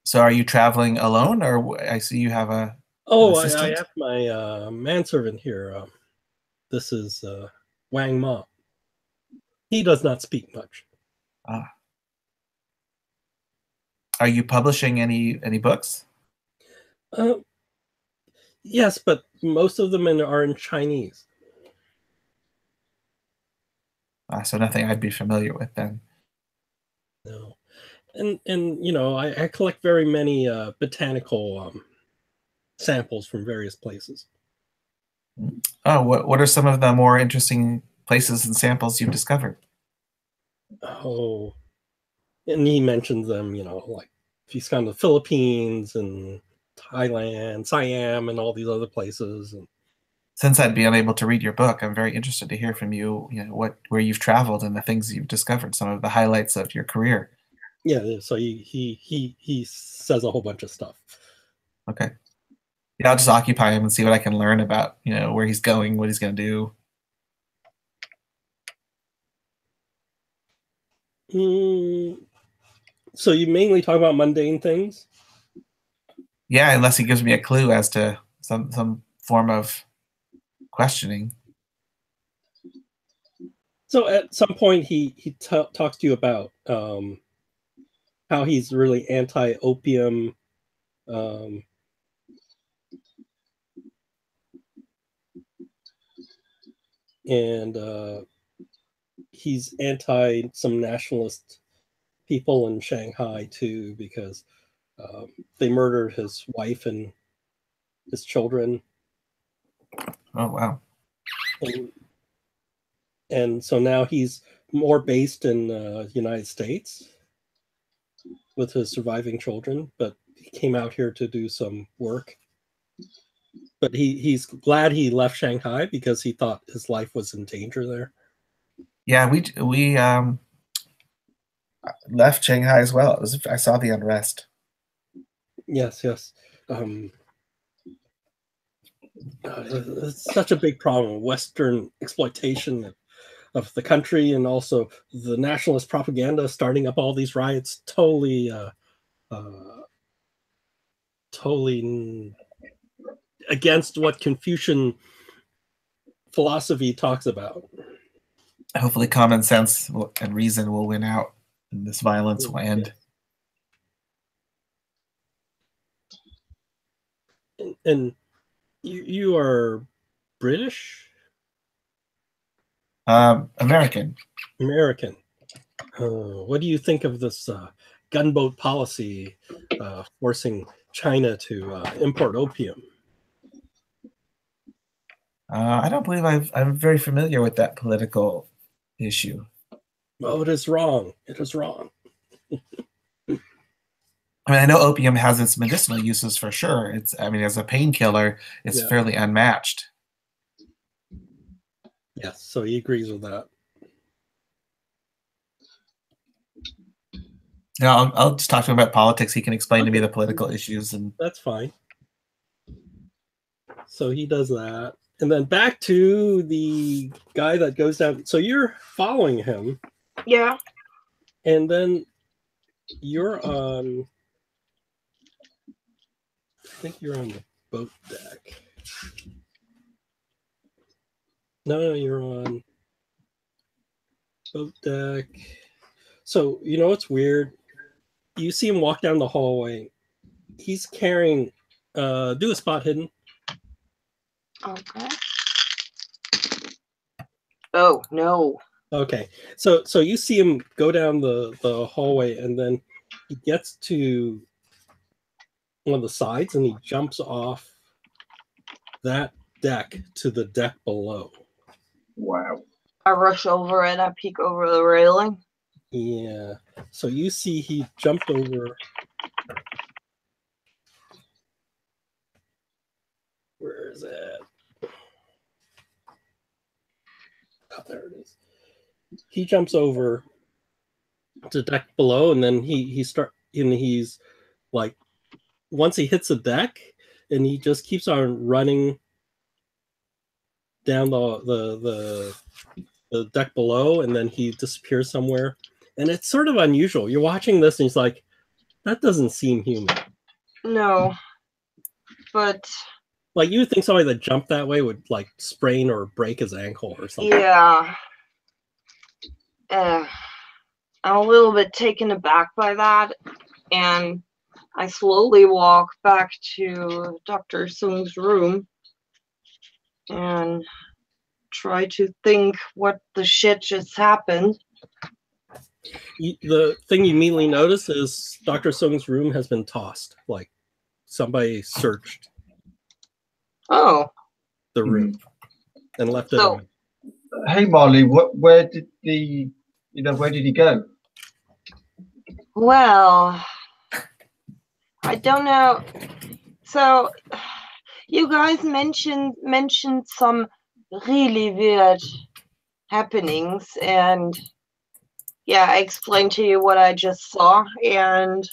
So are you traveling alone, or I see you have a Oh, an I assistant? have my manservant here. This is Wang Ma. He does not speak much. Ah. Are you publishing any books? Yes, but most of them are in Chinese. So nothing I'd be familiar with then. No, and I collect very many botanical samples from various places. Oh, what are some of the more interesting places and samples you've discovered? Oh, and he mentions them, like he's gone to the Philippines and Thailand, Siam, and all these other places. And Since I'd be unable to read your book, I'm very interested to hear from you. Where you've traveled and the things you've discovered, some of the highlights of your career. yeah, so he says a whole bunch of stuff. Okay. Yeah, I'll just occupy him and see what I can learn about, where he's going, what he's going to do. So you mainly talk about mundane things? Yeah, unless he gives me a clue as to some form of questioning. So at some point he talks to you about how he's really anti-opium. And he's anti some nationalist people in Shanghai too, because they murdered his wife and his children. Oh, wow. And so now he's more based in the United States with his surviving children, but he came out here to do some work. But he's glad he left Shanghai because he thought his life was in danger there. Yeah, we left Shanghai as well. I saw the unrest. Yes. It's such a big problem, Western exploitation of the country, and also the nationalist propaganda starting up all these riots. Totally against what Confucian philosophy talks about. Hopefully common sense and reason will win out and this violence will end. And you are British? American. American. What do you think of this gunboat policy forcing China to import opium? I don't believe I'm very familiar with that political issue. Well, it is wrong. It is wrong. I mean, I know opium has its medicinal uses for sure. As a painkiller, it's fairly unmatched. Yes, so he agrees with that. Yeah, I'll just talk to him about politics. He can explain to me the political issues, and that's fine. So he does that. And then back to the guy that goes down. So you're following him. Yeah. And then you're on, I think you're on the boat deck. No, you're on boat deck. So, what's weird? You see him walk down the hallway. He's carrying, do a spot hidden. Okay. Oh, no. Okay. So you see him go down the hallway, and then he gets to one of the sides, and he jumps off that deck to the deck below. Wow. I rush over and I peek over the railing. Yeah. So you see he jumped over. Where is it? Oh, there it is. He jumps over to deck below, and then he's like, once he hits the deck, and he just keeps on running down the deck below, and then he disappears somewhere. And it's sort of unusual. You're watching this, and he's like, that doesn't seem human. No, but Like, you would think somebody that jumped that way would like sprain or break his ankle or something. yeah. I'm a little bit taken aback by that, and I slowly walk back to Dr. Sung's room and try to think what the shit just happened. The thing you immediately notice is Dr. Sung's room has been tossed. Like, somebody searched Oh, the room and left it. So- on. Hey Marley, where did he go? well, I don't know. So, you guys mentioned some really weird happenings, and yeah, I explained to you what I just saw, and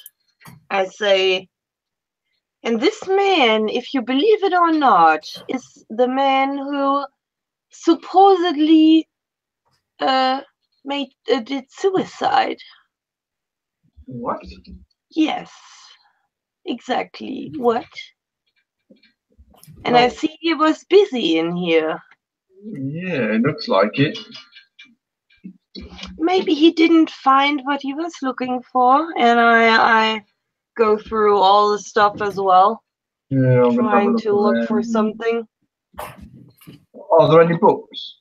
I say, and this man, if you believe it or not, is the man who supposedly did suicide. What? Yes, exactly. What? And I Well- see he was busy in here. Yeah, it looks like it. Maybe he didn't find what he was looking for, and I go through all the stuff as well, Yeah, I'm gonna have a trying to look for around. something. Are there any books?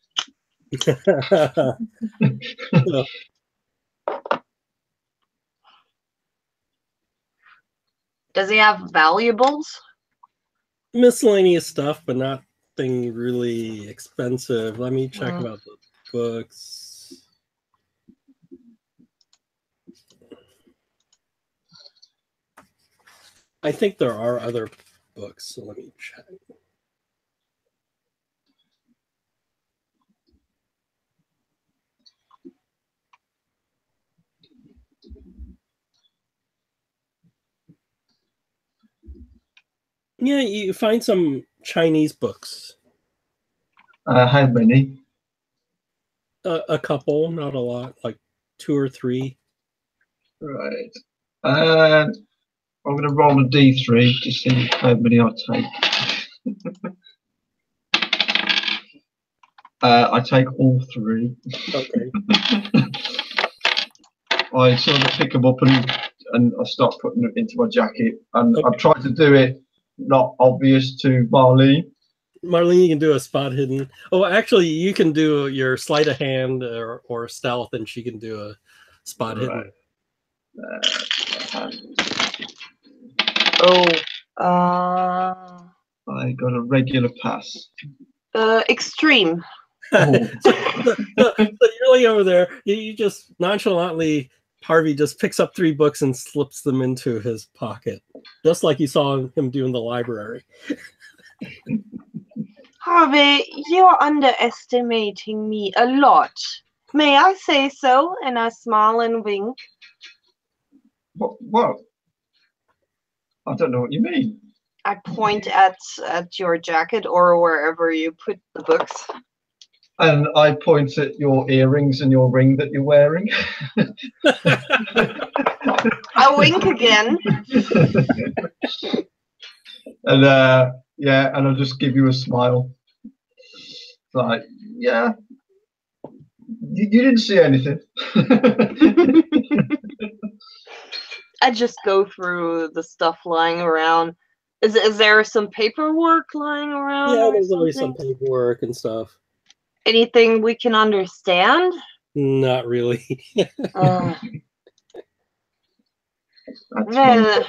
Does he have valuables? Miscellaneous stuff, but nothing really expensive. Let me check Mm. about the books. I think there are other books, so let me check. Yeah, you find some Chinese books. How many? A couple, not a lot, like 2 or 3. Right. And I'm gonna roll a D3 to see how many I take. I take all 3. Okay. I sort of pick them up and I start putting them into my jacket. And Okay. I've tried to do it not obvious to Marlene. Marlene, you can do a spot hidden. Oh, actually, you can do your sleight of hand or stealth, and she can do a spot hidden. Oh, I got a regular pass. extreme. Oh, So you're like over there. You just nonchalantly, Harvey just picks up 3 books and slips them into his pocket, just like you saw him do in the library. Harvey, you're underestimating me a lot. May I say so? And I smile and wink. what? I don't know what you mean. I point at your jacket or wherever you put the books. And I point at your earrings and your ring that you're wearing. I wink again. And yeah, and I'll just give you a smile. Like, yeah, you didn't see anything. I just go through the stuff lying around. Is there some paperwork lying around? Yeah, or there's always some something? paperwork and stuff. Anything we can understand? Not really. Uh, That's well,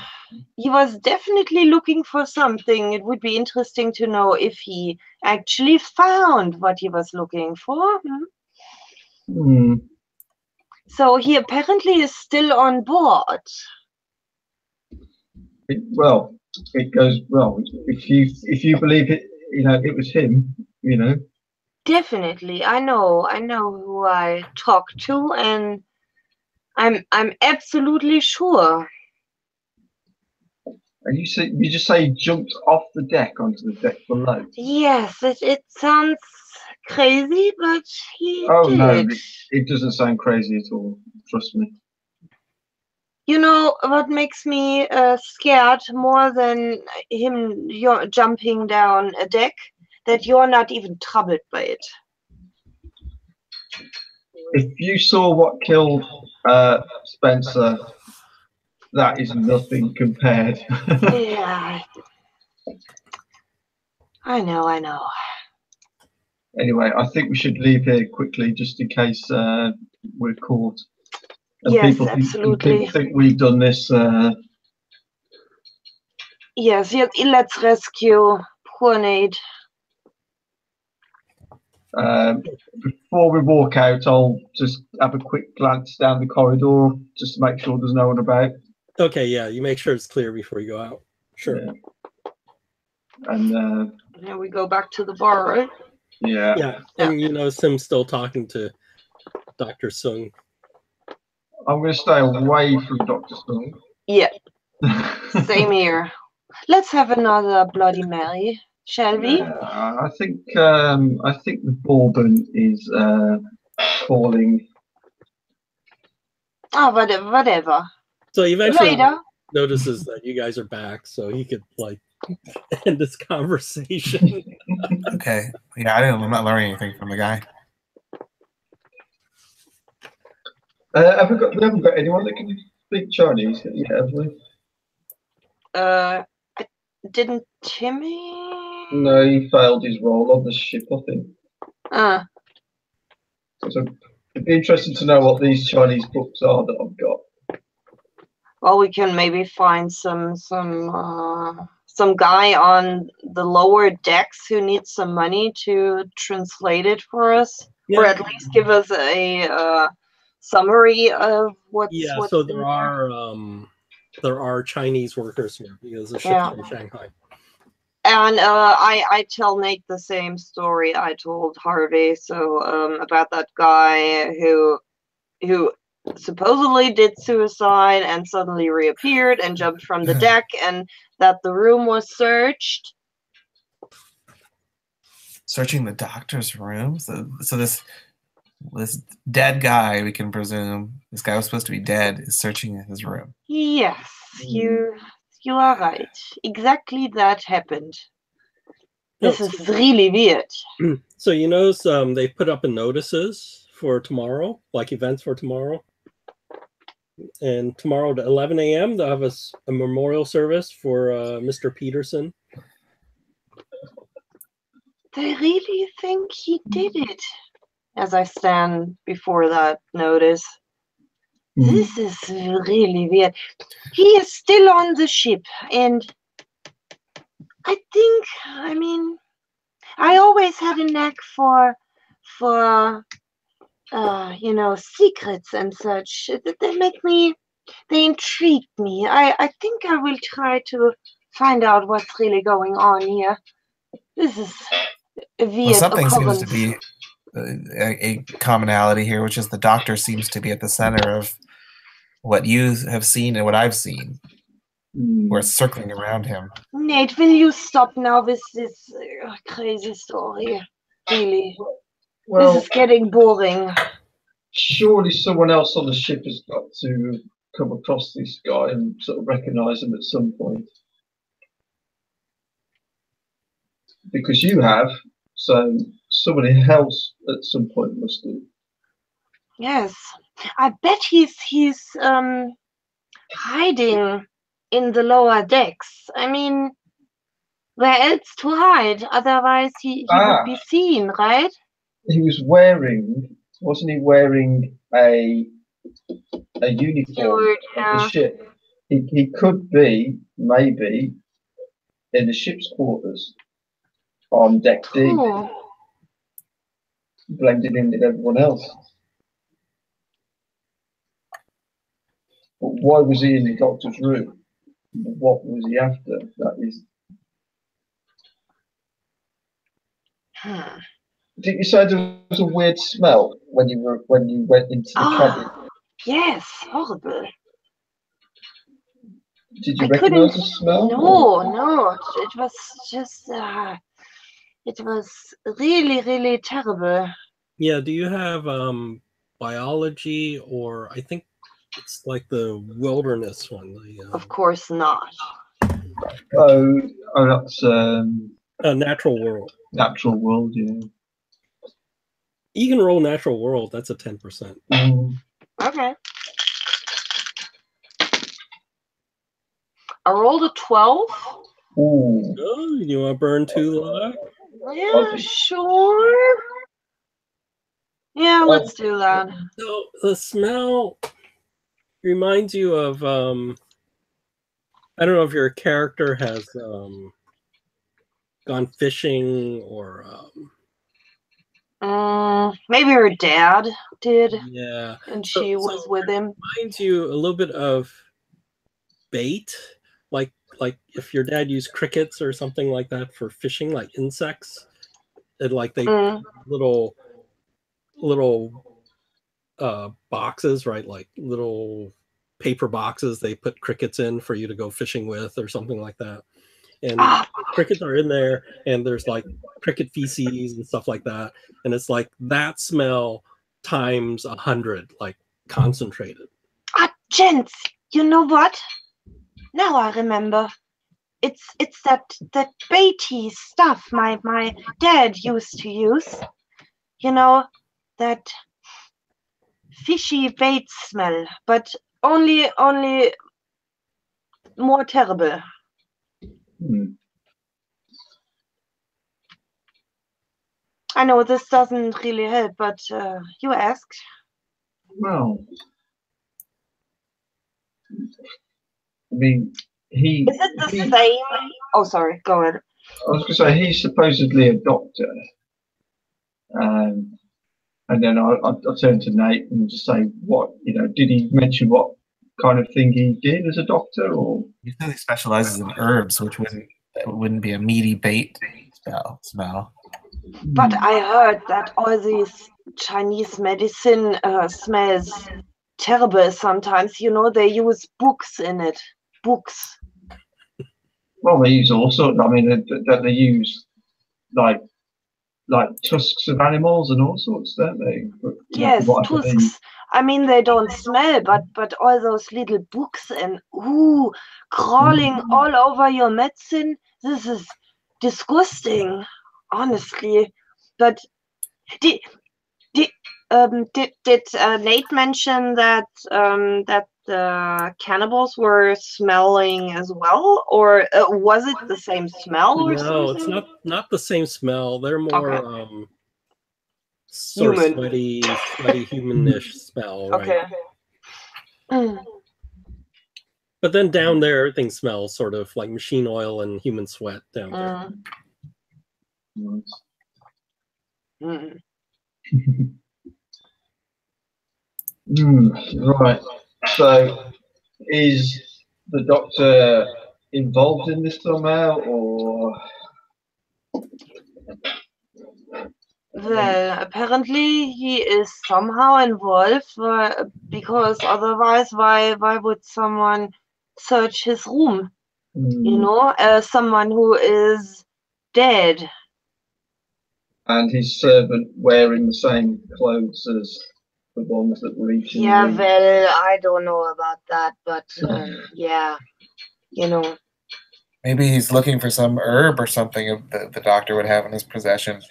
he was definitely looking for something. It would be interesting to know if he actually found what he was looking for. Hmm. So he apparently is still on board. Well, it goes well if you believe it. You know, it was him. You know, Definitely, I know who I talked to, and I'm absolutely sure. and you just say he jumped off the deck onto the deck below. Yes, it sounds crazy, but he Oh no, did. it doesn't sound crazy at all. Trust me. You know what makes me scared more than him jumping down a deck? That you're not even troubled by it. If you saw what killed Spencer, that is nothing compared. Yeah, I know. Anyway, I think we should leave here quickly, just in case we're caught. And Yes, people absolutely. think we've done this. Yes, let's rescue poor Nate. Before we walk out, I'll just have a quick glance down the corridor just to make sure there's no one about. Okay, yeah, you make sure it's clear before you go out. Sure. Yeah. And Now we go back to the bar, right? yeah. Yeah, and you notice him still talking to Dr. Sung. I'm going to stay away from Dr. Sung. Yeah, same here. Let's have another Bloody Mary, shall we? I think the bourbon is falling. Oh, whatever. So he eventually Later. notices that you guys are back, so he could like end this conversation. Okay. Yeah, I'm not learning anything from the guy. We haven't got anyone that can speak Chinese yet, have we? Didn't Timmy? No, he failed his role on the ship, I think. So it'd be interesting to know what these Chinese books are that I've got. Well, we can maybe find some guy on the lower decks who needs some money to translate it for us, or at least give us a summary of what's. Yeah, what's so in there are Chinese workers here because the ship's from Shanghai. And I tell Nate the same story I told Harvey. So about that guy who supposedly did suicide and suddenly reappeared and jumped from the deck, and that the room was searched. Searching the doctor's room. So this dead guy, we can presume this guy was supposed to be dead, is searching his room. Yes, you are right. Exactly that happened. This is really weird. So you notice they put up notices for tomorrow, like events for tomorrow. And tomorrow at 11 a.m. they'll have a memorial service for Mr. Peterson. They really think he did it. As I stand before that notice. This is really weird. He is still on the ship, and I mean, I always had a knack for secrets and such. They intrigue me. I think I will try to find out what's really going on here. This is a weird something occurrence. seems to be a commonality here, which is the doctor seems to be at the center of what you have seen and what I've seen. We're circling around him. Nate, will you stop now with this crazy story? Really? Well, this is getting boring. Surely someone else on the ship has got to come across this guy and sort of recognize him at some point. Because you have, so somebody else at some point must do. Yes, I bet he's hiding in the lower decks. I mean, where else to hide? Otherwise, he would be seen, right? He was wasn't he wearing a uniform Steward, of the ship? he could be maybe in the ship's quarters on deck D, Oh, blended in with everyone else. But why was he in the doctor's room? What was he after? That is. hmm. Did you say there was a weird smell when you went into the cabin? Oh, yes, horrible. Did you I recognise couldn't. the smell? No, it was just. It was really, really terrible. Yeah, do you have biology, or I think it's like the wilderness one, Of course not. Oh, that's natural world. natural world, yeah. You can roll natural world, that's a 10%. Okay. I rolled a 12. Ooh. Oh, you want to burn 2 luck? Yeah, Okay. sure. Yeah, let's do that. So the smell reminds you of I don't know if your character has gone fishing or Maybe her dad did, yeah, and she was with him. reminds you a little bit of bait, like if your dad used crickets or something like that for fishing, like insects, and like they little boxes, right? Like little paper boxes they put crickets in for you to go fishing with or something like that. And crickets are in there, and there's like cricket feces and stuff like that, and it's like that smell times 100, like concentrated. Gents, you know what? Now I remember. It's that baity stuff my dad used to use. You know, that fishy bait smell, but only more terrible. I know this doesn't really help, but you asked. Well, I mean, Is it the same? Oh, sorry. Go ahead. I was going to say he's supposedly a doctor, and then I'll turn to Nate and just say, what did he mention what kind of thing he did as a doctor, or He really specializes in herbs, which wouldn't be a meaty bait smell. But I heard that all these Chinese medicine smells terrible sometimes. They use books in it. Books. Well, they use all sorts. I mean, they use like tusks of animals and all sorts, don't they? Yes, tusks. I mean, they don't smell, but all those little books and crawling all over your medicine. This is disgusting, honestly. But did Nate mention that the cannibals were smelling as well, or was it the same smell or No, something? it's not the same smell. They're more sort Human. of sweaty humanish smell, right? Okay. But then down there, everything smells sort of like machine oil and human sweat down there. Right. So, is the doctor involved in this somehow, or? Well, apparently he is somehow involved, because otherwise, why would someone search his room? Someone who is dead. And his servant wearing the same clothes as the ones that were eating. Yeah, well, I don't know about that, but yeah, Maybe he's looking for some herb or something that the doctor would have in his possession.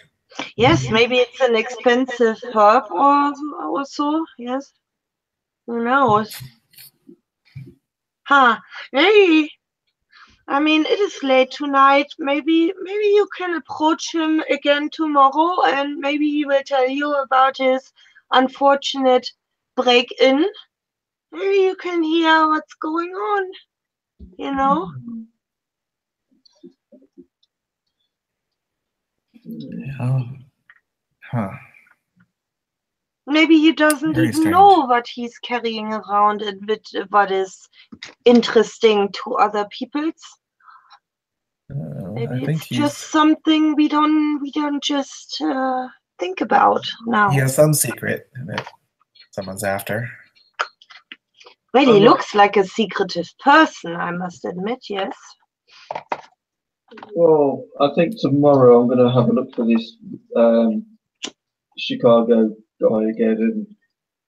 Yes, maybe it's an expensive herb or so. Yes, who knows? Maybe. I mean, it is late tonight. Maybe you can approach him again tomorrow, and maybe he will tell you about his unfortunate break-in. Maybe you can hear what's going on. You know? Oh. Huh. Maybe he doesn't Very even strange. know what he's carrying around and what is interesting to other peoples. Maybe I think it's just something we don't just think about now. he has some secret that someone's after. Well, he I'm looks like a secretive person, I must admit, yes. Well, I think tomorrow I'm going to have a look for this Chicago guy again and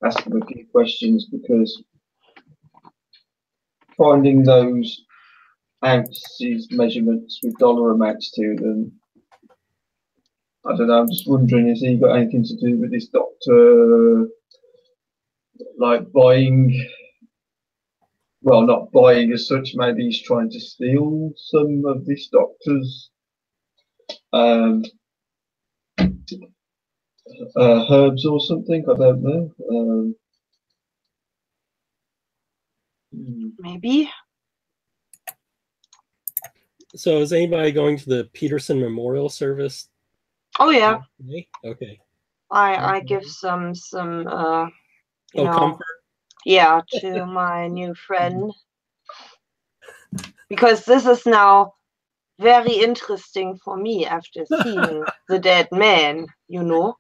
ask him a few questions, because finding those ounces measurements with dollar amounts to them, I don't know, I'm just wondering, has he got anything to do with this doctor, like buying, well, not buying as such, maybe he's trying to steal some of this doctor's herbs or something, I don't know. Maybe. So is anybody going to the Peterson Memorial Service? Oh yeah, today? Okay. I give some you know, Comfort. yeah, to my new friend, because this is now very interesting for me after seeing the dead man, you know.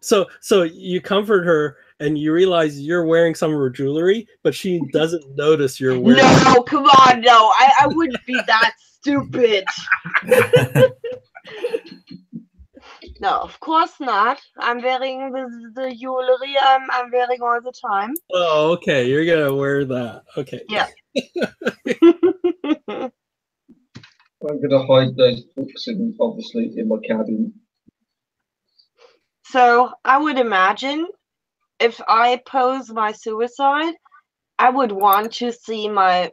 So you comfort her and you realize you're wearing some of her jewelry, but she doesn't notice you're wearing No, come on, no, I wouldn't be that stupid. No, of course not. I'm wearing the jewelry I'm wearing all the time. Oh, okay. You're gonna wear that. Okay. Yeah. I'm going to hide those books obviously in my cabin. So I would imagine if I pose my suicide, I would want to see my,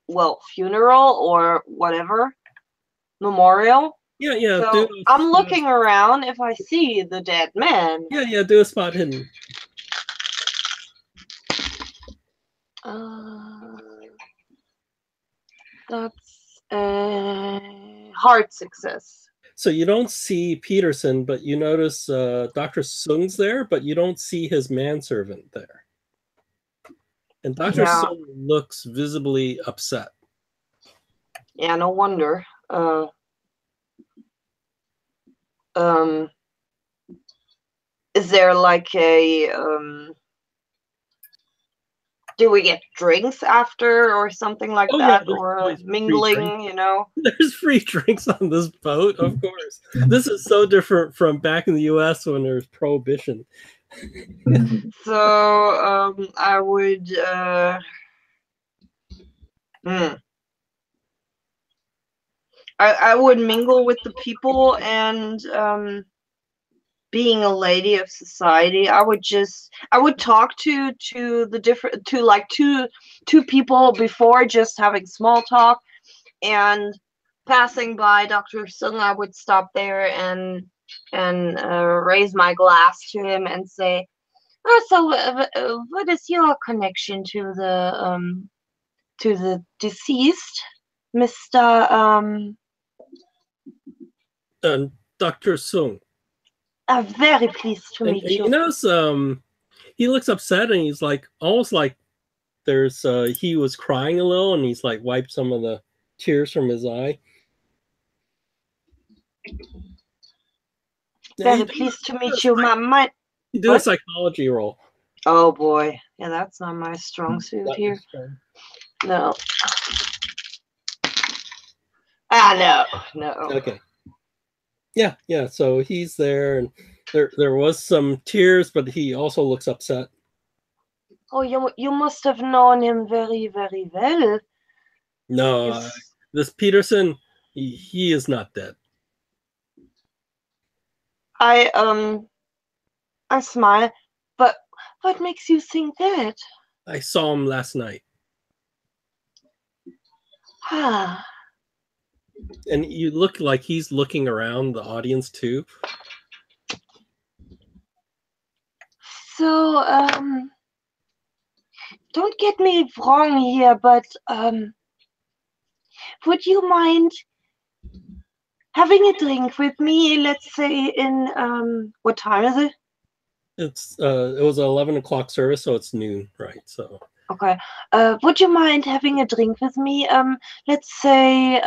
well, funeral or whatever, memorial. Yeah. So I'm looking around. If I see the dead man, Yeah. Do a spot hidden. That's a hard success. So you don't see Peterson, but you notice Dr. Sung's there, but you don't see his manservant there. And Dr. Sung looks visibly upset. Yeah, no wonder. Is there like a do we get drinks after or something like that, or mingling, you know? There's free drinks on this boat, of course. This is so different from back in the US when there's prohibition. So I would I would mingle with the people, and being a lady of society, I would talk to the different, to like two people before just having small talk, and passing by Dr. Sung, I would stop there and raise my glass to him and say, oh, so what is your connection to the deceased, Mr. Dr. Sung. I'm very pleased to meet you. You know, he looks upset, and he's like almost like there's he was crying a little, and he's like wiped some of the tears from his eye. Very pleased to meet you, my. Do a psychology roll. Oh boy, yeah, that's not my strong suit here. No. No. Okay. Yeah. So he's there, and there was some tears, but he also looks upset. Oh, you must have known him very, very well. No, this Peterson, he is not dead. I smile, but what makes you think that? I saw him last night. And you look like he's looking around the audience too. So, don't get me wrong here, but would you mind having a drink with me? Let's say in what time is it? It was an 11 o'clock service, so it's noon, right? So Okay. Would you mind having a drink with me? Let's say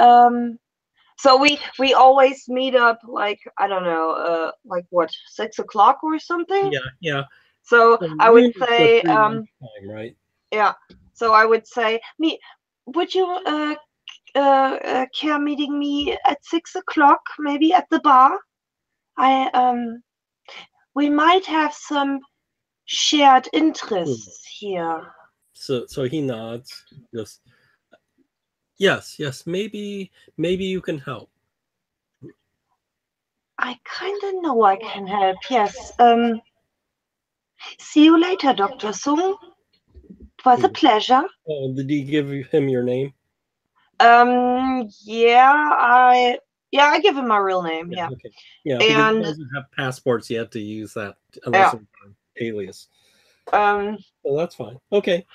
so we always meet up like I don't know, like what 6 o'clock or something. yeah. So So I would noon is the say free lunchtime, right? yeah. So I would say would you care meeting me at 6 o'clock maybe at the bar? I we might have some shared interests here. So he nods. Just yes. Maybe you can help. I kind of know I can help. Yes. See you later, Dr. Sung. It was a pleasure. Oh, did he give him your name? Yeah, I give him my real name. Yeah. Okay. Yeah, And because he doesn't have passports yet to use that unless it's an alias. So that's fine. Okay.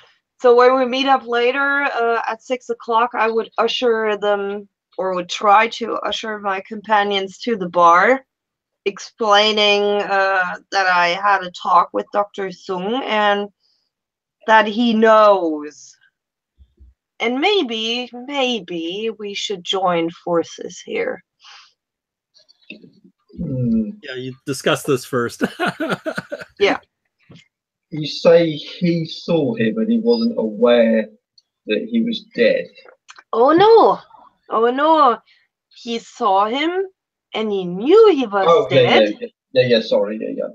So when we meet up later at 6 o'clock, I would usher them or would try to usher my companions to the bar, explaining that I had a talk with Dr. Sung and that he knows. And maybe we should join forces here. Yeah, you discuss this first. Yeah. You say he saw him and he wasn't aware that he was dead. Oh no. He saw him and he knew he was dead. Yeah, sorry, yeah.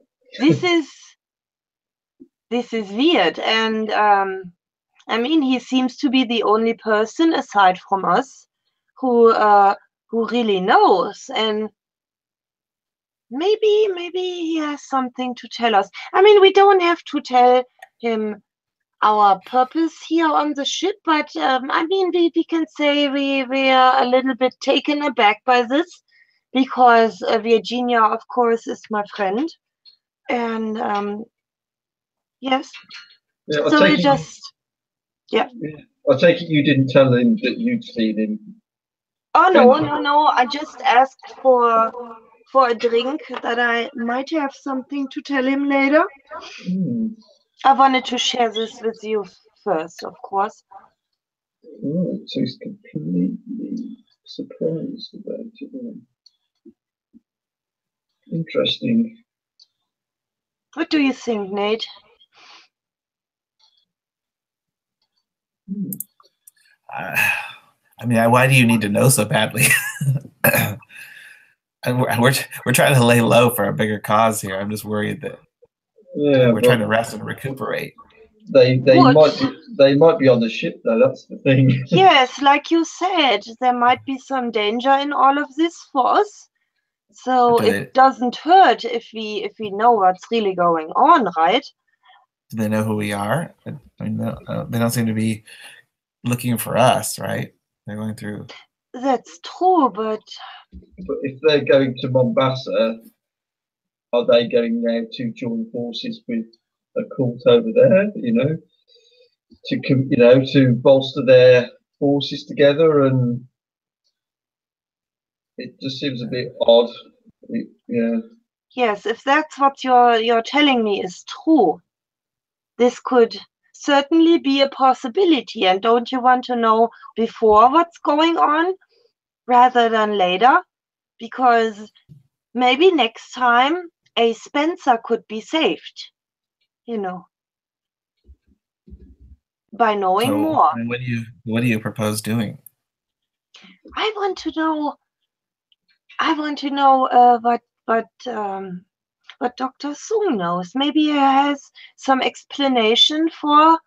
This is weird, and I mean, he seems to be the only person aside from us who really knows, and maybe he has something to tell us. I mean, we don't have to tell him our purpose here on the ship, but I mean, we can say we are a little bit taken aback by this because Virginia, of course, is my friend, and yes. Yeah, So we just yeah. I take it you didn't tell him that you'd seen him. Oh no. I just asked for a drink that I might have something to tell him later. I wanted to share this with you first, of course. Oh, so he's completely surprised about it. Interesting. What do you think, Nate? I mean, why do you need to know so badly? We're trying to lay low for a bigger cause here. I'm just worried that we're trying to rest and recuperate. They might be on the ship though. That's the thing. Yes, like you said, there might be some danger in all of this for us. So it doesn't hurt if we know what's really going on, right? Do they know who we are? I mean, they don't seem to be looking for us, right? They're going through. That's true, but if they're going to Mombasa, are they going now to join forces with a cult over there? To bolster their forces together, and it just seems a bit odd. Yeah. Yes, if that's what you're telling me is true, this could certainly be a possibility. And don't you want to know before what's going on rather than later? Because maybe next time a Spencer could be saved, by knowing more. And what do you propose doing? I want to know what Dr. Sung knows. Maybe he has some explanation for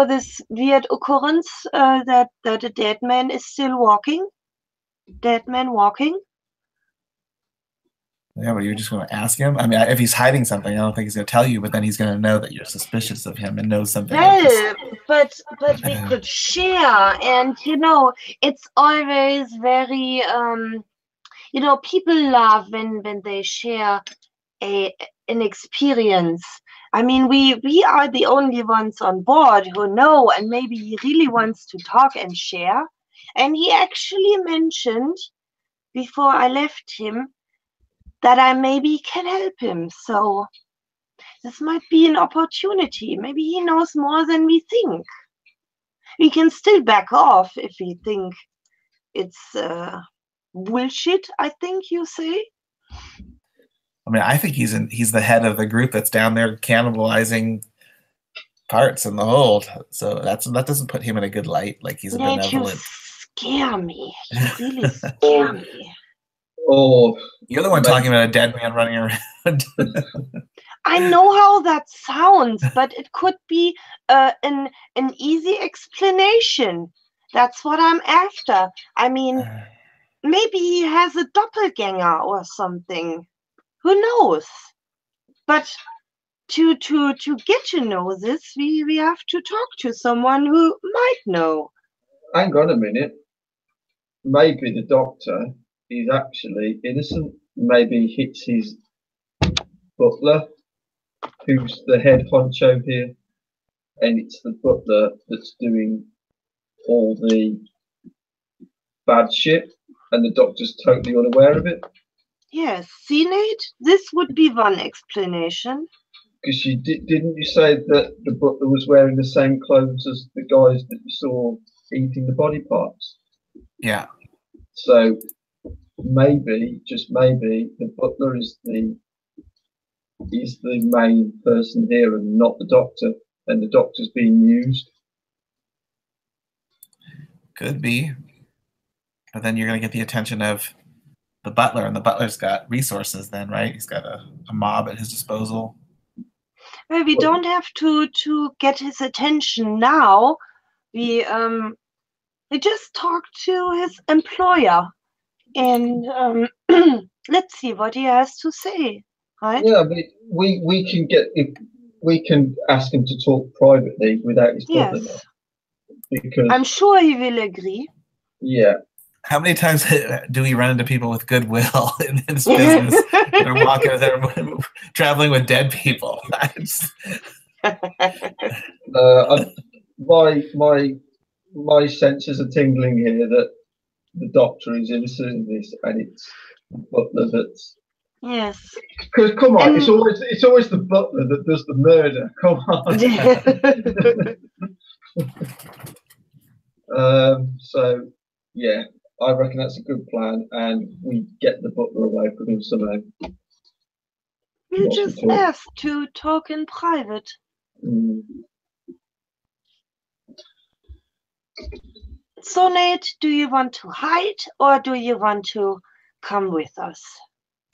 this weird occurrence that a dead man is still walking. Dead man walking. Yeah, but you're just going to ask him? I mean, if he's hiding something, I don't think he's going to tell you, but then he's going to know that you're suspicious of him and knows something. No, but we could share, and it's always very people love when they share an experience I mean, we are the only ones on board who know, and maybe he really wants to talk and share. And he actually mentioned before I left him that I maybe can help him. So this might be an opportunity. Maybe he knows more than we think. We can still back off if we think it's bullshit, I think you say. I mean, I think he's the head of the group that's down there cannibalizing parts in the hold. So that doesn't put him in a good light. Like he's a Nate, you benevolent. scare me. You really scare me. Or You're the one talking about a dead man running around. I know how that sounds, but it could be an easy explanation. That's what I'm after. I mean, maybe he has a doppelganger or something. Who knows? But to get to know this, we have to talk to someone who might know. hang on a minute. Maybe the doctor is actually innocent. Maybe he hits his butler, who's the head honcho here, and it's the butler that's doing all the bad shit, and the doctor's totally unaware of it. Yes, see, Nate? This would be one explanation. Because didn't you say that the butler was wearing the same clothes as the guys that you saw eating the body parts? Yeah. So maybe, just maybe, the butler is the main person here and not the doctor, and the doctor's being used. Could be. But then you're going to get the attention of the butler, and the butler's got resources then, right? He's got a mob at his disposal. Well, we don't have to get his attention now. We just talked to his employer, and let's see what he has to say. Right? Yeah, but we can ask him to talk privately without his butler there. Yes, Because I'm sure he will agree. yeah, How many times do we run into people with goodwill in this business? They're walking, they're traveling with dead people. my senses are tingling here that the doctor is innocent in this, and it's the butler that's. Yes. Because come on, it's always the butler that does the murder. Come on. So yeah, I reckon that's a good plan, and we get the butler away from him somehow. We'll Not just at all. ask to talk in private. Mm. So, Nate, do you want to hide or do you want to come with us?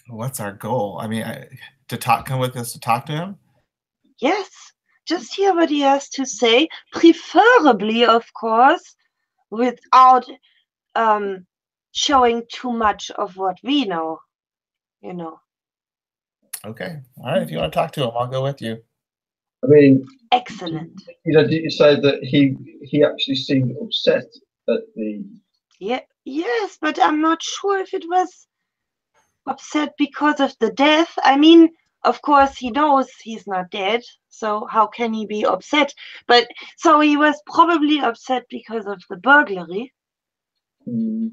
What's our goal? I mean, come with us to talk to him? Yes, just hear what he has to say, preferably, of course, without showing too much of what we know, you know. Okay. All right. If you want to talk to him, I'll go with you. I mean, Excellent. did you say that he actually seemed upset at the? Yeah, yes, but I'm not sure if it was upset because of the death. I mean, of course, he knows he's not dead, so how can he be upset? But so he was probably upset because of the burglary. And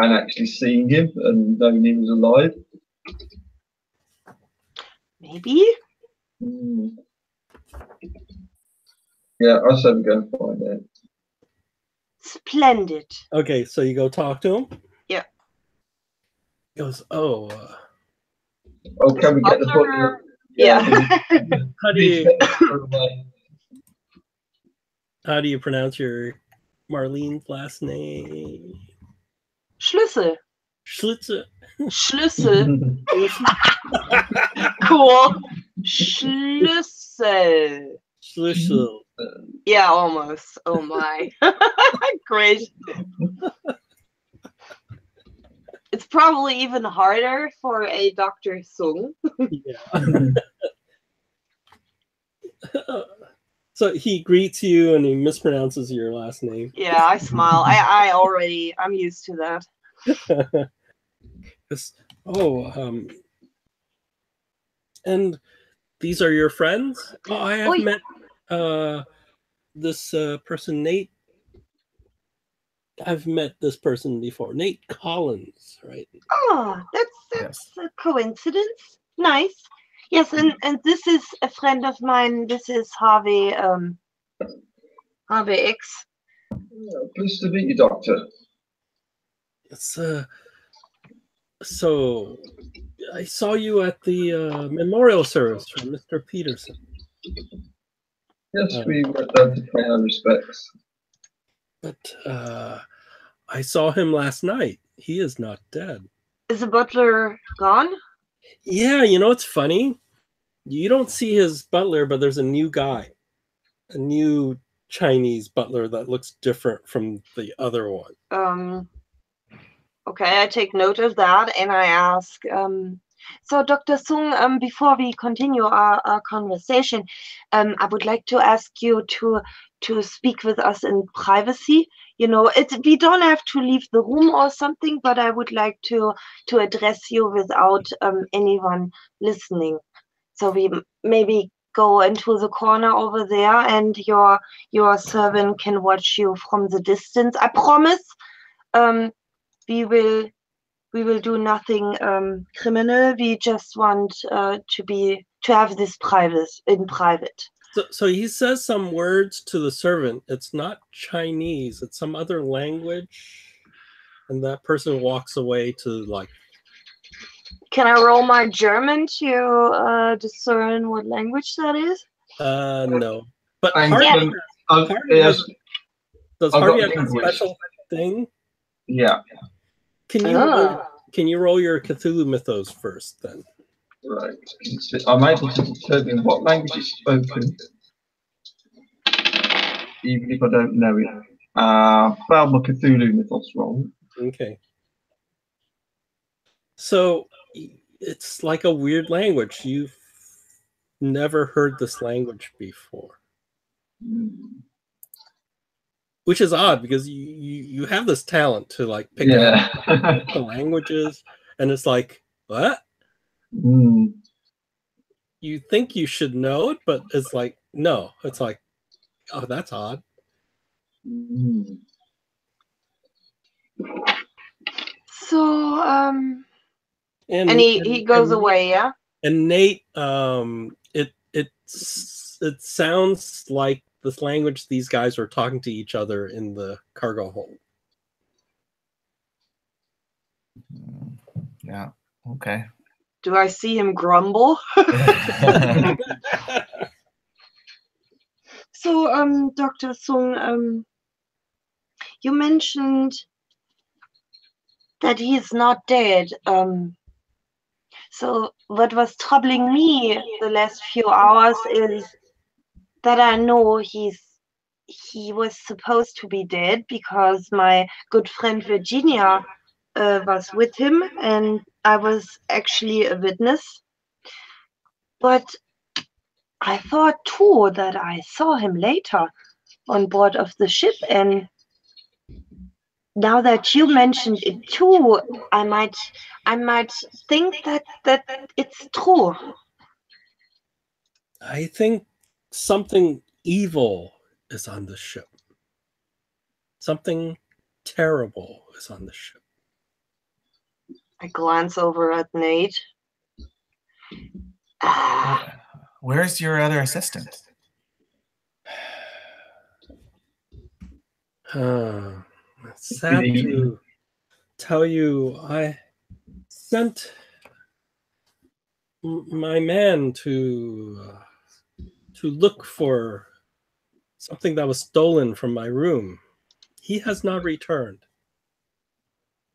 actually seeing him and knowing he was alive. Maybe. Yeah, I said we go and find out. Splendid. Okay, so you go talk to him. Yeah. He goes, oh, Can we get the butler? Yeah. how do you pronounce your Marlene's last name? Schlüssel. Schlitzer. Schlüssel. Cool. Schlüssel. Schlüssel. Yeah, almost. Oh my. Great. It's probably even harder for a Dr. Sung. Yeah. So he greets you and he mispronounces your last name. Yeah, I smile. I'm used to that. And these are your friends? Oh, I have Oh, met this person, Nate. I've met this person before, Nate Collins, right? Oh, that's Yes. a coincidence. Nice. Yes, and this is a friend of mine. This is Harvey. Harvey X. Pleased to meet you, Doctor. It's so I saw you at the memorial service for Mr. Peterson. Yes, we went down to pay our respects. But I saw him last night. He is not dead. Is the butler gone? Yeah, you know, it's funny. You don't see his butler, but there's a new guy, a new Chinese butler that looks different from the other one. Okay, I take note of that and I ask, so Dr. Sung, before we continue our conversation, I would like to ask you to speak with us in privacy. You know, we don't have to leave the room or something, but I would like to address you without anyone listening. So we maybe go into the corner over there and your servant can watch you from the distance. I promise. We will do nothing criminal. We just want to have this in private. So he says some words to the servant. It's not Chinese. It's some other language, and that person walks away to like. Can I roll my German to discern what language that is? No. But Thank Harvey, you. Harvey Yes, does I've Harvey got have a English. special thing? Yeah. Can you roll your Cthulhu Mythos first then? Right. I'm able to determine what language is spoken, even if I don't know it. Found my Cthulhu Mythos wrong. Okay. So it's like a weird language. You've never heard this language before. Which is odd because you have this talent to like pick up the languages, and it's like, what? You think you should know it, but it's like, no. It's like, oh, that's odd. So And he goes away, yeah? And Nate, it sounds like this language these guys are talking to each other in the cargo hold. Yeah. Okay. Do I see him grumble? So, Dr. Sung, you mentioned that he's not dead. So what was troubling me the last few hours is that I know he was supposed to be dead because my good friend Virginia was with him and I was actually a witness. But I thought too that I saw him later on board of the ship, and now that you mentioned it too, I might think that it's true. I think something evil is on the ship. Something terrible is on the ship. I glance over at Nate. Where's your other assistant? Sad to tell you, I sent my man to look for something that was stolen from my room. He has not returned.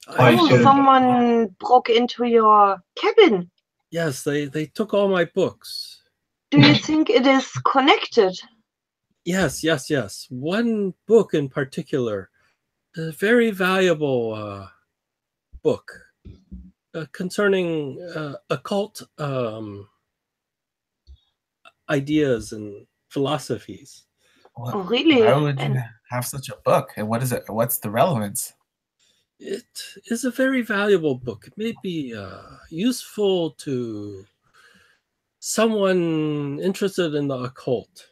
Someone broke into your cabin. Yes, they took all my books. Do you think it is connected? Yes. One book in particular, a very valuable book concerning occult ideas and philosophies. Oh, really? Why would you have such a book? And what is it? What's the relevance? It is a very valuable book. It may be useful to someone interested in the occult.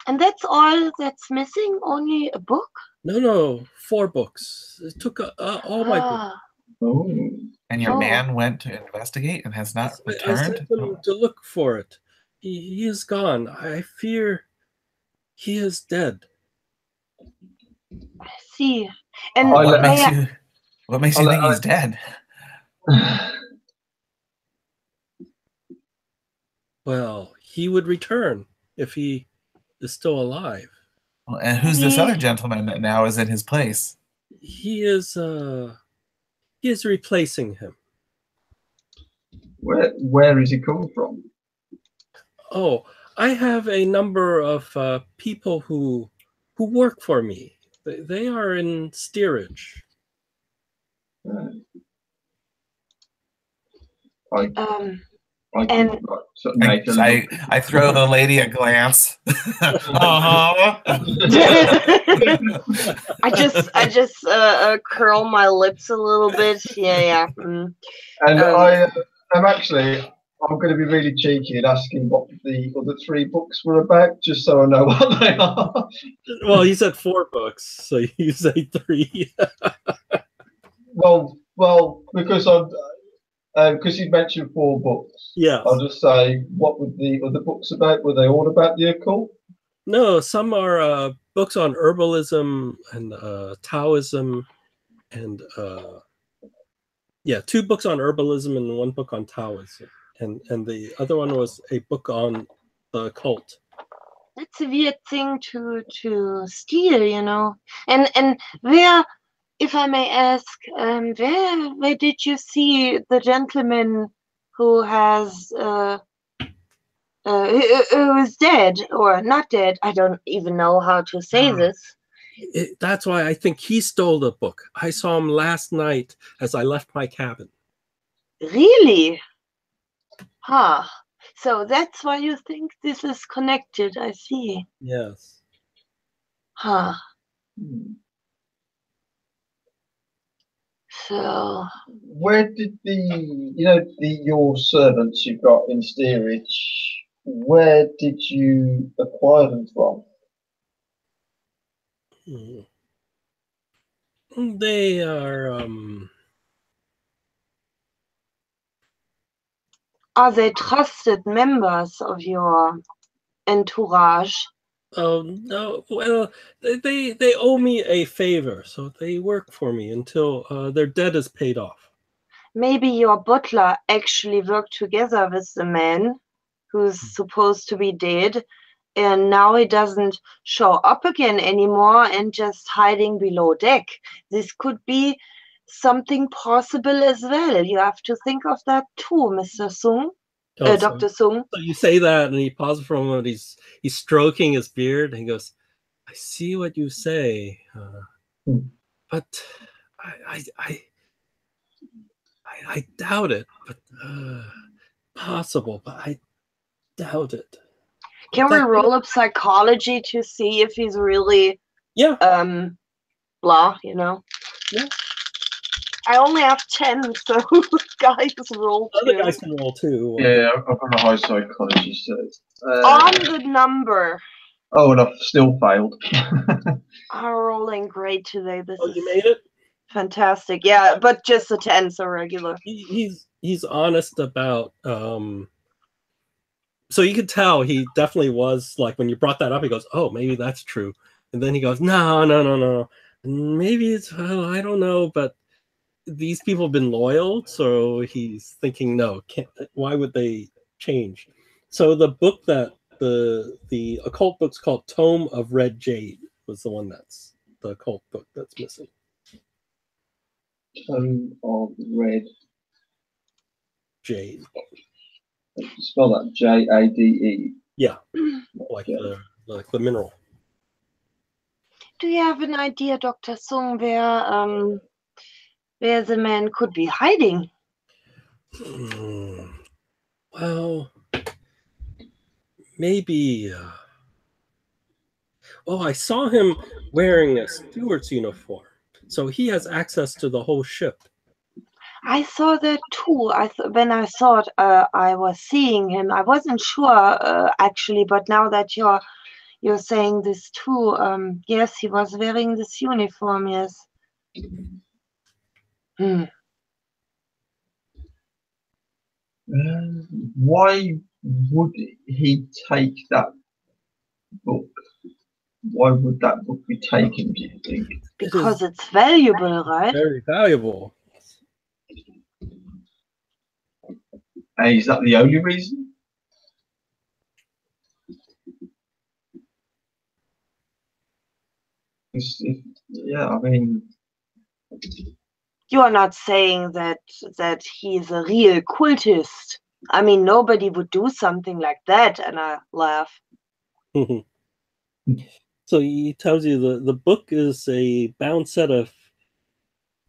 And that's all that's missing? Only a book? No, 4 books. It took all my books. Ah, Oh. And your Oh. man went to investigate and has not I returned? sent him to look for it. He is gone. I fear he is dead. I see. And I'll What let- makes I- you what makes you I'll think let- he's dead? Well, he would return if he is still alive. Well, and who's this Maybe- other gentleman that now is in his place? He is replacing him. Where is he coming from? Oh, I have a number of people who work for me. They are in steerage. I And- sort of make a look. I throw the lady a glance. Uh-huh. I just curl my lips a little bit. Yeah. Mm. And Um, I'm going to be really cheeky and asking what the other 3 books were about, just so I know what they are. Well, he said 4 books, so you say 3. Well, because you mentioned 4 books, Yes. I'll just say, what were the other books about? Were they all about the occult? No, some are books on herbalism and Taoism, and 2 books on herbalism and 1 book on Taoism, and the other one was a book on the occult. That's a weird thing to steal, you know. And where, if I may ask, where did you see the gentleman who has who is dead or not dead? I don't even know how to say this. That's why I think he stole the book. I saw him last night as I left my cabin. Really? Huh. So that's why you think this is connected. I see. Yes. Huh. Hmm. So Where did your servants you've got in steerage, where did you acquire them from? Hmm. They are are they trusted members of your entourage? oh no, well, they owe me a favor, so they work for me until their debt is paid off. Maybe your butler actually worked together with the man who's supposed to be dead, and now he doesn't show up again anymore and just hiding below deck. This could be something possible as well. You have to think of that too, Mr. Sung, Oh, Dr. Sung. So you say that, and he pauses for a moment. He's stroking his beard, and he goes, "I see what you say, but I doubt it. But possible, but I doubt it." Can we roll up psychology to see if he's really Yeah. blah, you know? Yeah. I only have 10, so guys roll Other 2. guys can roll too. Yeah, I've got a high psychology, so On the number. oh, and I've still failed. I'm rolling great today. This Oh, is you made it. fantastic. Yeah, but just a 10, so regular. He's honest about. So you could tell he definitely was, like, when you brought that up, he goes, "Oh, maybe that's true," and then he goes, "No. Maybe it's, well, I don't know, but these people have been loyal," so he's thinking, no, why would they change? So the book that the occult book's called Tome of Red Jade was the one that's the occult book that's missing. Tome of Red. Jade. Spell that Jade. Yeah, like the mineral. Do you have an idea, Dr. Sung, where the man could be hiding? Well, maybe. I saw him wearing a steward's uniform, so he has access to the whole ship. I saw that too. When I thought I was seeing him, I wasn't sure actually, but now that you're saying this too, yes, he was wearing this uniform. Yes. Hmm. Why would he take that book? Why would that book be taken, do you think? Because it's valuable, right? Very valuable. Is that the only reason? Yeah, I mean, You are not saying that he's a real cultist. I mean, nobody would do something like that, and I laugh. So he tells you the book is a bound set of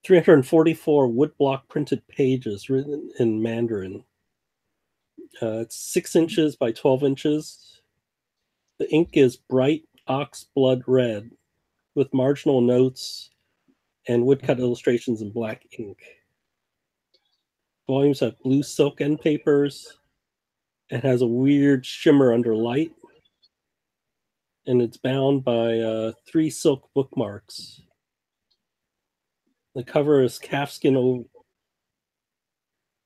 344 woodblock printed pages written in Mandarin. It's 6 inches by 12 inches. The ink is bright ox blood red with marginal notes and woodcut illustrations in black ink. Volumes have blue silk end papers and has a weird shimmer under light. And it's bound by 3 silk bookmarks. The cover is calfskin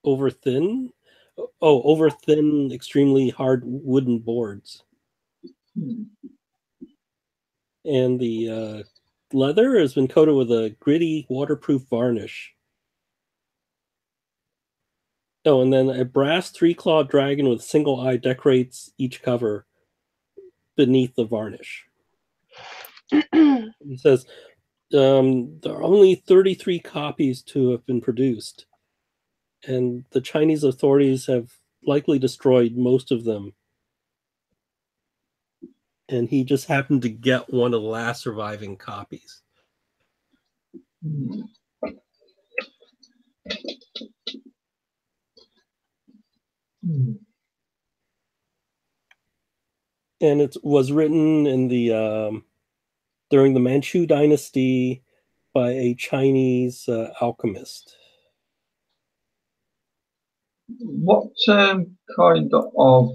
over thin. Oh, over thin, extremely hard wooden boards. And the leather has been coated with a gritty, waterproof varnish. Oh, and then a brass 3-clawed dragon with single eye decorates each cover beneath the varnish. He says there are only 33 copies to have been produced, and the Chinese authorities have likely destroyed most of them. And he just happened to get one of the last surviving copies. And it was written in the during the Manchu dynasty by a Chinese alchemist. what kind of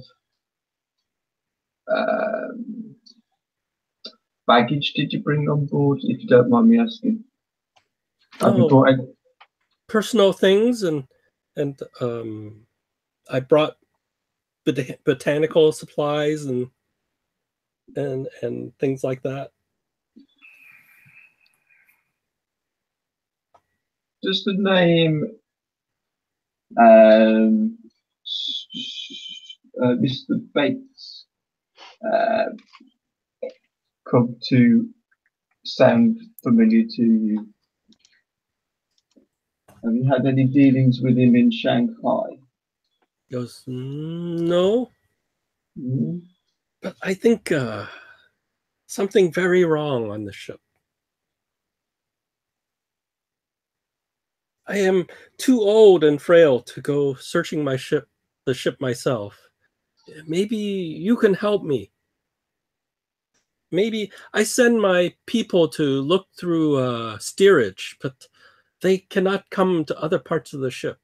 baggage did you bring on board, if you don't mind me asking? Have you brought any? Personal things, and I brought botanical supplies and things like that. Does the name Mr. Bates come to sound familiar to you? Have you had any dealings with him in Shanghai? He goes, no, Mm. but I think something very wrong on the ship. I am too old and frail to go searching the ship myself. Maybe you can help me. Maybe I send my people to look through steerage, but they cannot come to other parts of the ship.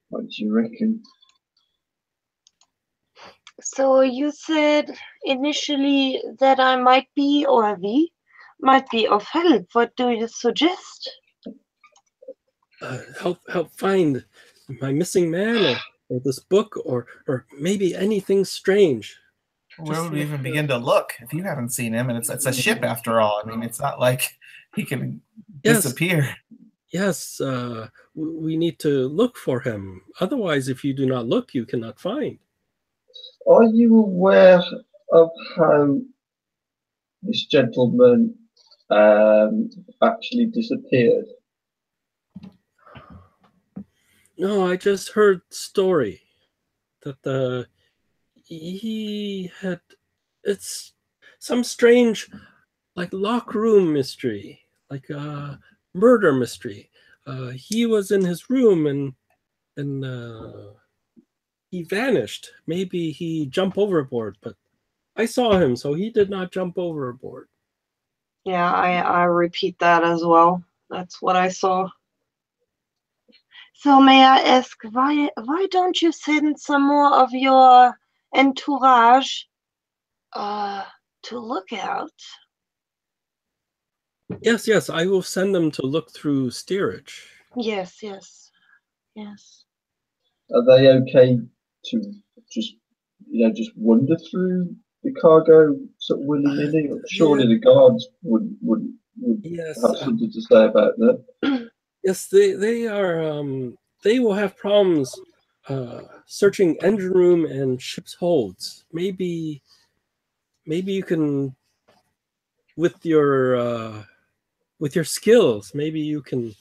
What do you reckon? So you said initially that I might be, or we might be of help. What do you suggest? Help find my missing man, or this book, or maybe anything strange. Where would we even begin to look if you haven't seen him? And it's a ship after all. I mean, it's not like he can disappear. Yes, we need to look for him. Otherwise, if you do not look, you cannot find. Are you aware of how this gentleman actually disappeared? No, I just heard story that he had, it's some strange, like, lock room mystery, like a murder mystery. he was in his room and he vanished. Maybe he jumped overboard, but I saw him, so he did not jump overboard. Yeah, I repeat that as well. That's what I saw. So may I ask, why don't you send some more of your entourage to look out? Yes, I will send them to look through steerage. Yes. Are they okay to just just wander through the cargo sort of willy-nilly? Surely the guards would Yes, have something to say about that. yes, they are. They will have problems searching engine room and ship's holds. Maybe you can, with your skills, maybe you can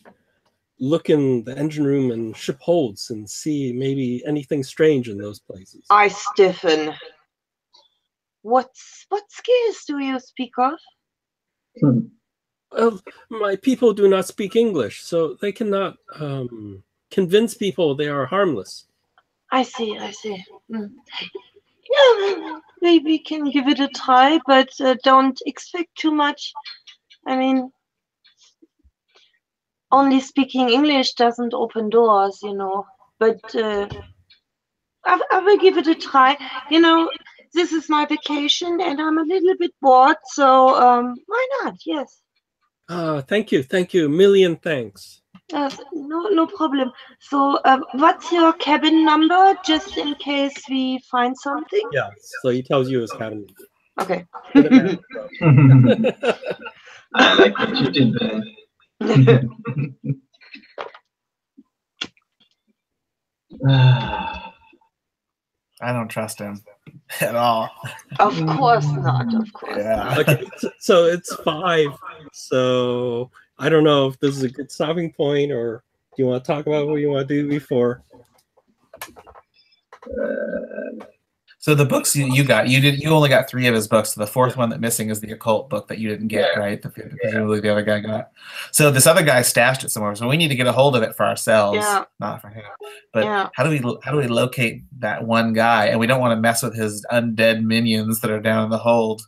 look in the engine room and ship holds and see maybe anything strange in those places. I stiffen. What skills do you speak of? Well, my people do not speak English, so they cannot convince people they are harmless. I see. Yeah, maybe we can give it a try, but don't expect too much. I mean, only speaking English doesn't open doors, But I will give it a try. This is my vacation, and I'm a little bit bored, so why not? Yes. Thank you, million thanks. No problem. So, what's your cabin number, just in case we find something? Yeah, so he tells you his cabin. Okay. I like what you did there. I don't trust him at all. Of course not. Yeah. Okay, so it's 5. So I don't know if this is a good stopping point, or do you want to talk about what you want to do before? So the books you got, you only got 3 of his books. So the 4th one that missing is the occult book that you didn't get, right? Presumably the other guy got. So this other guy stashed it somewhere. So we need to get a hold of it for ourselves, not for him. But how do we locate that one guy? And we don't want to mess with his undead minions that are down in the hold.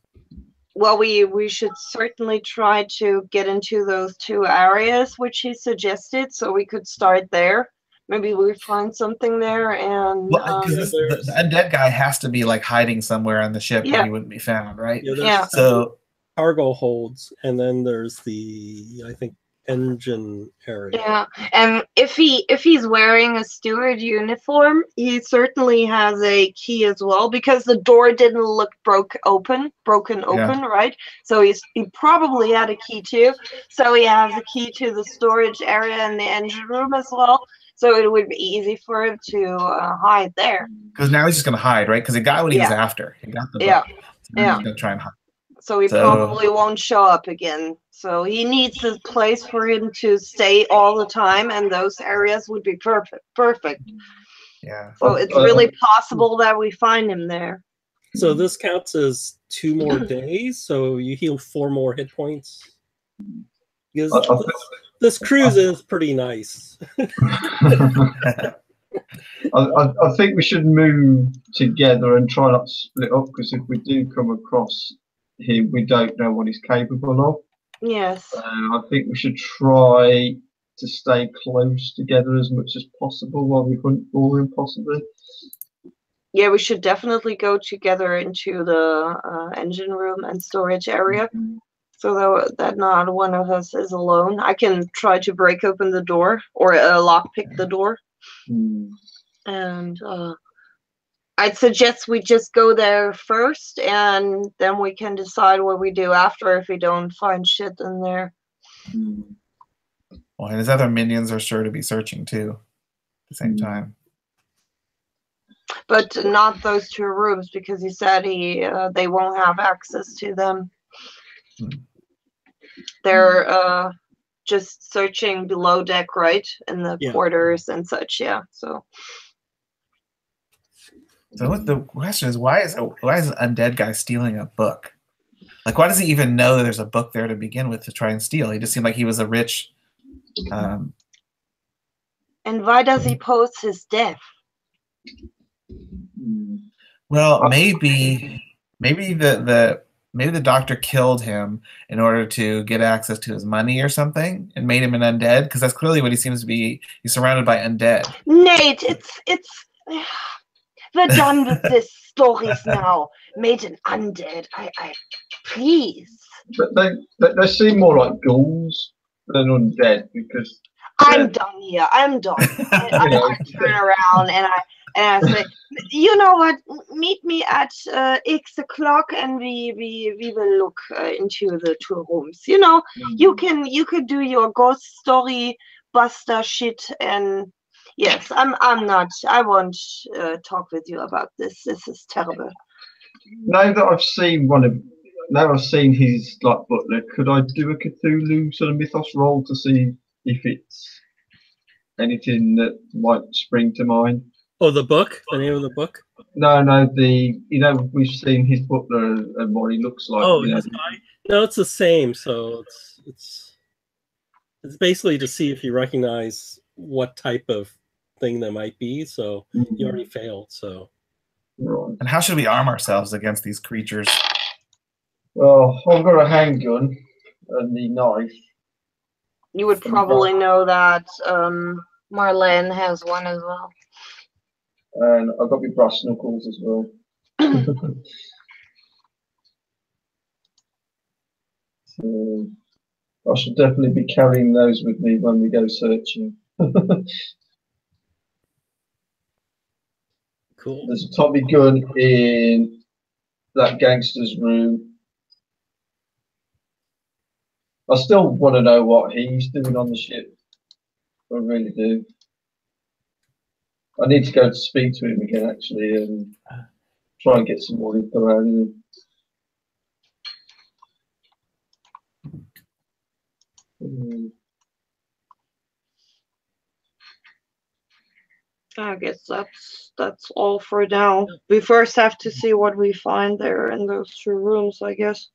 Well, we should certainly try to get into those 2 areas which he suggested, so we could start there. Maybe we find something there, and because the undead guy has to be like hiding somewhere on the ship where he wouldn't be found, right? Yeah. So cargo holds, and then there's the, I think, engine area. Yeah, and if he's wearing a steward uniform, he certainly has a key as well, because the door didn't look broken open, right? So he probably had a key too. So he has a key to the storage area in the engine room as well. So it would be easy for him to hide there. Because now he's just going to hide, right? Because he got what he was after. He got the book. So he's going to try and hide. So he probably won't show up again. So he needs a place for him to stay all the time, and those areas would be perfect. Yeah. So it's really possible that we find him there. So this counts as 2 more days. So you heal 4 more hit points. Because this cruise is pretty nice. I think we should move together and try not to split up, because if we do come across him, we don't know what he's capable of. Yes. I think we should try to stay close together as much as possible while we hunt for him, possibly. Yeah, we should definitely go together into the engine room and storage area, so that not one of us is alone. I can try to break open the door or lockpick the door. And I'd suggest we just go there first, and then we can decide what we do after if we don't find shit in there. Well, and his other minions are sure to be searching too at the same time. But not those 2 rooms, because he said they won't have access to them. They're just searching below deck, right? In the quarters and such, So the question is, why is an undead guy stealing a book? Like, why does he even know that there's a book there to begin with to try and steal? He just seemed like he was a rich And why does he post his death? Well, maybe the doctor killed him in order to get access to his money or something, and made him an undead. Because that's clearly what he seems to be. He's surrounded by undead. Nate, it's we're done with this stories now. Made an undead. I please. But they seem more like ghouls than undead because I'm done here. I'm done. I turn around and I say, you know what? Meet me at X o'clock, and we will look into the two rooms. You know, you could do your ghost story buster shit, and yes, I'm not. I won't talk with you about this. This is terrible. now that I've seen his like butler, could I do a Cthulhu sort of mythos roll to see if it's anything that might spring to mind? Oh, the book? The name of the book? No, we've seen his butler and what he looks like. Oh, his eye? No, it's the same. So it's basically to see if you recognize what type of thing that might be. So you already failed. So. Right. And how should we arm ourselves against these creatures? Well, I've got a handgun and the knife. You would probably know that Marlene has one as well. And I've got my brass knuckles as well. So I should definitely be carrying those with me when we go searching. Cool. There's a Tommy gun in that gangster's room. I still want to know what he's doing on the ship. I really do. I need to go to speak to him again, actually, and try and get some more info out of him. I guess that's all for now. We first have to see what we find there in those two rooms, I guess.